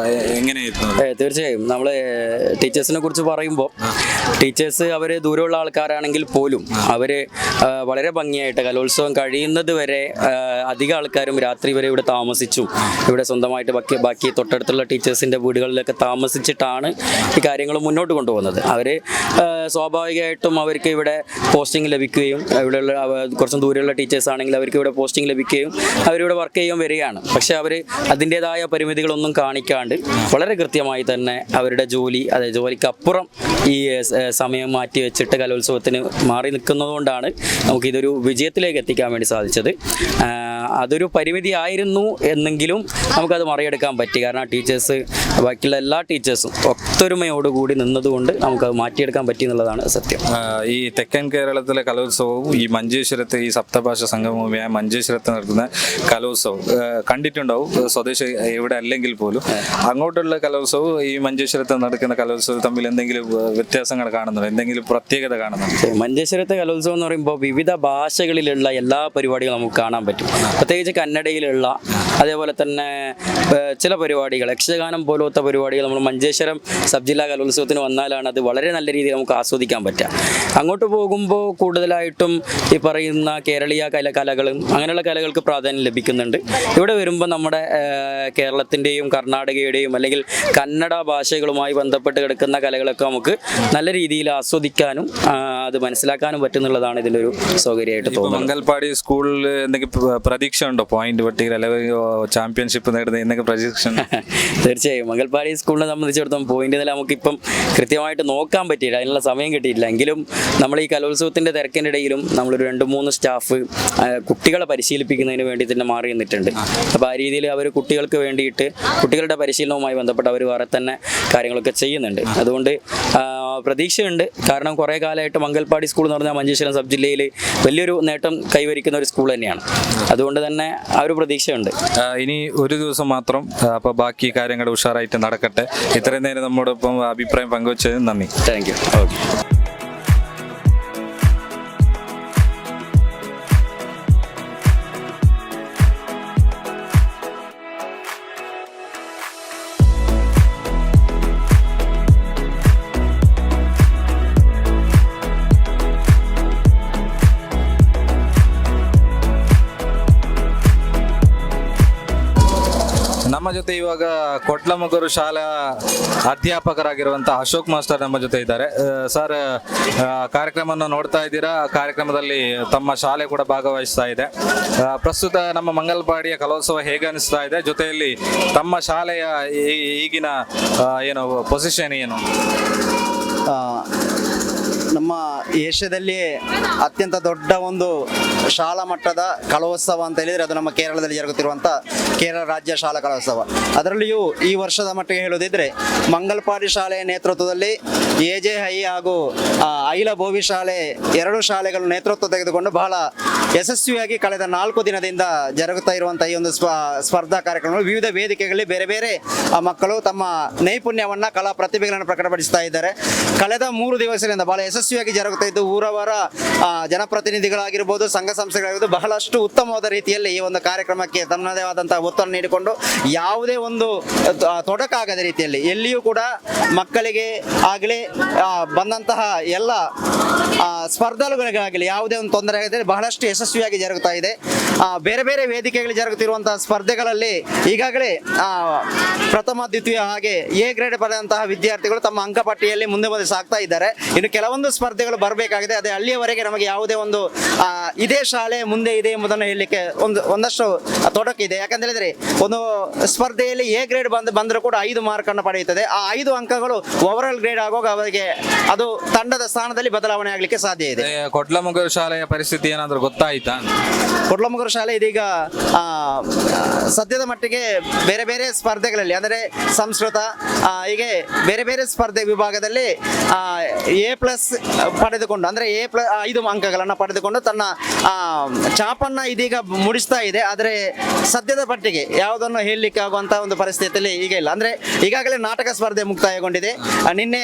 എങ്ങനെയായിരുന്നു? തീർച്ചയായും നമ്മൾ ടീച്ചേഴ്സിനെ കുറിച്ച് പറയുമ്പോൾ ടീച്ചേഴ്സ് അവർ ദൂരമുള്ള ആൾക്കാരാണെങ്കിൽ പോലും അവർ വളരെ ഭംഗിയായിട്ട് കലോത്സവം കഴിയുന്നത് വരെ അധികം ആൾക്കാരും രാത്രി വരെ ഇവിടെ താമസിച്ചു. ഇവിടെ സ്വന്തമായിട്ട് ബാക്കി തൊട്ടടുത്തുള്ള ടീച്ചേഴ്സിൻ്റെ വീടുകളിലൊക്കെ താമസിച്ചിട്ടാണ് ഈ കാര്യങ്ങൾ മുന്നോട്ട് കൊണ്ടുപോകുന്നത്. അവർ സ്വാഭാവികമായിട്ടും അവർക്ക് ഇവിടെ പോസ്റ്റിംഗ് ലഭിക്കുകയും ഇവിടെയുള്ള കുറച്ചും ദൂരെയുള്ള ടീച്ചേഴ്സ് ആണെങ്കിൽ അവർക്ക് ഇവിടെ പോസ്റ്റിംഗ് ലഭിക്കുകയും അവരിവിടെ വർക്ക് ചെയ്യാൻ വരികയാണ്. പക്ഷേ അവർ അതിൻ്റേതായ പരിമിതികളൊന്നും കാണിക്കാണ്ട് വളരെ കൃത്യമായി തന്നെ അവരുടെ ജോലിക്കപ്പുറം ഈ സമയം മാറ്റി വെച്ചിട്ട് കലോത്സവത്തിന് മാറി നിൽക്കുന്നതുകൊണ്ടാണ് നമുക്കിതൊരു വിജയത്തിലേക്ക് എത്തിക്കാൻ വേണ്ടി സാധിച്ചത്. അതൊരു പരിമിതി ആയിരുന്നു എന്നെങ്കിലും നമുക്കത് മറികടക്കാൻ പറ്റി. കാരണം ടീച്ചേഴ്സ് ബാക്കിയുള്ള എല്ലാ ടീച്ചേഴ്സും ഒത്തൊരുമയോടുകൂടി നിന്നതുകൊണ്ട് നമുക്കത് മാറ്റിയെടുക്കാൻ പറ്റി എന്നുള്ളതാണ് സത്യം. ഈ തെക്കൻ കേരളത്തിലെ കലോത്സവവും ഈ മഞ്ചേശ്വരത്ത് ഈ സപ്തഭാഷ സംഗമവുമായ മഞ്ചേശ്വരത്ത് നടക്കുന്ന കലോത്സവം കണ്ടിട്ടുണ്ടാവും സ്വദേശി ഇവിടെ അല്ലെങ്കിൽ പോലും. അങ്ങോട്ടുള്ള കലോത്സവവും ഈ മഞ്ചേശ്വരത്ത് നടക്കുന്ന കലോത്സവം തമ്മിൽ എന്തെങ്കിലും വ്യത്യാസങ്ങൾ കാണുന്നുണ്ടോ, എന്തെങ്കിലും പ്രത്യേകത കാണുന്നുണ്ടോ? മഞ്ചേശ്വരത്തെ കലോത്സവം എന്ന് പറയുമ്പോൾ വിവിധ ഭാഷകളിലുള്ള എല്ലാ പരിപാടികളും നമുക്ക് കാണാൻ പറ്റും. പ്രത്യേകിച്ച് കന്നഡയിലുള്ള അതേപോലെ തന്നെ ചില പരിപാടികൾ, യക്ഷഗാനം പോലത്തെ പരിപാടികൾ നമ്മൾ മഞ്ചേശ്വരം സബ് ജില്ലാ കലോത്സവത്തിന് വന്നാലാണ് അത് വളരെ നല്ല രീതിയിൽ നമുക്ക് ആസ്വദിക്കാൻ പറ്റുക. അങ്ങോട്ട് പോകുമ്പോൾ കൂടുതലായിട്ടും ഈ പറയുന്ന കേരളീയ കലകളും അങ്ങനെയുള്ള കലകൾക്ക് പ്രാധാന്യം ലഭിക്കുന്നുണ്ട്. ഇവിടെ വരുമ്പോൾ നമ്മുടെ കേരളത്തിൻ്റെയും കർണാടകയുടെയും അല്ലെങ്കിൽ കന്നഡ ഭാഷകളുമായി ബന്ധപ്പെട്ട് കിടക്കുന്ന കലകളൊക്കെ നമുക്ക് നല്ല രീതിയിൽ ആസ്വദിക്കാനും അത് മനസ്സിലാക്കാനും പറ്റുന്നുള്ളതാണ് ഇതിൻ്റെ ഒരു സൗകര്യമായിട്ട് തോന്നുന്നത്. മംഗൽപാടി സ്കൂളിൽ എന്തെങ്കിലും പ്രതീക്ഷ ഉണ്ടോ, പോയിന്റ് പട്ടികയിൽ അല്ലെങ്കിൽ ചാമ്പ്യൻഷിപ്പ് നേടുന്ന എന്തെങ്കിലും പ്രതീക്ഷ? തീർച്ചയായും മംഗൽപാടി സ്കൂളിനെ സംബന്ധിച്ചിടത്തോളം പോയിന്റ് നില നമുക്കിപ്പം കൃത്യമായിട്ട് നോക്കാൻ പറ്റിയില്ല, അതിനുള്ള സമയം കിട്ടിയില്ല. എങ്കിലും നമ്മൾ ഈ കലോത്സവത്തിൻ്റെ തിരക്കിനിടയിലും നമ്മളൊരു 2-3 സ്റ്റാഫ് കുട്ടികളെ പരിശീലിപ്പിക്കുന്നതിന് വേണ്ടി തന്നെ മാറി നിന്നിട്ടുണ്ട്. അപ്പോൾ ആ രീതിയിൽ അവർ കുട്ടികൾക്ക് വേണ്ടിയിട്ട് കുട്ടികളുടെ പരിശീലനവുമായി ബന്ധപ്പെട്ട് അവർ വേറെ തന്നെ കാര്യങ്ങളൊക്കെ ചെയ്യുന്നുണ്ട്. അതുകൊണ്ട് പ്രതീക്ഷയുണ്ട്. കാരണം കുറേ കാലമായിട്ട് മംഗൽപാടി സ്കൂൾ എന്ന് പറഞ്ഞാൽ മഞ്ചേശ്വരം സബ് ജില്ലയിൽ വലിയൊരു നേട്ടം കൈവരിക്കുന്ന ഒരു സ്കൂൾ തന്നെയാണ്. അതുകൊണ്ട് തന്നെ ആ ഒരു പ്രതീക്ഷയുണ്ട്. ഇനി ഒരു ദിവസം മാത്രം, അപ്പോൾ ബാക്കി കാര്യങ്ങൾ ഉഷാറായിട്ട് നടക്കട്ടെ. ഇത്രയും നേരം നമ്മോടൊപ്പം അഭിപ്രായം പങ്കുവച്ചതിന് നന്ദി. Thank you. ഓക്കെ. ನಮ್ಮ ಜೊತೆ ಇವಾಗ ಕೊಟ್ಲಮಗೂರು ಶಾಲಾ ಅಧ್ಯಾಪಕರಾಗಿರುವಂಥ ಅಶೋಕ್ ಮಾಸ್ಟರ್ ನಮ್ಮ ಜೊತೆ ಇದ್ದಾರೆ. ಸರ್, ಕಾರ್ಯಕ್ರಮವನ್ನು ನೋಡ್ತಾ ಇದ್ದೀರಾ. ಕಾರ್ಯಕ್ರಮದಲ್ಲಿ ತಮ್ಮ ಶಾಲೆ ಕೂಡ ಭಾಗವಹಿಸ್ತಾ ಇದೆ. ಪ್ರಸ್ತುತ ನಮ್ಮ ಮಂಗಲ್ಪಾಡಿಯ ಕಲೋತ್ಸವ ಹೇಗೆ ಅನಿಸ್ತಾ ಇದೆ? ಜೊತೆಯಲ್ಲಿ ತಮ್ಮ ಶಾಲೆಯ ಈಗಿನ ಏನು ಪೊಸಿಷನ್ ಏನು? ನಮ್ಮ ಏಷ್ಯಾದಲ್ಲಿ ಅತ್ಯಂತ ದೊಡ್ಡ ಒಂದು ಶಾಲಾ ಮಟ್ಟದ ಕಲೋತ್ಸವ ಅಂತ ಹೇಳಿದರೆ ಅದು ನಮ್ಮ ಕೇರಳದಲ್ಲಿ ಜರುಗುತ್ತಿರುವಂಥ ಕೇರಳ ರಾಜ್ಯ ಶಾಲಾ ಕಲೋತ್ಸವ. ಅದರಲ್ಲಿಯೂ ಈ ವರ್ಷದ ಮಟ್ಟಿಗೆ ಹೇಳೋದಿದ್ರೆ ಮಂಗಲ್ಪಾಡಿ ಶಾಲೆಯ ನೇತೃತ್ವದಲ್ಲಿ AJI ಹಾಗೂ ಐಲ ಬೋವಿ ಶಾಲೆ, ಎರಡು ಶಾಲೆಗಳು ನೇತೃತ್ವ ತೆಗೆದುಕೊಂಡು ಬಹಳ ಯಶಸ್ವಿಯಾಗಿ ಕಳೆದ 4 ದಿನದಿಂದ ಜರುಗುತ್ತಾ ಇರುವಂಥ ಈ ಒಂದು ಸ್ಪರ್ಧಾ ಕಾರ್ಯಕ್ರಮಗಳು ವಿವಿಧ ವೇದಿಕೆಗಳಲ್ಲಿ ಬೇರೆ ಬೇರೆ ಮಕ್ಕಳು ತಮ್ಮ ನೈಪುಣ್ಯವನ್ನು, ಕಲಾ ಪ್ರತಿಭೆಗಳನ್ನು ಪ್ರಕಟಪಡಿಸ್ತಾ ಇದ್ದಾರೆ. ಕಳೆದ 3 ದಿವಸಗಳಿಂದ ಬಹಳ ಯಶಸ್ವಿಯಾಗಿ ಜರುಗುತ್ತಾ ಇದ್ದು ಊರವರ ಜನಪ್ರತಿನಿಧಿಗಳಾಗಿರ್ಬೋದು, ಸಂಘ ಸಂಸ್ಥೆಗಳಾಗಿರ್ಬೋದು ಬಹಳಷ್ಟು ಉತ್ತಮವಾದ ರೀತಿಯಲ್ಲಿ ಈ ಒಂದು ಕಾರ್ಯಕ್ರಮಕ್ಕೆ ತನ್ನದೇ ಆದಂತಹ ಒತ್ತನ್ನು ನೀಡಿಕೊಂಡು ಯಾವುದೇ ಒಂದು ತೊಡಕಾಗದ ರೀತಿಯಲ್ಲಿ ಎಲ್ಲಿಯೂ ಕೂಡ ಮಕ್ಕಳಿಗೆ ಆಗಲಿ ಬಂದಂತಹ ಎಲ್ಲ ಸ್ಪರ್ಧಾಳುಗಳಿಗಾಗಲಿ ಯಾವುದೇ ಒಂದು ತೊಂದರೆ ಆಗದೆ ಬಹಳಷ್ಟು ಯಶಸ್ವಿಯಾಗಿ ಜರುಗುತ್ತಾ ಇದೆ. ಬೇರೆ ಬೇರೆ ವೇದಿಕೆಗಳಲ್ಲಿ ಜರುಗುತ್ತಿರುವಂತಹ ಸ್ಪರ್ಧೆಗಳಲ್ಲಿ ಈಗಾಗಲೇ ಪ್ರಥಮ, ದ್ವಿತೀಯ ಹಾಗೆ A ಗ್ರೇಡ್ ಪಡೆದಂತಹ ವಿದ್ಯಾರ್ಥಿಗಳು ತಮ್ಮ ಅಂಕಪಟ್ಟಿಯಲ್ಲಿ ಮುಂದೆ ಸಾಗ್ತಾ ಇದ್ದಾರೆ. ಇನ್ನು ಕೆಲವೊಂದು ಸ್ಪರ್ಧೆಗಳು ಬರಬೇಕಾಗಿದೆ. ಅದೇ ಅಲ್ಲಿಯವರೆಗೆ ನಮಗೆ ಯಾವುದೇ ಒಂದು ಇದೇ ಶಾಲೆ ಮುಂದೆ ಇದೆ ಎಂಬುದನ್ನು ಹೇಳಲಿಕ್ಕೆ ಒಂದಷ್ಟು ತೊಡಕಿದೆ. ಯಾಕಂತ ಹೇಳಿದ್ರೆ ಒಂದು ಸ್ಪರ್ಧೆಯಲ್ಲಿ A ಗ್ರೇಡ್ ಬಂದರೂ ಕೂಡ 5 ಮಾರ್ಕನ್ನು ಪಡೆಯುತ್ತದೆ. ಆ 5 ಅಂಕಗಳು ಓವರಾಲ್ ಗ್ರೇಡ್ ಆಗುವಾಗ ಅವರಿಗೆ ಅದು ತಂಡದ ಸ್ಥಾನದಲ್ಲಿ ಬದಲಾವಣೆ ಆಗಲಿಕ್ಕೆ ಸಾಧ್ಯ ಇದೆ. ಕೊಟ್ಲಮಗೂರು ಶಾಲೆಯ ಪರಿಸ್ಥಿತಿ ಏನಾದರೂ ಗೊತ್ತಾಯ್ತಾ? ಕೊಟ್ಲಮಗೂರು ಶಾಲೆ ಇದೀಗ ಸದ್ಯದ ಮಟ್ಟಿಗೆ ಬೇರೆ ಬೇರೆ ಸ್ಪರ್ಧೆಗಳಲ್ಲಿ ಅಂದರೆ ಸಂಸ್ಕೃತ ಹೀಗೆ ಬೇರೆ ಬೇರೆ ಸ್ಪರ್ಧೆ ವಿಭಾಗದಲ್ಲಿ A+ ಪಡೆದುಕೊಂಡು ಅಂದರೆ A+5 ಅಂಕಗಳನ್ನು ಪಡೆದುಕೊಂಡು ತನ್ನ ಚಾಪನ್ನು ಇದೀಗ ಮುಡಿಸ್ತಾ ಇದೆ. ಆದರೆ ಸದ್ಯದ ಮಟ್ಟಿಗೆ ಯಾವುದನ್ನು ಹೇಳಲಿಕ್ಕೆ ಆಗುವಂಥ ಒಂದು ಪರಿಸ್ಥಿತಿಯಲ್ಲಿ ಈಗ ಇಲ್ಲ. ಅಂದರೆ ಈಗಾಗಲೇ ನಾಟಕ ಸ್ಪರ್ಧೆ ಮುಕ್ತಾಯಗೊಂಡಿದೆ. ನಿನ್ನೆ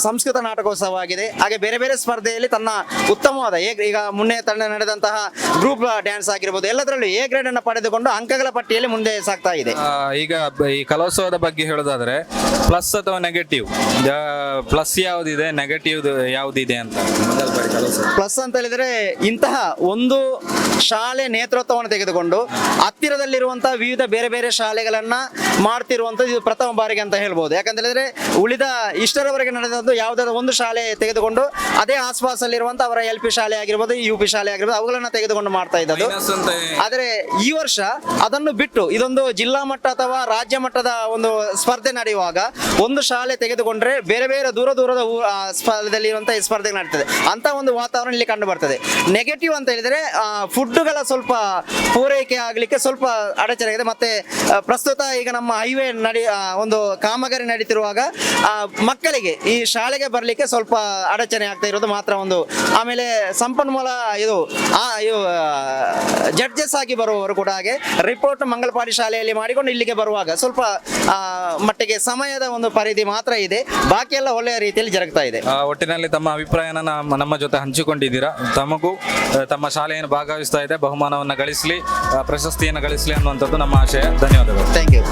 ಸಂಸ್ಕೃತ ನಾಟಕೋತ್ಸವ ಆಗಿದೆ. ಹಾಗೆ ಬೇರೆ ಬೇರೆ ಸ್ಪರ್ಧೆಯಲ್ಲಿ ತನ್ನ ಉತ್ತಮವಾದ ಈಗ ಮುನ್ನೆ ತಂಡ ನಡೆದಂತಹ ಗ್ರೂಪ್ ಡ್ಯಾನ್ಸ್ ಆಗಿರ್ಬೋದು ಎಲ್ಲದರಲ್ಲೂ A ಗ್ರೇಡ್ ಅನ್ನು ಪಡೆದುಕೊಂಡು ಅಂಕಗಳ ಪಟ್ಟಿಯಲ್ಲಿ ಮುಂದೆ ಸಾಗ್ತಾ ಇದೆ. ಈಗ ಈ ಕಲೋತ್ಸವದ ಬಗ್ಗೆ ಹೇಳೋದಾದ್ರೆ ಪ್ಲಸ್ ಅಥವಾ ನೆಗೆಟಿವ್, ಪ್ಲಸ್ ಯಾವುದಿದೆ, ನೆಗೆಟಿವ್ ಯಾವುದಿದೆ ಅಂತ? ಪ್ಲಸ್ ಅಂತ ಹೇಳಿದ್ರೆ ಇಂತಹ ಒಂದು ಶಾಲೆ ನೇತೃತ್ವವನ್ನು ತೆಗೆದುಕೊಂಡು ಹತ್ತಿರದಲ್ಲಿರುವಂತಹ ವಿವಿಧ ಬೇರೆ ಬೇರೆ ಶಾಲೆಗಳನ್ನ ಮಾಡ್ತಿರುವಂಥದ್ದು ಇದು ಪ್ರಥಮ ಬಾರಿಗೆ ಅಂತ ಹೇಳ್ಬೋದು. ಯಾಕಂತ ಹೇಳಿದ್ರೆ ಉಳಿದ ಇಷ್ಟರವರೆಗೆ ನಡೆದಂಥ ಯಾವುದಾದ್ರು ಒಂದು ಶಾಲೆ ತೆಗೆದುಕೊಂಡು ಅದೇ ಆಸ್ಪಾಸಲ್ಲಿರುವಂಥ ಅವರ LP ಶಾಲೆ ಆಗಿರ್ಬೋದು, UP ಶಾಲೆ ಆಗಿರ್ಬೋದು ಅವುಗಳನ್ನ ತೆಗೆದುಕೊಂಡು ಮಾಡ್ತಾ ಇದ್ದದ್ದು. ಆದರೆ ಈ ವರ್ಷ ಅದನ್ನು ಬಿಟ್ಟು ಇದೊಂದು ಜಿಲ್ಲಾ ಮಟ್ಟ ಅಥವಾ ರಾಜ್ಯ ಮಟ್ಟದ ಒಂದು ಸ್ಪರ್ಧೆ ನಡೆಯುವಾಗ ಒಂದು ಶಾಲೆ ತೆಗೆದುಕೊಂಡ್ರೆ ಬೇರೆ ಬೇರೆ ದೂರದ ಸ್ಪರ್ಧೆಯಲ್ಲಿ ಇರುವಂತಹ ಈ ಸ್ಪರ್ಧೆ ನಡೀತದೆ ಅಂತ ಒಂದು ವಾತಾವರಣ ಇಲ್ಲಿ ಕಂಡು ಬರ್ತದೆ. ನೆಗೆಟಿವ್ ಅಂತ ಹೇಳಿದ್ರೆ ಫುಡ್ಗಳ ಸ್ವಲ್ಪ ಪೂರೈಕೆ ಆಗಲಿಕ್ಕೆ ಸ್ವಲ್ಪ ಅಡಚಣೆ ಇದೆ. ಮತ್ತೆ ಪ್ರಸ್ತುತ ಈಗ ನಮ್ಮ ಹೈವೇ ಒಂದು ಕಾಮಗಾರಿ ನಡೀತಿರುವಾಗ ಮಕ್ಕಳಿಗೆ ಈ ಶಾಲೆಗೆ ಬರಲಿಕ್ಕೆ ಸ್ವಲ್ಪ ಅಡಚಣೆ ಆಗ್ತಾ ಇರೋದು ಮಾತ್ರ ಒಂದು. ಆಮೇಲೆ ಸಂಪನ್ಮೂಲ ಇದು ಜಡ್ಜಸ್ ಆಗಿ ಬರುವವರು ಕೂಡ ಹಾಗೆ ರಿಪೋರ್ಟ್ ಮಂಗಲ್ಪಾಡಿ ಶಾಲೆಯಲ್ಲಿ ಮಾಡಿಕೊಂಡು ಇಲ್ಲಿಗೆ ಬರುವಾಗ ಸ್ವಲ್ಪ ಮಟ್ಟಿಗೆ ಸಮಯದ ಒಂದು ಪರಿಧಿ ಮಾತ್ರ ಇದೆ. ಬಾಕಿ ಎಲ್ಲ ಒಳ್ಳೆಯ ರೀತಿಯಲ್ಲಿ ಜರುಗ್ತಾ ಇದೆ. ಒಟ್ಟಿನಲ್ಲಿ ತಮ್ಮ ಅಭಿಪ್ರಾಯನ ನಮ್ಮ ಜೊತೆ ಹಂಚಿಕೊಂಡಿದ್ದೀರಾ. ತಮಗೂ ತಮ್ಮ ಶಾಲೆಯನ್ನು ಭಾಗವಹಿಸ್ತಾ ಇದೆ ಬಹುಮಾನವನ್ನು ಗಳಿಸಲಿ, ಪ್ರಶಸ್ತಿಯನ್ನು ಗಳಿಸಲಿ ಅನ್ನುವಂಥದ್ದು ನಮ್ಮ ಆಶಯ. ಧನ್ಯವಾದಗಳು. Thank you.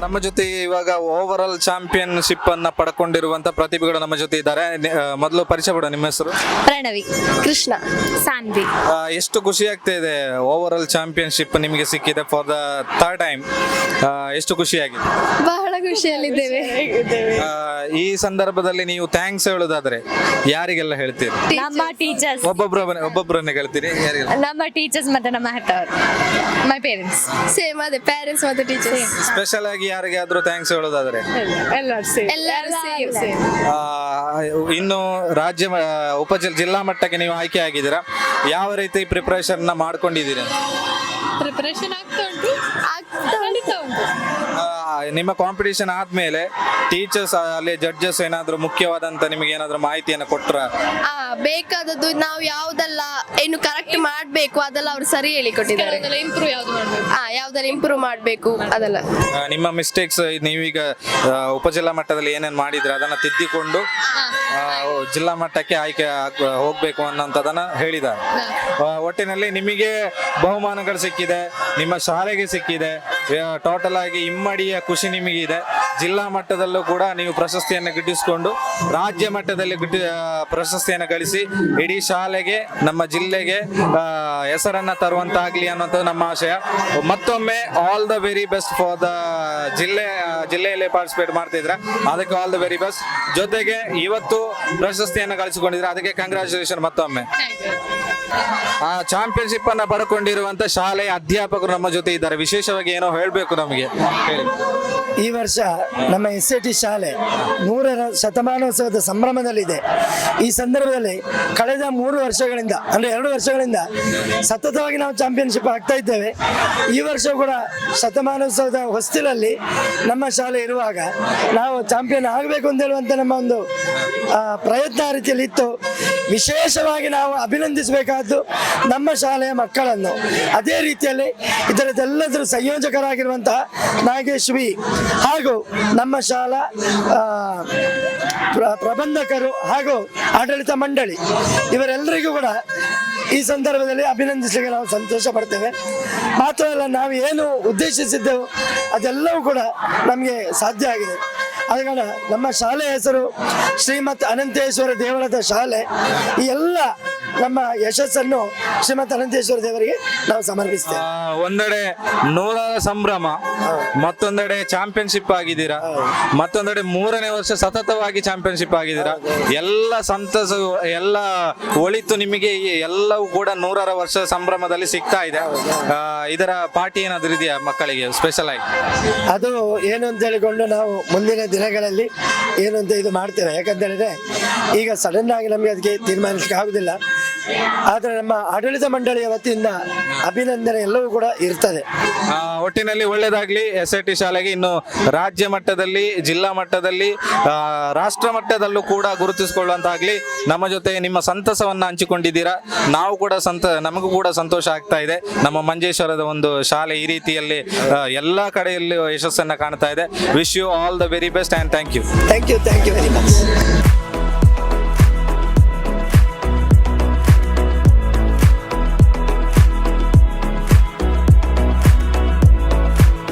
ನಮ್ಮ ಜೊತೆ ಇವಾಗ ಓವರ್ ಆಲ್ ಚಾಂಪಿಯನ್ಶಿಪ್ ಅನ್ನ ಪಡ್ಕೊಂಡಿರುವಂತ ಪ್ರತಿಭೆಗಳು ನಮ್ಮ ಜೊತೆ ಇದ್ದಾರೆ. ಮೊದಲು ಪರಿಚಯ ಪಡ, ನಿಮ್ಮ ಹೆಸರು? ಪ್ರಣವಿ, ಕೃಷ್ಣ, ಸಾನ್ವಿ. ಎಷ್ಟು ಖುಷಿ ಆಗ್ತಾ ಇದೆ ಓವರ್ ಆಲ್ ಚಾಂಪಿಯನ್ಶಿಪ್ ನಿಮಗೆ ಸಿಕ್ಕಿದೆ ಫಾರ್ ದ 3rd ಟೈಮ್. ಎಷ್ಟು ಖುಷಿಯಾಗಿದೆ? ಬಹಳ ಖುಷಿಯಲ್ಲಿದ್ದೇವೆ. ಈ ಸಂದರ್ಭದಲ್ಲಿ ನೀವು ಥ್ಯಾಂಕ್ಸ್ ಹೇಳೋದಾದ್ರೆ ಯಾರಿಗೆಲ್ಲ ಹೇಳ್ತೀರಿ? ನಮ್ಮ ಟೀಚರ್ಸ್. ಒಬ್ಬೊಬ್ಬರನ್ನೇ ಹೇಳ್ತೀರಿ? ಯಾರಿಗೆಲ್ಲ? ನಮ್ಮ ಟೀಚರ್ಸ್ ಮತ್ತೆ ನಮ್ಮ ಹೆತ್ತವರು, ಮೈ ಪೇರೆಂಟ್ಸ್. ಸೇಮ್ ಅದೇ, ಪೇರೆಂಟ್ಸ್ ಮತ್ತೆ ಟೀಚರ್ಸ್. ಸ್ಪೆಷಲ್ ಆಗಿ ಯಾರಿಗಾದ್ರೂ ಥ್ಯಾಂಕ್ಸ್ ಹೇಳೋದಾದ್ರೆ ಎಲ್ಲರೂ ಸೇಮ್ ಆ, ಇನ್ನು ರಾಜ್ಯ ಜಿಲ್ಲಾ ಮಟ್ಟಕ್ಕೆ ನೀವು ಆಯ್ಕೆ ಆಗಿದ್ದೀರಾ, ಯಾವ ರೀತಿ ಪ್ರಿಪರೇಷನ್ ಮಾಡ್ಕೊಂಡಿದ್ದೀರಾ? ಪ್ರಿಪರೇಷನ್ ಆಗ್ತಾ ಉಂಟು ಖಂಡಿತ ಉಂಟು. ನಿಮ್ಮ ಕಾಂಪಿಟೇಷನ್ ಆದ್ಮೇಲೆ ಟೀಚರ್ಸ್ ಅಲ್ಲಿ ಜಡ್ಜಸ್ ಏನಾದ್ರು ಮುಖ್ಯವಾದಂತ ನಿಮಗೆ ಏನಾದ್ರು ಮಾಹಿತಿಯನ್ನು ಕೊಟ್ರ? ಬೇಕಾದದ್ದು ನಾವು ಯಾವ್ದೆಲ್ಲ ಏನು ಕರೆಕ್ಟ್ ಮಾಡ್ಬೇಕು ಅದೆಲ್ಲ ಅವ್ರು ಸರಿ ಹೇಳಿಕೊಟ್ಟಿದ್ದಾರೆ. ಇಂಪ್ರೂವ್ ಯಾವ್ದು ಮಾಡ್ಬೇಕು, ಯಾವ್ದೆಲ್ಲ ಇಂಪ್ರೂವ್ ಮಾಡ್ಬೇಕು ಅದೆಲ್ಲ. ನಿಮ್ಮ ಮಿಸ್ಟೇಕ್ಸ್ ನೀವೀಗ ಉಪಜಿಲ್ಲಾ ಮಟ್ಟದಲ್ಲಿ ಏನೇನು ಮಾಡಿದ್ರೆ ಅದನ್ನ ತಿದ್ದಿಕೊಂಡು ಜಿಲ್ಲಾ ಮಟ್ಟಕ್ಕೆ ಆಯ್ಕೆ ಹೋಗ್ಬೇಕು ಅನ್ನೋಂಥದ್ದನ್ನ ಹೇಳಿದ್ದಾರೆ. ಒಟ್ಟಿನಲ್ಲಿ ನಿಮಗೆ ಬಹುಮಾನಗಳು ಸಿಕ್ಕಿದೆ, ನಿಮ್ಮ ಶಾಲೆಗೆ ಸಿಕ್ಕಿದೆ, ಟೋಟಲ್ ಆಗಿ ಇಮ್ಮಡಿಯ ಖುಷಿ ನಿಮಗಿದೆ. ಜಿಲ್ಲಾ ಮಟ್ಟದಲ್ಲೂ ಕೂಡ ನೀವು ಪ್ರಶಸ್ತಿಯನ್ನು ಗಿಟ್ಟಿಸಿಕೊಂಡು ರಾಜ್ಯ ಮಟ್ಟದಲ್ಲಿ ಪ್ರಶಸ್ತಿಯನ್ನು ಗಳಿಸಿ ಇಡೀ ಶಾಲೆಗೆ ನಮ್ಮ ಜಿಲ್ಲೆಗೆ ಹೆಸರನ್ನ ತರುವಂತಾಗ್ಲಿ ಅನ್ನೋಂಥದ್ದು ನಮ್ಮ ಆಶಯ. ಮತ್ತೊಮ್ಮೆ all the very best for the ಜಿಲ್ಲೆಯಲ್ಲಿ ಪಾರ್ಟಿಸಿಪೇಟ್ ಮಾಡ್ತಿದ್ರ, ಅದಕ್ಕೆ ಆಲ್ ದ ವೆರಿ ಬೆಸ್ಟ್. ಜೊತೆಗೆ ಇವತ್ತು ಪ್ರಶಸ್ತಿಯನ್ನು ಗಳಿಸಿಕೊಂಡಿದ್ರೆ ಅದಕ್ಕೆ ಕಂಗ್ರಾಚುಲೇಷನ್ ಮತ್ತೊಮ್ಮೆ. ಆ ಚಾಂಪಿಯನ್ಶಿಪ್ ಅನ್ನ ಪಡ್ಕೊಂಡಿರುವಂತ ಶಾಲೆಯ ಅಧ್ಯಾಪಕರು ನಮ್ಮ ಜೊತೆ ಇದ್ದಾರೆ. ವಿಶೇಷವಾಗಿ ಏನೋ ಹೇಳ್ಬೇಕು ನಮಗೆ ಹೇಳಿ. ಈ ವರ್ಷ ನಮ್ಮ SAT ಶಾಲೆ 100ರ ಶತಮಾನೋತ್ಸವದ ಸಂಭ್ರಮದಲ್ಲಿದೆ. ಈ ಸಂದರ್ಭದಲ್ಲಿ ಕಳೆದ 3 ವರ್ಷಗಳಿಂದ ಅಂದರೆ 2 ವರ್ಷಗಳಿಂದ ಸತತವಾಗಿ ನಾವು ಚಾಂಪಿಯನ್ಶಿಪ್ ಆಗ್ತಾ ಇದ್ದೇವೆ. ಈ ವರ್ಷ ಕೂಡ ಶತಮಾನೋತ್ಸವದ ಹೊಸ್ತಿಲಲ್ಲಿ ನಮ್ಮ ಶಾಲೆ ಇರುವಾಗ ನಾವು ಚಾಂಪಿಯನ್ ಆಗಬೇಕು ಅಂತ ಹೇಳುವಂಥ ನಮ್ಮ ಒಂದು ಪ್ರಯತ್ನ ಆ ರೀತಿಯಲ್ಲಿ ಇತ್ತು. ವಿಶೇಷವಾಗಿ ನಾವು ಅಭಿನಂದಿಸಬೇಕಾದ್ದು ನಮ್ಮ ಶಾಲೆಯ ಮಕ್ಕಳನ್ನು. ಅದೇ ರೀತಿಯಲ್ಲಿ ಇದರದೆಲ್ಲದರ ಸಂಯೋಜಕರಾಗಿರುವಂತಹ ನಾಗೇಶ್ ವಿ ಹಾಗೂ ನಮ್ಮ ಶಾಲಾ ಪ್ರಬಂಧಕರು ಹಾಗೂ ಆಡಳಿತ ಮಂಡಳಿ ಇವರೆಲ್ಲರಿಗೂ ಕೂಡ ಈ ಸಂದರ್ಭದಲ್ಲಿ ಅಭಿನಂದಿಸಲಿಕ್ಕೆ ನಾವು ಸಂತೋಷ ಪಡ್ತೇವೆ. ಮಾತ್ರವಲ್ಲ, ನಾವು ಏನು ಉದ್ದೇಶಿಸಿದ್ದೆವು ಅದೆಲ್ಲವೂ ಕೂಡ ನಮಗೆ ಸಾಧ್ಯ ಆಗಿದೆ. ಆದ ಕಾರಣ ನಮ್ಮ ಶಾಲೆಯ ಹೆಸರು ಶ್ರೀಮತ್ ಅನಂತೇಶ್ವರ ದೇವಳದ ಶಾಲೆ. ಈ ಎಲ್ಲ ನಮ್ಮ ಯಶಸ್ಸನ್ನು ಶ್ರೀಮತ್ ಅನಂತೇಶ್ವರ ದೇವರಿಗೆ ನಾವು ಸಮರ್ಪಿಸ್ತೇವೆ. ಒಂದೆಡೆ 100ರ ಸಂಭ್ರಮ, ಮತ್ತೊಂದೆಡೆ ಚಾಂಪಿಯನ್ಶಿಪ್ ಆಗಿದ್ದೀರಾ, ಮತ್ತೊಂದೆಡೆ 3ನೇ ವರ್ಷ ಸತತವಾಗಿ ಚಾಂಪಿಯನ್ಶಿಪ್ ಆಗಿದ್ದೀರಾ. ಎಲ್ಲ ಸಂತಸ ಎಲ್ಲ ಒಳಿತು ನಿಮಗೆ ಎಲ್ಲವೂ ಕೂಡ 100ರ ವರ್ಷ ಸಂಭ್ರಮದಲ್ಲಿ ಸಿಗ್ತಾ ಇದೆ. ಇದರ ಪಾರ್ಟಿ ಏನಾದರೂ ಇದೆಯಾ ಮಕ್ಕಳಿಗೆ ಸ್ಪೆಷಲ್ ಆಗಿ? ಅದು ಏನು ಅಂತ ಹೇಳಿಕೊಂಡು ನಾವು ಮುಂದಿನ ದಿನಗಳಲ್ಲಿ ಏನು ಅಂತ ಇದು ಮಾಡ್ತೇವೆ. ಯಾಕಂತ ಹೇಳಿದ್ರೆ ಈಗ ಸಡನ್ ಆಗಿ ನಮಗೆ ಅದಕ್ಕೆ ತೀರ್ಮಾನಿಸಲಿಕ್ಕೆ ಆಗುದಿಲ್ಲ. ಆದರೆ ನಮ್ಮ ಆಡಳಿತ ಮಂಡಳಿಯ ವತಿಯಿಂದ ಅಭಿನಂದನೆ ಎಲ್ಲವೂ ಕೂಡ ಇರ್ತದೆ. ಒಟ್ಟಿನಲ್ಲಿ ಒಳ್ಳೆಯದಾಗಲಿ SAT ಶಾಲೆಗೆ. ಇನ್ನು ರಾಜ್ಯ ಮಟ್ಟದಲ್ಲಿ, ಜಿಲ್ಲಾ ಮಟ್ಟದಲ್ಲಿ, ರಾಷ್ಟ್ರ ಮಟ್ಟದಲ್ಲೂ ಕೂಡ ಗುರುತಿಸಿಕೊಳ್ಳುವಂತಾಗಲಿ. ನಮ್ಮ ಜೊತೆ ನಿಮ್ಮ ಸಂತಸವನ್ನು ಹಂಚಿಕೊಂಡಿದ್ದೀರಾ. ನಾವು ಕೂಡ ನಮಗೂ ಕೂಡ ಸಂತೋಷ ಆಗ್ತಾ ಇದೆ. ನಮ್ಮ ಮಂಜೇಶ್ವರದ ಒಂದು ಶಾಲೆ ಈ ರೀತಿಯಲ್ಲಿ ಎಲ್ಲ ಕಡೆಯಲ್ಲೂ ಯಶಸ್ಸನ್ನು ಕಾಣ್ತಾ ಇದೆ. Wish you all the very best and thank you. Thank you very much.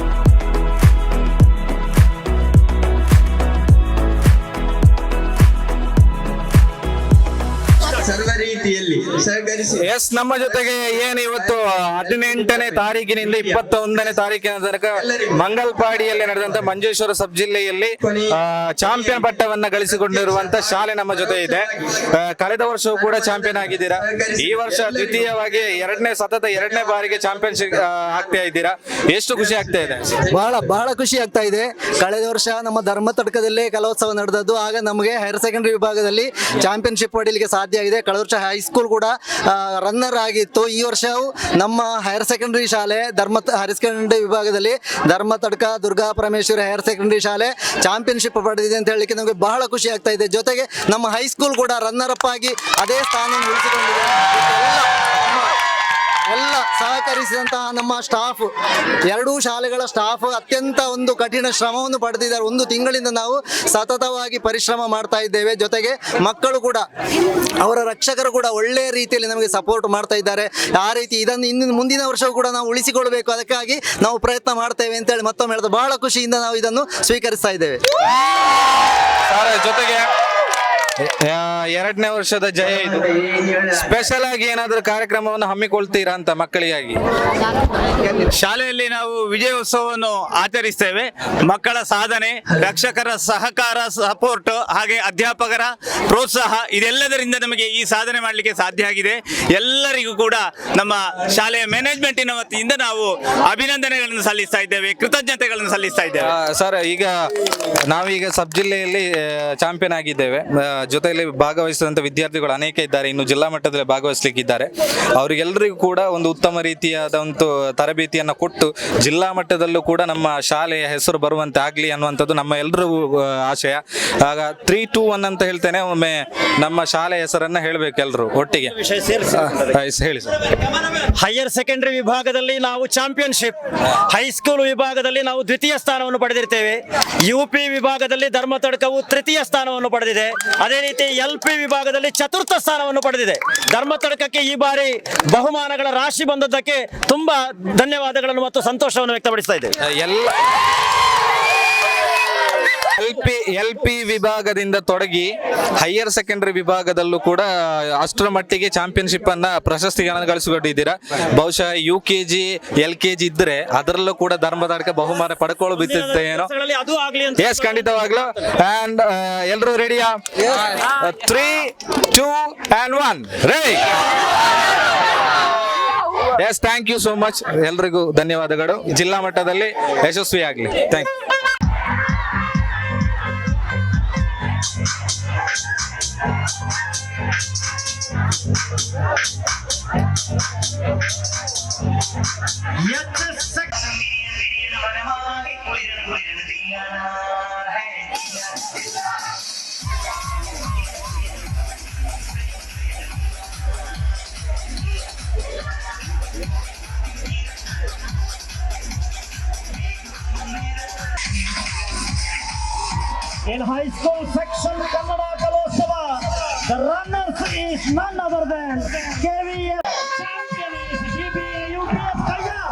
Yes, ನಮ್ಮ ಜೊತೆಗೆ ಏನು ಇವತ್ತು 18ನೇ ತಾರೀಕಿನಿಂದ 21ನೇ ತಾರೀಕಿನ ತನಕ ಮಂಗಲ್ಪಾಡಿಯಲ್ಲಿ ನಡೆದಂತ ಮಂಜೇಶ್ವರ ಸಬ್ ಜಿಲ್ಲೆಯಲ್ಲಿ ಚಾಂಪಿಯನ್ ಪಟ್ಟವನ್ನ ಗಳಿಸಿಕೊಂಡಿರುವಂತ ಶಾಲೆ ನಮ್ಮ ಜೊತೆ ಇದೆ. ಕಳೆದ ವರ್ಷವೂ ಕೂಡ ಚಾಂಪಿಯನ್ ಆಗಿದ್ದೀರಾ. ಈ ವರ್ಷ ದ್ವಿತೀಯವಾಗಿ ಸತತ ಎರಡನೇ ಬಾರಿಗೆ ಚಾಂಪಿಯನ್ಶಿಪ್ ಆಗ್ತಾ ಇದ್ದೀರಾ. ಎಷ್ಟು ಖುಷಿ ಆಗ್ತಾ ಇದೆ? ಬಹಳ ಖುಷಿ ಆಗ್ತಾ ಇದೆ. ಕಳೆದ ವರ್ಷ ನಮ್ಮ ಧರ್ಮತಡ್ಕದಲ್ಲೇ ಕಲೋತ್ಸವ ನಡೆದದ್ದು. ಆಗ ನಮಗೆ ಹೈಯರ್ ಸೆಕೆಂಡರಿ ವಿಭಾಗದಲ್ಲಿ ಚಾಂಪಿಯನ್ಶಿಪ್ ಪಡೀಲಿಕ್ಕೆ ಸಾಧ್ಯ ಆಗಿದೆ. ಕಳೆದ ವರ್ಷ ಹೈಸ್ಕೂಲ್ ಕೂಡ ರನ್ನರ್ ಆಗಿತ್ತು. ಈ ವರ್ಷವೂ ನಮ್ಮ ಹೈಯರ್ ಸೆಕೆಂಡರಿ ಶಾಲೆ ಹೈಯರ್ ಸೆಕೆಂಡರಿ ವಿಭಾಗದಲ್ಲಿ ಧರ್ಮತಡ್ಕ ದುರ್ಗಾ ಪರಮೇಶ್ವರಿ ಹೈಯರ್ ಸೆಕೆಂಡರಿ ಶಾಲೆ ಚಾಂಪಿಯನ್ಶಿಪ್ ಪಡೆದಿದೆ ಅಂತ ಹೇಳಲಿಕ್ಕೆ ನಮಗೆ ಬಹಳ ಖುಷಿ ಆಗ್ತಾ ಇದೆ. ಜೊತೆಗೆ ನಮ್ಮ ಹೈಸ್ಕೂಲ್ ಕೂಡ ರನ್ನರ್ ಅಪ್ ಆಗಿ ಅದೇ ಸ್ಥಾನವನ್ನು ಉಳಿಸಿಕೊಂಡಿದೆ. ಎಲ್ಲ ಸಹಕರಿಸಿದಂತಹ ನಮ್ಮ ಸ್ಟಾಫ್, ಎರಡೂ ಶಾಲೆಗಳ ಸ್ಟಾಫ್ ಅತ್ಯಂತ ಒಂದು ಕಠಿಣ ಶ್ರಮವನ್ನು ಪಡೆದಿದ್ದಾರೆ. 1 ತಿಂಗಳಿಂದ ನಾವು ಸತತವಾಗಿ ಪರಿಶ್ರಮ ಮಾಡ್ತಾ ಇದ್ದೇವೆ. ಜೊತೆಗೆ ಮಕ್ಕಳು ಕೂಡ, ಅವರ ರಕ್ಷಕರು ಕೂಡ ಒಳ್ಳೆಯ ರೀತಿಯಲ್ಲಿ ನಮಗೆ ಸಪೋರ್ಟ್ ಮಾಡ್ತಾ ಇದ್ದಾರೆ. ಆ ರೀತಿ ಇದನ್ನು ಮುಂದಿನ ವರ್ಷವೂ ಕೂಡ ನಾವು ಉಳಿಸಿಕೊಳ್ಬೇಕು, ಅದಕ್ಕಾಗಿ ನಾವು ಪ್ರಯತ್ನ ಮಾಡ್ತೇವೆ ಅಂತೇಳಿ ಮತ್ತೊಮ್ಮೆ ಹೇಳಿದ ಬಹಳ ಖುಷಿಯಿಂದ ನಾವು ಇದನ್ನು ಸ್ವೀಕರಿಸ್ತಾ ಇದ್ದೇವೆ. ಜೊತೆಗೆ ಎರಡನೇ ವರ್ಷದ ಜಯ ಇದು. ಸ್ಪೆಷಲ್ ಆಗಿ ಏನಾದರೂ ಕಾರ್ಯಕ್ರಮವನ್ನು ಹಮ್ಮಿಕೊಳ್ತೀರಾ ಅಂತ ಮಕ್ಕಳಿಗಾಗಿ? ಶಾಲೆಯಲ್ಲಿ ನಾವು ವಿಜಯೋತ್ಸವವನ್ನು ಆಚರಿಸ್ತೇವೆ. ಮಕ್ಕಳ ಸಾಧನೆ, ರಕ್ಷಕರ ಸಹಕಾರ, ಸಪೋರ್ಟ್, ಹಾಗೆ ಅಧ್ಯಾಪಕರ ಪ್ರೋತ್ಸಾಹ ಇದೆಲ್ಲದರಿಂದ ನಮಗೆ ಈ ಸಾಧನೆ ಮಾಡಲಿಕ್ಕೆ ಸಾಧ್ಯ ಆಗಿದೆ. ಎಲ್ಲರಿಗೂ ಕೂಡ ನಮ್ಮ ಶಾಲೆಯ ಮ್ಯಾನೇಜ್ಮೆಂಟಿನ ವತಿಯಿಂದ ನಾವು ಅಭಿನಂದನೆಗಳನ್ನು ಸಲ್ಲಿಸ್ತಾ ಇದ್ದೇವೆ, ಕೃತಜ್ಞತೆಗಳನ್ನು ಸಲ್ಲಿಸ್ತಾ ಇದ್ದೇವೆ. ಸರ್, ಈಗ ನಾವೀಗ ಸಬ್ ಜಿಲ್ಲೆಯಲ್ಲಿ ಚಾಂಪಿಯನ್ ಆಗಿದ್ದೇವೆ. ಜೊತೆಯಲ್ಲಿ ಭಾಗವಹಿಸಿದಂಥ ವಿದ್ಯಾರ್ಥಿಗಳು ಅನೇಕ ಇದ್ದಾರೆ, ಇನ್ನು ಜಿಲ್ಲಾ ಮಟ್ಟದಲ್ಲಿ ಭಾಗವಹಿಸಲಿಕ್ಕಿದ್ದಾರೆ. ಅವರಿಗೆಲ್ಲರಿಗೂ ಕೂಡ ಒಂದು ಉತ್ತಮ ರೀತಿಯಾದ ಒಂದು ತರಬೇತಿಯನ್ನು ಕೊಟ್ಟು ಜಿಲ್ಲಾ ಮಟ್ಟದಲ್ಲೂ ಕೂಡ ನಮ್ಮ ಶಾಲೆಯ ಹೆಸರು ಬರುವಂತೆ ಆಗಲಿ ಅನ್ನುವಂಥದ್ದು ನಮ್ಮ ಎಲ್ಲರಿಗೂ ಆಶಯ. ಆಗ 3, 2, 1 ಅಂತ ಹೇಳ್ತೇನೆ. ಒಮ್ಮೆ ನಮ್ಮ ಶಾಲೆಯ ಹೆಸರನ್ನ ಹೇಳಬೇಕು ಎಲ್ಲರೂ ಒಟ್ಟಿಗೆ. ಹೇಳಿ ಸರ್. ಹೈಯರ್ ಸೆಕೆಂಡರಿ ವಿಭಾಗದಲ್ಲಿ ನಾವು ಚಾಂಪಿಯನ್ಶಿಪ್, ಹೈಸ್ಕೂಲ್ ವಿಭಾಗದಲ್ಲಿ ನಾವು ದ್ವಿತೀಯ ಸ್ಥಾನವನ್ನು ಪಡೆದಿರ್ತೇವೆ. UP ವಿಭಾಗದಲ್ಲಿ ಧರ್ಮತಡ್ಕವು ತೃತೀಯ ಸ್ಥಾನವನ್ನು ಪಡೆದಿದೆ. ಅದೇ ರೀತಿ LP ವಿಭಾಗದಲ್ಲಿ ಚತುರ್ಥ ಸ್ಥಾನವನ್ನು ಪಡೆದಿದೆ. ಧರ್ಮತಡ್ಕಕ್ಕೆ ಈ ಬಾರಿ ಬಹುಮಾನಗಳ ರಾಶಿ ಬಂದದ್ದಕ್ಕೆ ತುಂಬಾ ಧನ್ಯವಾದಗಳನ್ನು ಮತ್ತು ಸಂತೋಷವನ್ನು ವ್ಯಕ್ತಪಡಿಸ್ತಾ ಇದ್ದೇವೆ. LP ವಿಭಾಗದಿಂದ ತೊಡಗಿ ಹೈಯರ್ ಸೆಕೆಂಡರಿ ವಿಭಾಗದಲ್ಲೂ ಕೂಡ ಅಷ್ಟರ ಮಟ್ಟಿಗೆ ಚಾಂಪಿಯನ್ಶಿಪ್ ಅನ್ನ ಪ್ರಶಸ್ತಿಗಳನ್ನು ಗಳಿಸಿಕೊಂಡಿದ್ದೀರಾ. ಬಹುಶಃ UKG LKG ಇದ್ರೆ ಅದರಲ್ಲೂ ಕೂಡ ಧರ್ಮತಡ್ಕ ಬಹುಮಾನ ಪಡ್ಕೊಳ್ಳೋ ಬಿತ್ತಿದ್ದೇನೋ. ಎಸ್, ಖಂಡಿತವಾಗ್ಲೂ. ಅಂಡ್ ಎಲ್ಲರೂ ರೆಡಿಯಾ? 3, 2 and 1 ready. Yes, thank you so much. ಎಲ್ರಿಗೂ ಧನ್ಯವಾದಗಳು. ಜಿಲ್ಲಾ ಮಟ್ಟದಲ್ಲಿ ಯಶಸ್ವಿ ಆಗಲಿ. Thank you. In high school section Kannada Kalosava, the runners is none other than KVS. Champion is GBA UPS Kaya.